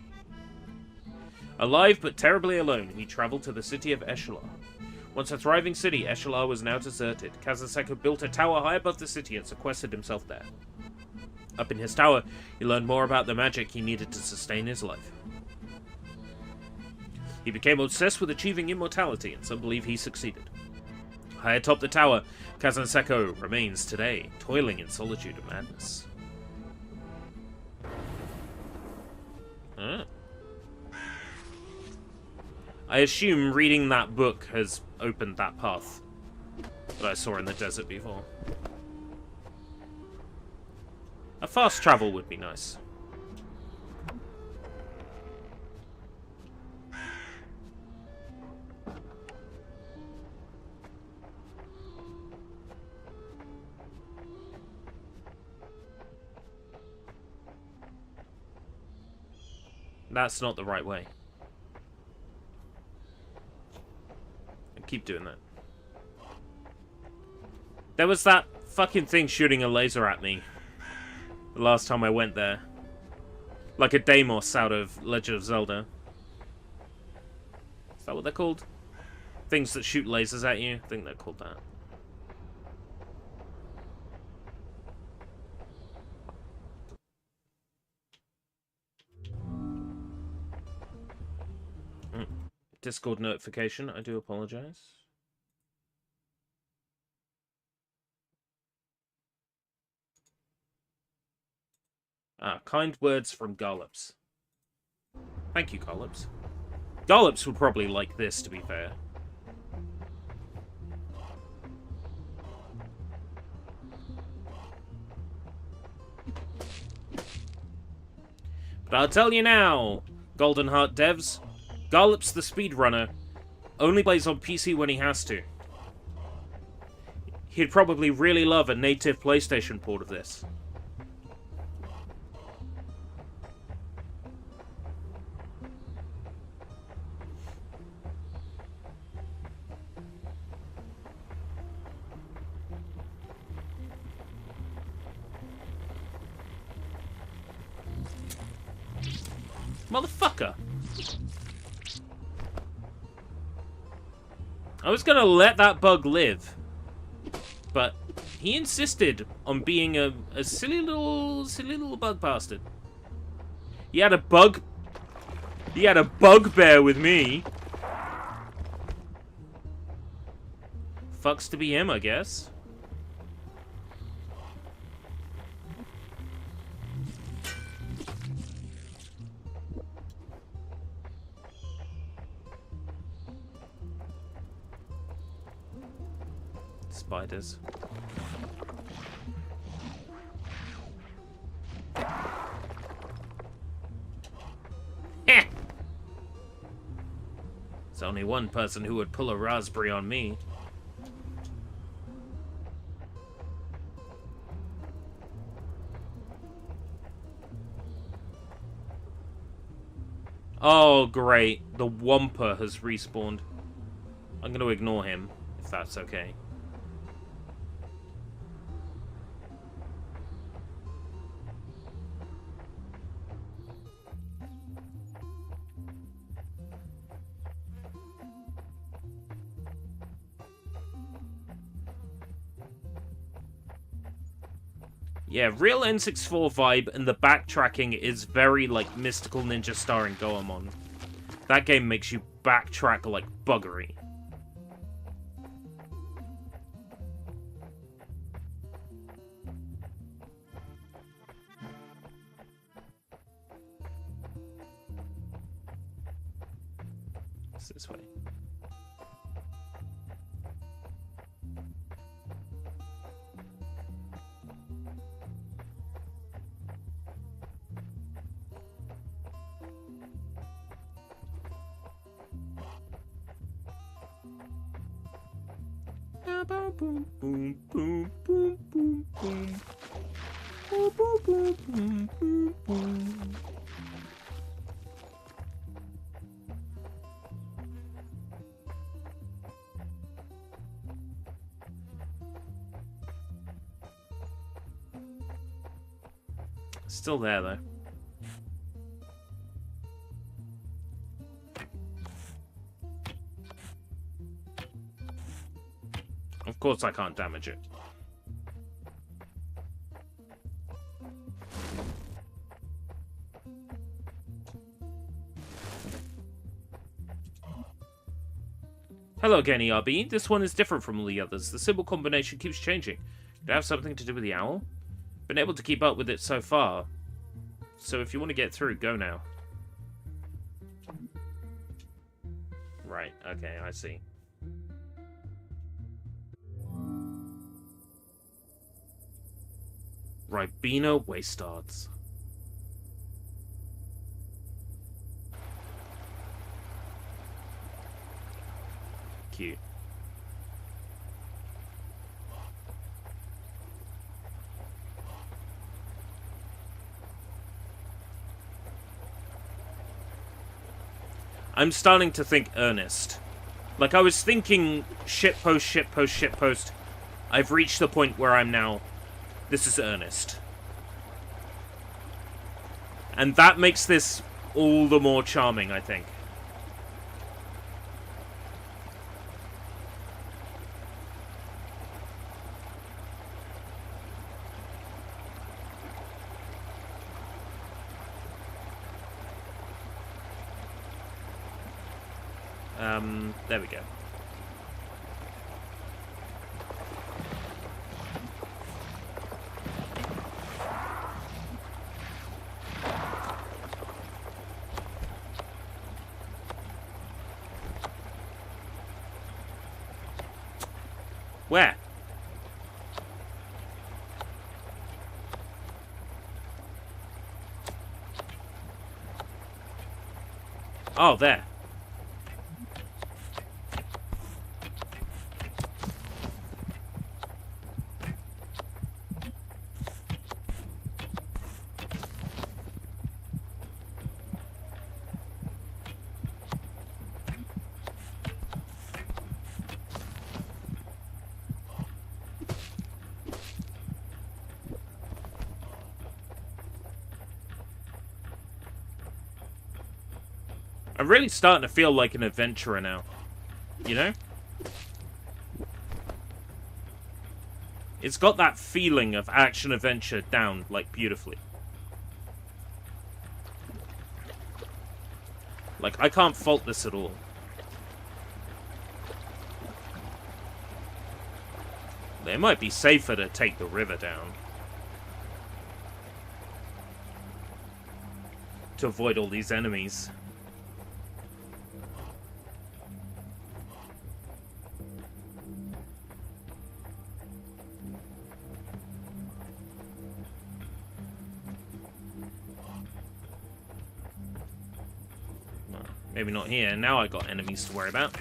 Alive but terribly alone, he travelled to the city of Eshalar. Once a thriving city, Eshalar was now deserted. Kazan Seko built a tower high above the city and sequestered himself there. Up in his tower, he learned more about the magic he needed to sustain his life. He became obsessed with achieving immortality, and some believe he succeeded. High atop the tower, Kazan Seko remains today, toiling in solitude and madness. I assume reading that book has opened that path that I saw in the desert before. A fast travel would be nice. That's not the right way. And keep doing that. There was that fucking thing shooting a laser at me the last time I went there. Like a Deimos out of Legend of Zelda. Is that what they're called? Things that shoot lasers at you? I think they're called that. Discord notification, I do apologize. Ah, kind words from Gollops. Thank you, Gollops. Gollops would probably like this, to be fair. But I'll tell you now, Goldenheart devs, Gollops the speedrunner only plays on PC when he has to. He'd probably really love a native PlayStation port of this. Motherfucker! I was gonna let that bug live, but he insisted on being a silly little bug bastard. He had a bugbear with me. Fucks to be him, I guess. Spiders. It's only one person who would pull a raspberry on me. Oh, great. The Wumper has respawned. I'm going to ignore him, if that's okay. Yeah, real N64 vibe, and the backtracking is very, like, Mystical Ninja Star and Goemon. That game makes you backtrack like buggery. It's this way. Boom, boom, boom, boom, boom, boom. Boom, boom, boom, boom, boom, boom. Still there, though. Of course I can't damage it. Hello again, ERB. This one is different from all the others. The symbol combination keeps changing. Did it have something to do with the owl? Been able to keep up with it so far. So if you want to get through, go now. Right, okay, I see. Ribena Wastards. Cute. I'm starting to think Ernest. Like, I was thinking shitpost, shitpost, shitpost. I've reached the point where I'm now... This is Ernest. And that makes this all the more charming, I think. There we go. Where? Oh, there. I'm really starting to feel like an adventurer now. You know? It's got that feeling of action-adventure down, like, beautifully. Like, I can't fault this at all. It might be safer to take the river down. To avoid all these enemies. Maybe not here. Now I got enemies to worry about.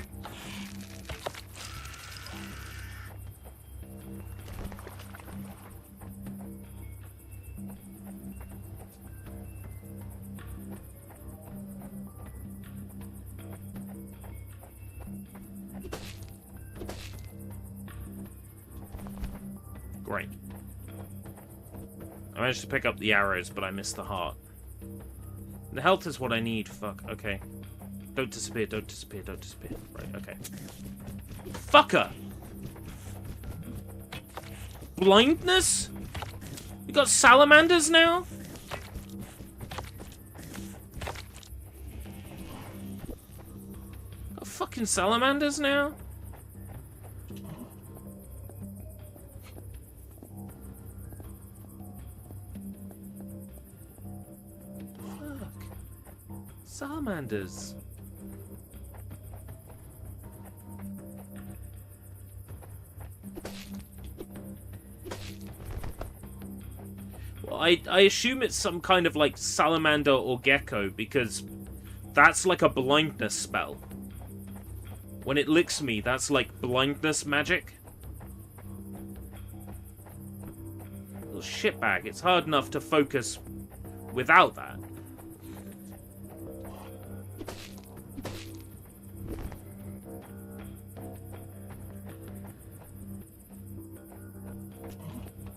Great. I managed to pick up the arrows, but I missed the heart. The health is what I need. Fuck. Okay. Don't disappear, don't disappear, don't disappear. Right, okay. Fucker! Blindness? We got salamanders now? Got fucking salamanders now? Fuck. Salamanders. I assume it's some kind of, like, salamander or gecko, because that's like a blindness spell. When it licks me, that's like blindness magic. Little shitbag. It's hard enough to focus without that.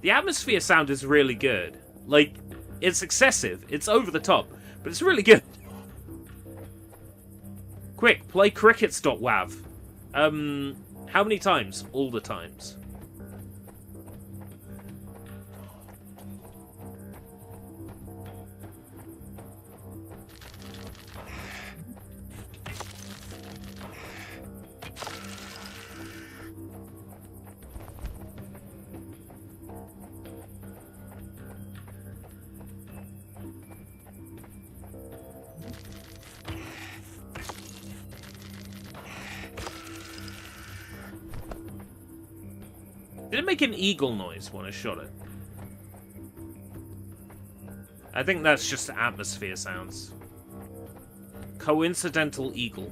The atmosphere sound is really good. Like, it's excessive. It's over the top. But it's really good. Quick, play crickets.wav. How many times? All the times. Did it make an eagle noise when I shot it? I think that's just atmosphere sounds. Coincidental eagle.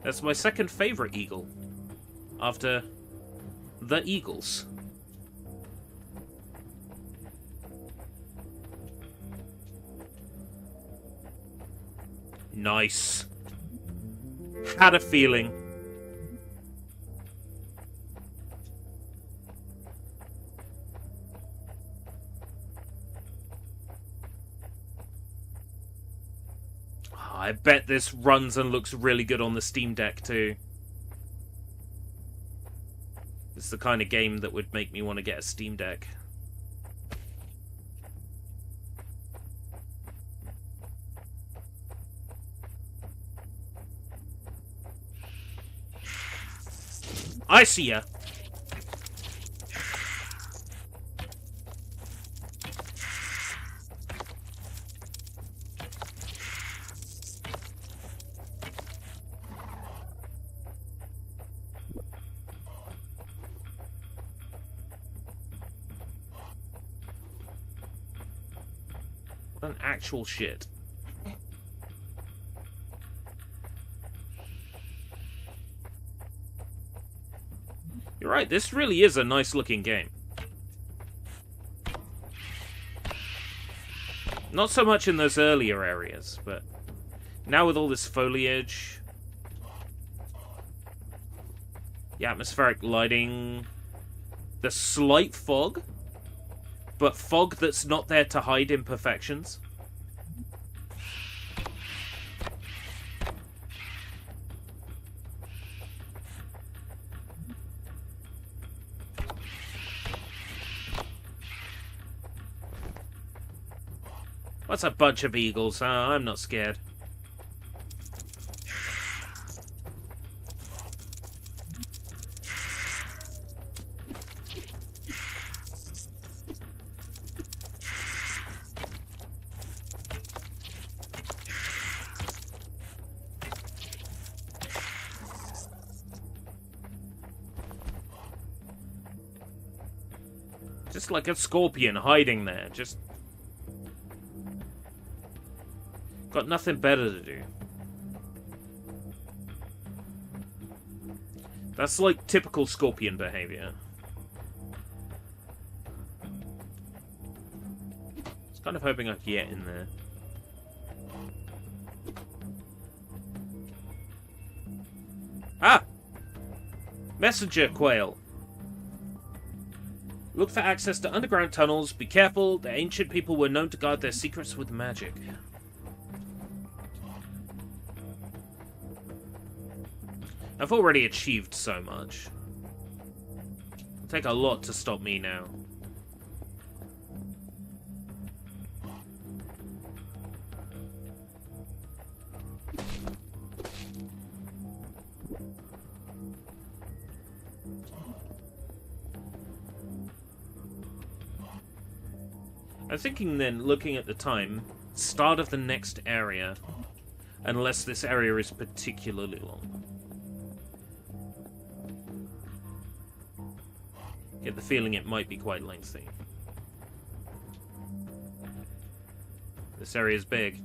That's my second favorite eagle. After the Eagles. Nice. Had a feeling. I bet this runs and looks really good on the Steam Deck too. It's the kind of game that would make me want to get a Steam Deck. I see ya. An actual shit. You're right, this really is a nice looking game. Not so much in those earlier areas, but now with all this foliage, the atmospheric lighting, the slight fog, but fog that's not there to hide imperfections. What's a bunch of eagles? I'm not scared. Just like a scorpion hiding there, just... Got nothing better to do. That's like typical scorpion behavior. I was kind of hoping I could get in there. Ah! Messenger quail. Look for access to underground tunnels. Be careful. The ancient people were known to guard their secrets with magic. I've already achieved so much. It'll take a lot to stop me now. I'm thinking then, looking at the time, start of the next area, unless this area is particularly long. Get the feeling it might be quite lengthy. This area is big.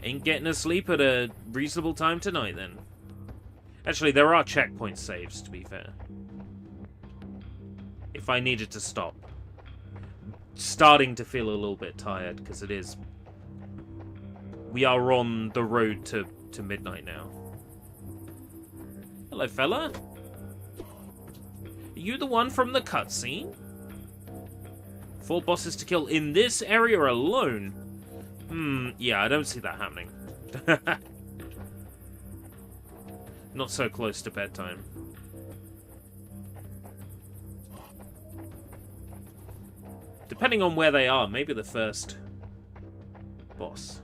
Ain't getting asleep at a reasonable time tonight, then. Actually, there are checkpoint saves, to be fair. If I needed to stop. Starting to feel a little bit tired, because it is... We are on the road to midnight now. Hello, fella. Are you the one from the cutscene? 4 bosses to kill in this area alone? Yeah, I don't see that happening. Not so close to bedtime. Depending on where they are, maybe the first boss.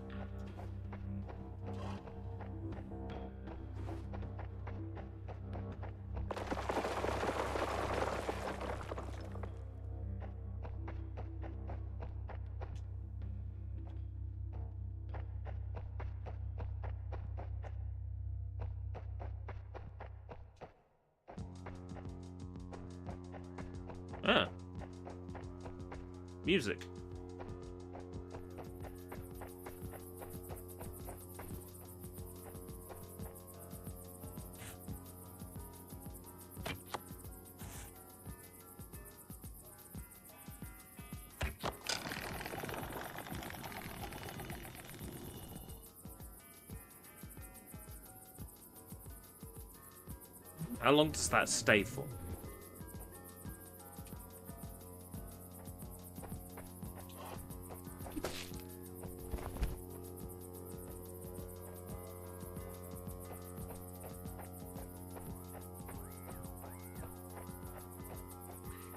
Ah. Music. How long does that stay for?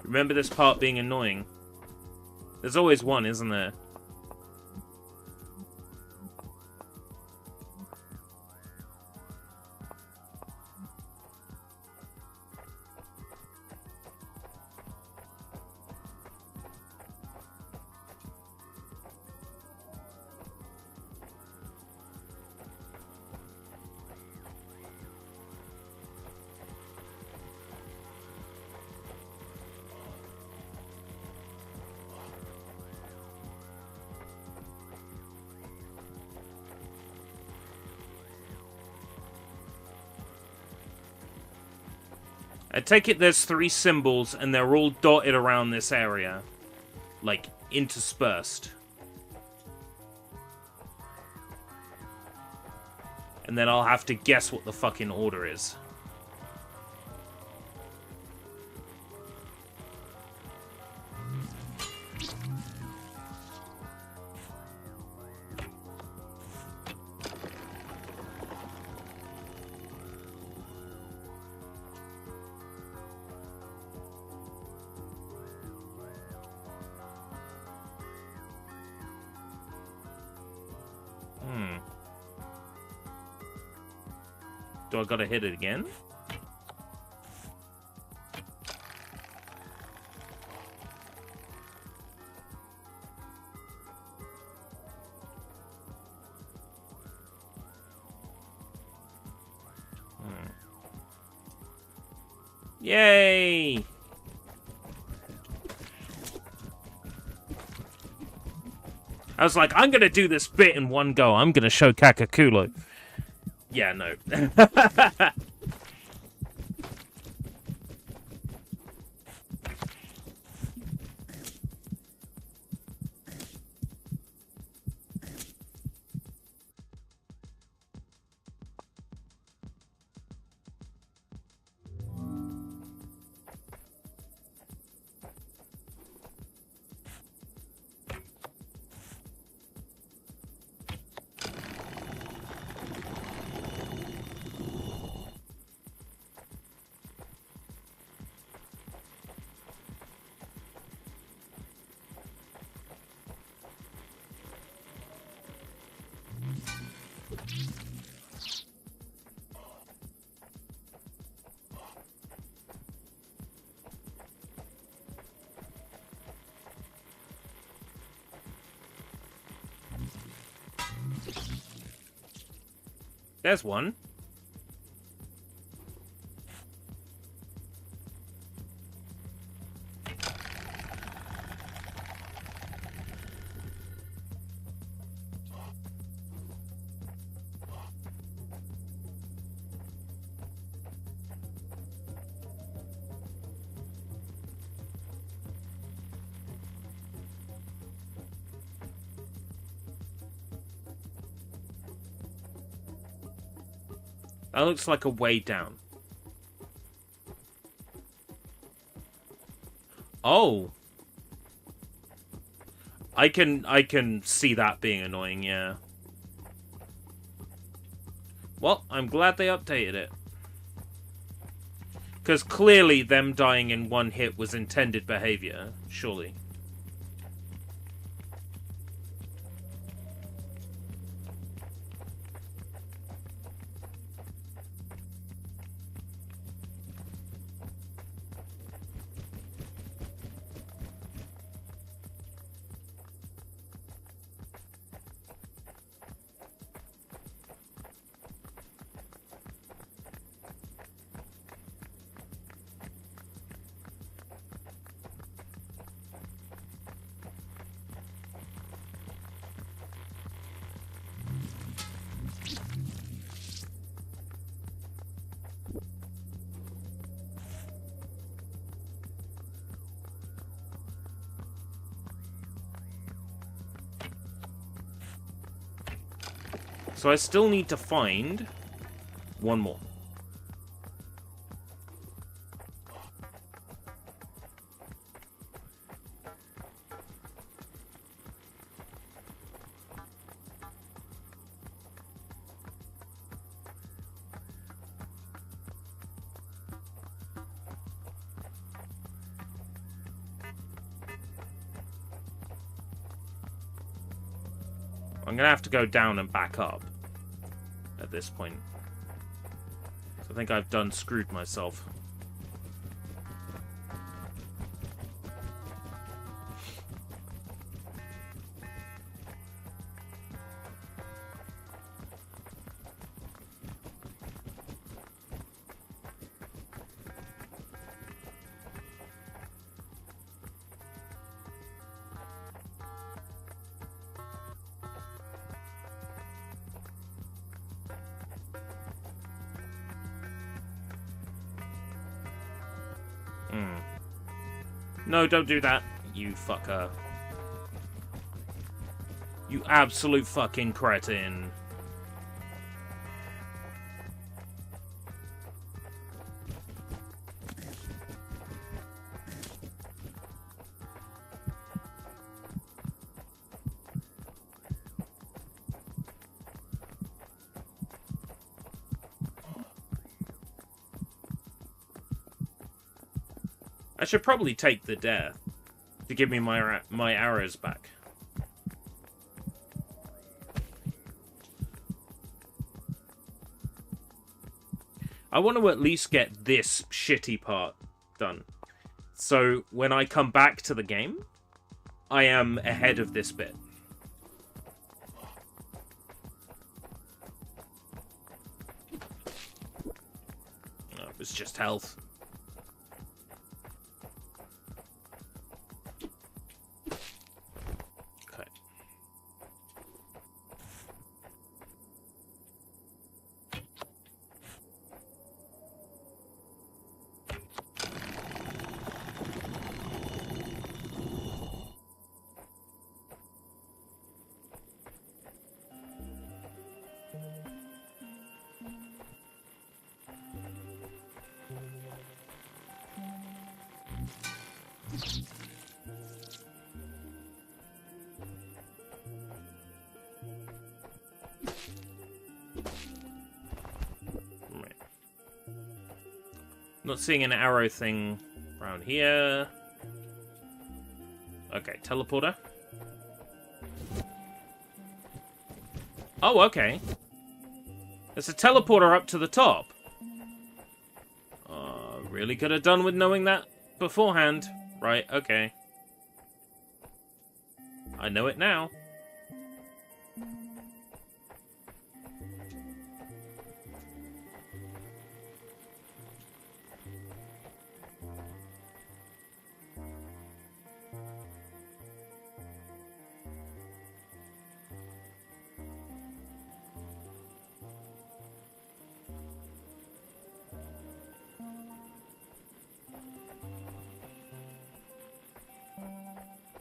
Remember this part being annoying. There's always one, isn't there? I take it there's 3 symbols, and they're all dotted around this area. Like, interspersed. And then I'll have to guess what the fucking order is. Do I gotta hit it again? Yay! I was like, I'm gonna do this bit in one go. I'm gonna show Kakakulo. Yeah, no. There's one. That looks like a way down. Oh. I can see that being annoying, yeah. Well, I'm glad they updated it. Because clearly them dying in one hit was intended behavior, surely. So I still need to find one more. I'm gonna have to go down and back up at this point. I think I've done screwed myself. No, don't do that, you fucker. You absolute fucking cretin. I should probably take the dare to give me my arrows back. I want to at least get this shitty part done. So when I come back to the game, I am ahead of this bit. Oh, it was just health. Not seeing an arrow thing around here. Okay, teleporter. Oh, okay. There's a teleporter up to the top. Really could have done with knowing that beforehand. Right, okay. I know it now.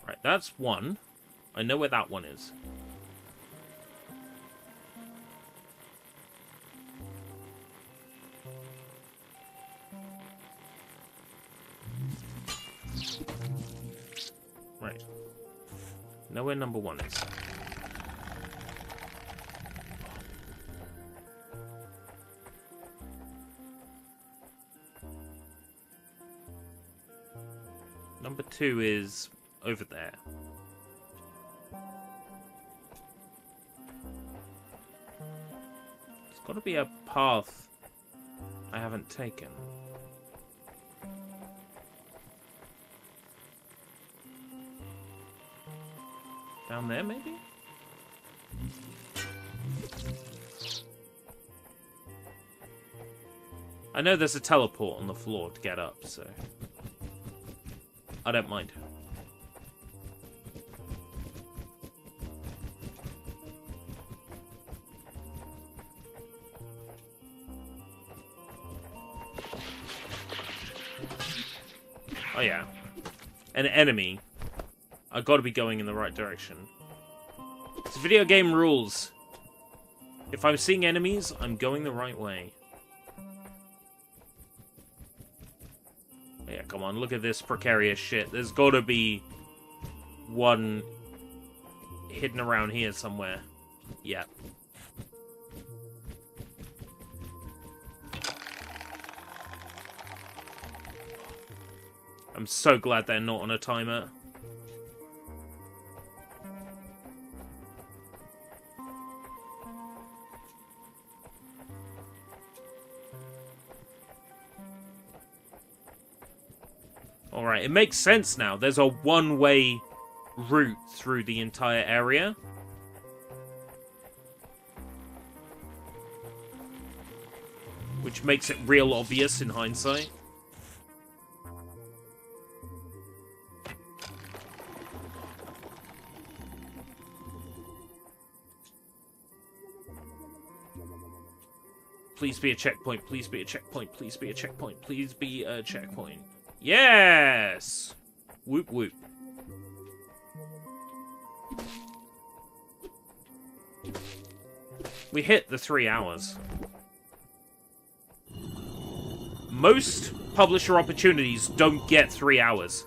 Right, that's one. I know where that one is. Right. Know where number one is. Number two is over there. There's got to be a path I haven't taken. Down there, maybe? I know there's a teleport on the floor to get up, so I don't mind. Oh yeah. An enemy. I've got to be going in the right direction. It's video game rules. If I'm seeing enemies, I'm going the right way. Yeah, come on, look at this precarious shit. There's got to be one hidden around here somewhere. Yeah. I'm so glad they're not on a timer. Alright, it makes sense now. There's a one-way route through the entire area. Which makes it real obvious in hindsight. Please be a checkpoint, please be a checkpoint, please be a checkpoint, please be a checkpoint. Yes! Whoop whoop. We hit the 3 hours. Most publisher opportunities don't get 3 hours.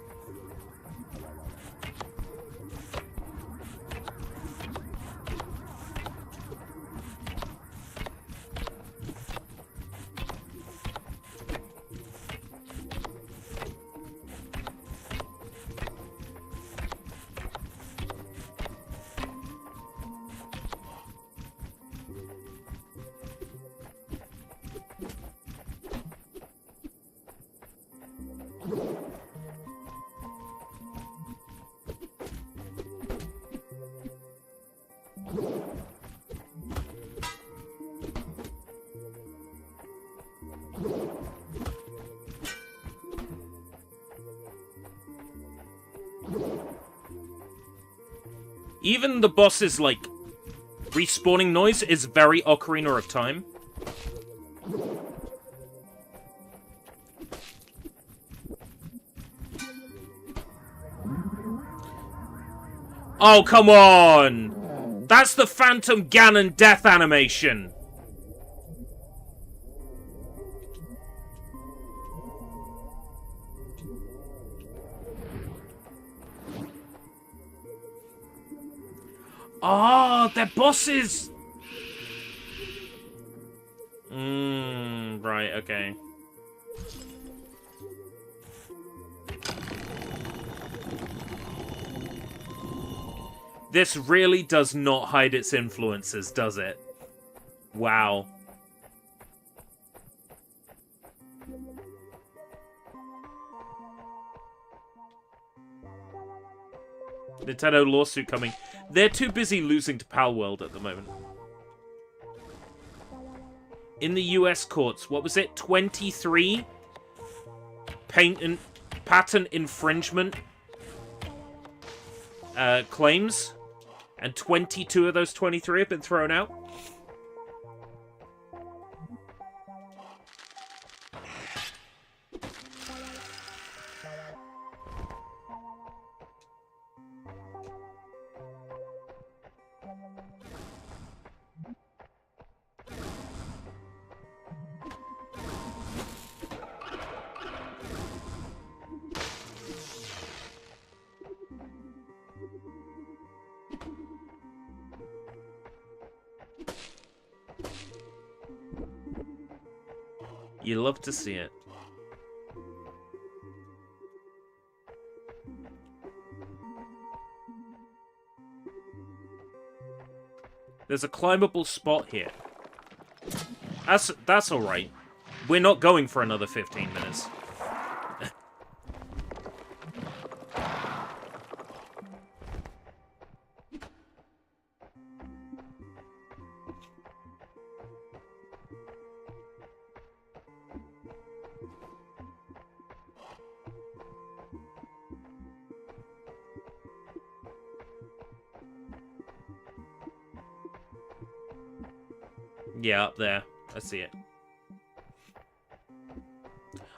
Even the boss's, like, respawning noise is very Ocarina of Time. Oh, come on! That's the Phantom Ganon death animation! Oh, they're bosses! Right, okay. This really does not hide its influences, does it? Wow. Nintendo lawsuit coming. They're too busy losing to Palworld at the moment. In the US courts, what was it? 23 patent infringement claims, and 22 of those 23 have been thrown out. You love to see it. There's a climbable spot here. That's alright. We're not going for another 15 minutes. Yeah, up there. I see it.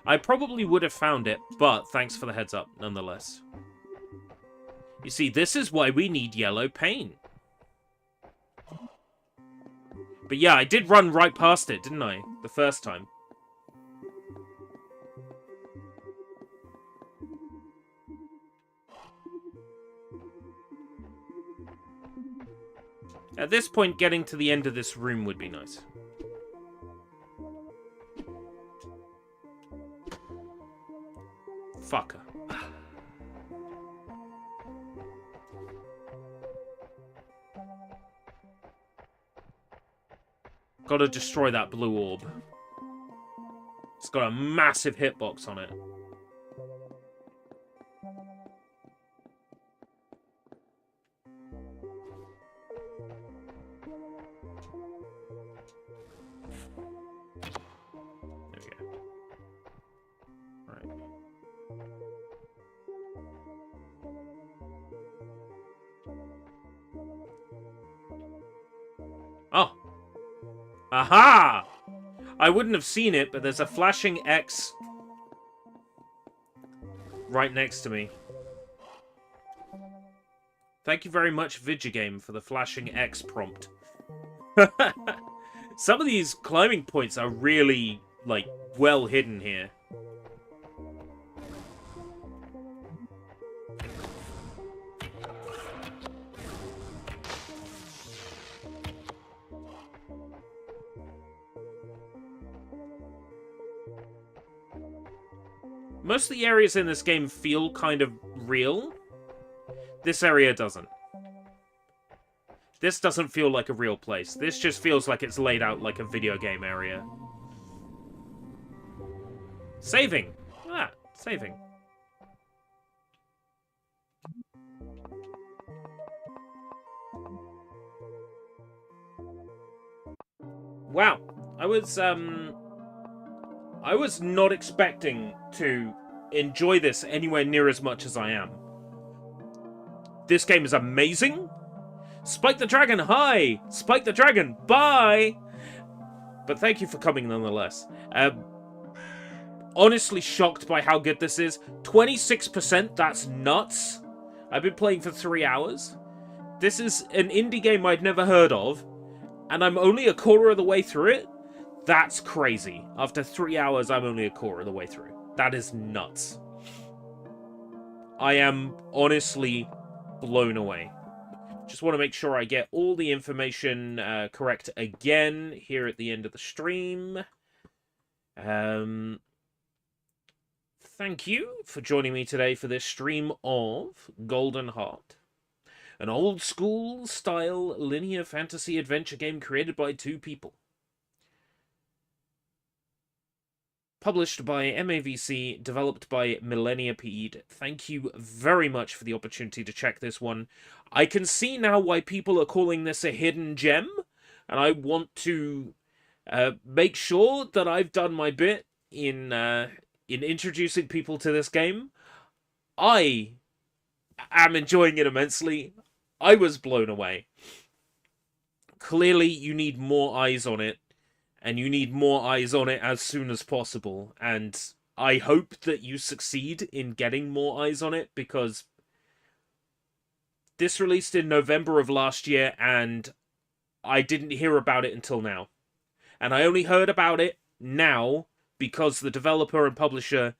I probably would have found it, but thanks for the heads up, nonetheless. You see, this is why we need yellow paint. But yeah, I did run right past it, didn't I? The first time. At this point, getting to the end of this room would be nice. Fucker. Gotta destroy that blue orb. It's got a massive hitbox on it. Oh. Aha! I wouldn't have seen it, but there's a flashing X right next to me. Thank you very much, Vigigame, for the flashing X prompt. Some of these climbing points are really, like, well hidden here. Most of the areas in this game feel kind of real. This area doesn't. This doesn't feel like a real place. This just feels like it's laid out like a video game area. Saving! Ah, saving. Wow. I was not expecting to enjoy this anywhere near as much as I am. This game is amazing. Spike the Dragon, hi! Spike the Dragon, bye! But thank you for coming nonetheless. Honestly shocked by how good this is. 26%, that's nuts. I've been playing for 3 hours. This is an indie game I'd never heard of, and I'm only a quarter of the way through it. That's crazy. After 3 hours, I'm only a quarter of the way through. That is nuts. I am honestly blown away. Just want to make sure I get all the information correct again here at the end of the stream. Thank you for joining me today for this stream of Goldenheart. An old-school style linear fantasy adventure game created by two people. Published by MAVC, developed by Millenniapede. Thank you very much for the opportunity to check this one. I can see now why people are calling this a hidden gem, and I want to make sure that I've done my bit in introducing people to this game. I am enjoying it immensely. I was blown away. Clearly, you need more eyes on it. And you need more eyes on it as soon as possible. And I hope that you succeed in getting more eyes on it, because this released in November of last year, and I didn't hear about it until now. And I only heard about it now because the developer and publisher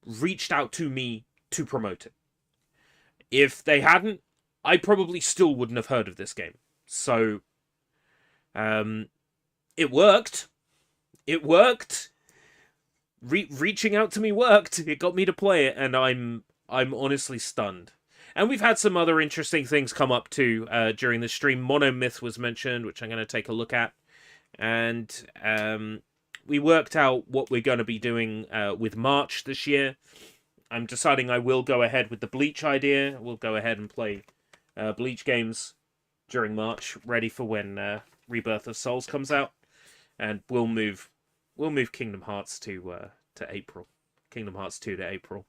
reached out to me to promote it. If they hadn't, I probably still wouldn't have heard of this game. So, it worked. It worked. Reaching out to me worked. It got me to play it, and I'm honestly stunned. And we've had some other interesting things come up too during the stream. Monomyth was mentioned, which I'm going to take a look at. And we worked out what we're going to be doing with March this year. I'm deciding I will go ahead with the Bleach idea. We'll go ahead and play Bleach games during March, ready for when Rebirth of Souls comes out. And we'll move Kingdom Hearts to April. Kingdom Hearts 2 to April.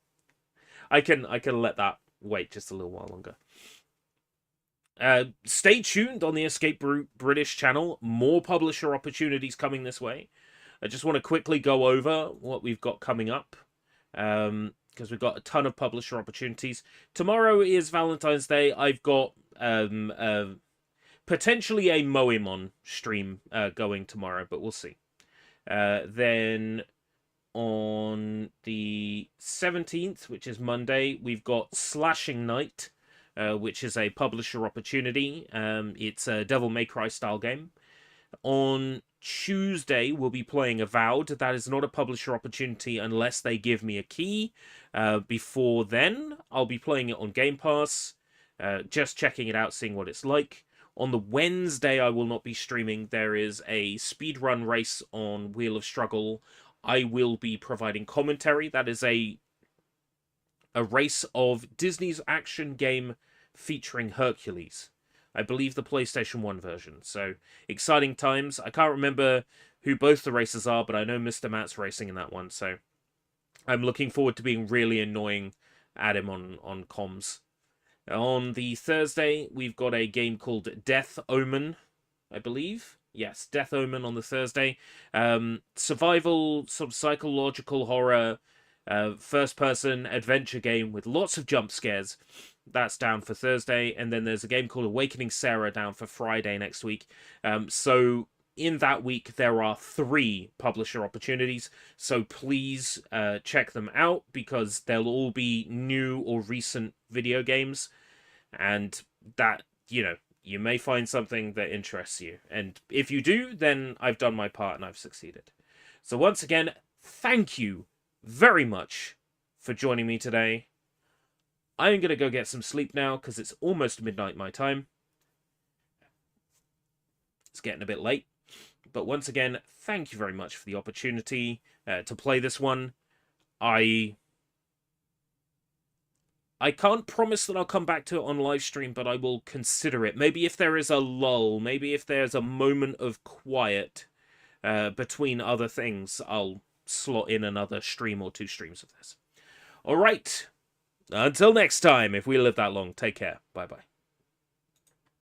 I can let that wait just a little while longer. Stay tuned on the Escape British channel. More publisher opportunities coming this way. I just want to quickly go over what we've got coming up. Because we've got a ton of publisher opportunities. Tomorrow is Valentine's Day. I've got potentially a Moemon stream going tomorrow, but we'll see. Then on the 17th, which is Monday, we've got Slashing Night, which is a publisher opportunity. It's a Devil May Cry style game. On Tuesday, we'll be playing Avowed. That is not a publisher opportunity unless they give me a key. Before then, I'll be playing it on Game Pass, just checking it out, seeing what it's like. On the Wednesday, I will not be streaming. There is a speedrun race on Wheel of Struggle. I will be providing commentary. That is a race of Disney's action game featuring Hercules. I believe the PlayStation 1 version. So, exciting times. I can't remember who both the races are, but I know Mr. Matt's racing in that one. So, I'm looking forward to being really annoying at him on comms. On the Thursday, we've got a game called Death Omen, I believe. Yes, Death Omen on the Thursday. Survival, some psychological horror, first-person adventure game with lots of jump scares. That's down for Thursday. And then there's a game called Awakening Sarah down for Friday next week. So in that week, there are 3 publisher opportunities. So please check them out, because they'll all be new or recent video games. And that, you may find something that interests you. And if you do, then I've done my part and I've succeeded. So once again, thank you very much for joining me today. I'm going to go get some sleep now, because it's almost midnight my time. It's getting a bit late. But once again, thank you very much for the opportunity to play this one. I can't promise that I'll come back to it on live stream, but I will consider it. Maybe if there is a lull, maybe if there's a moment of quiet between other things, I'll slot in another stream or 2 streams of this. All right. Until next time, if we live that long, take care. Bye-bye.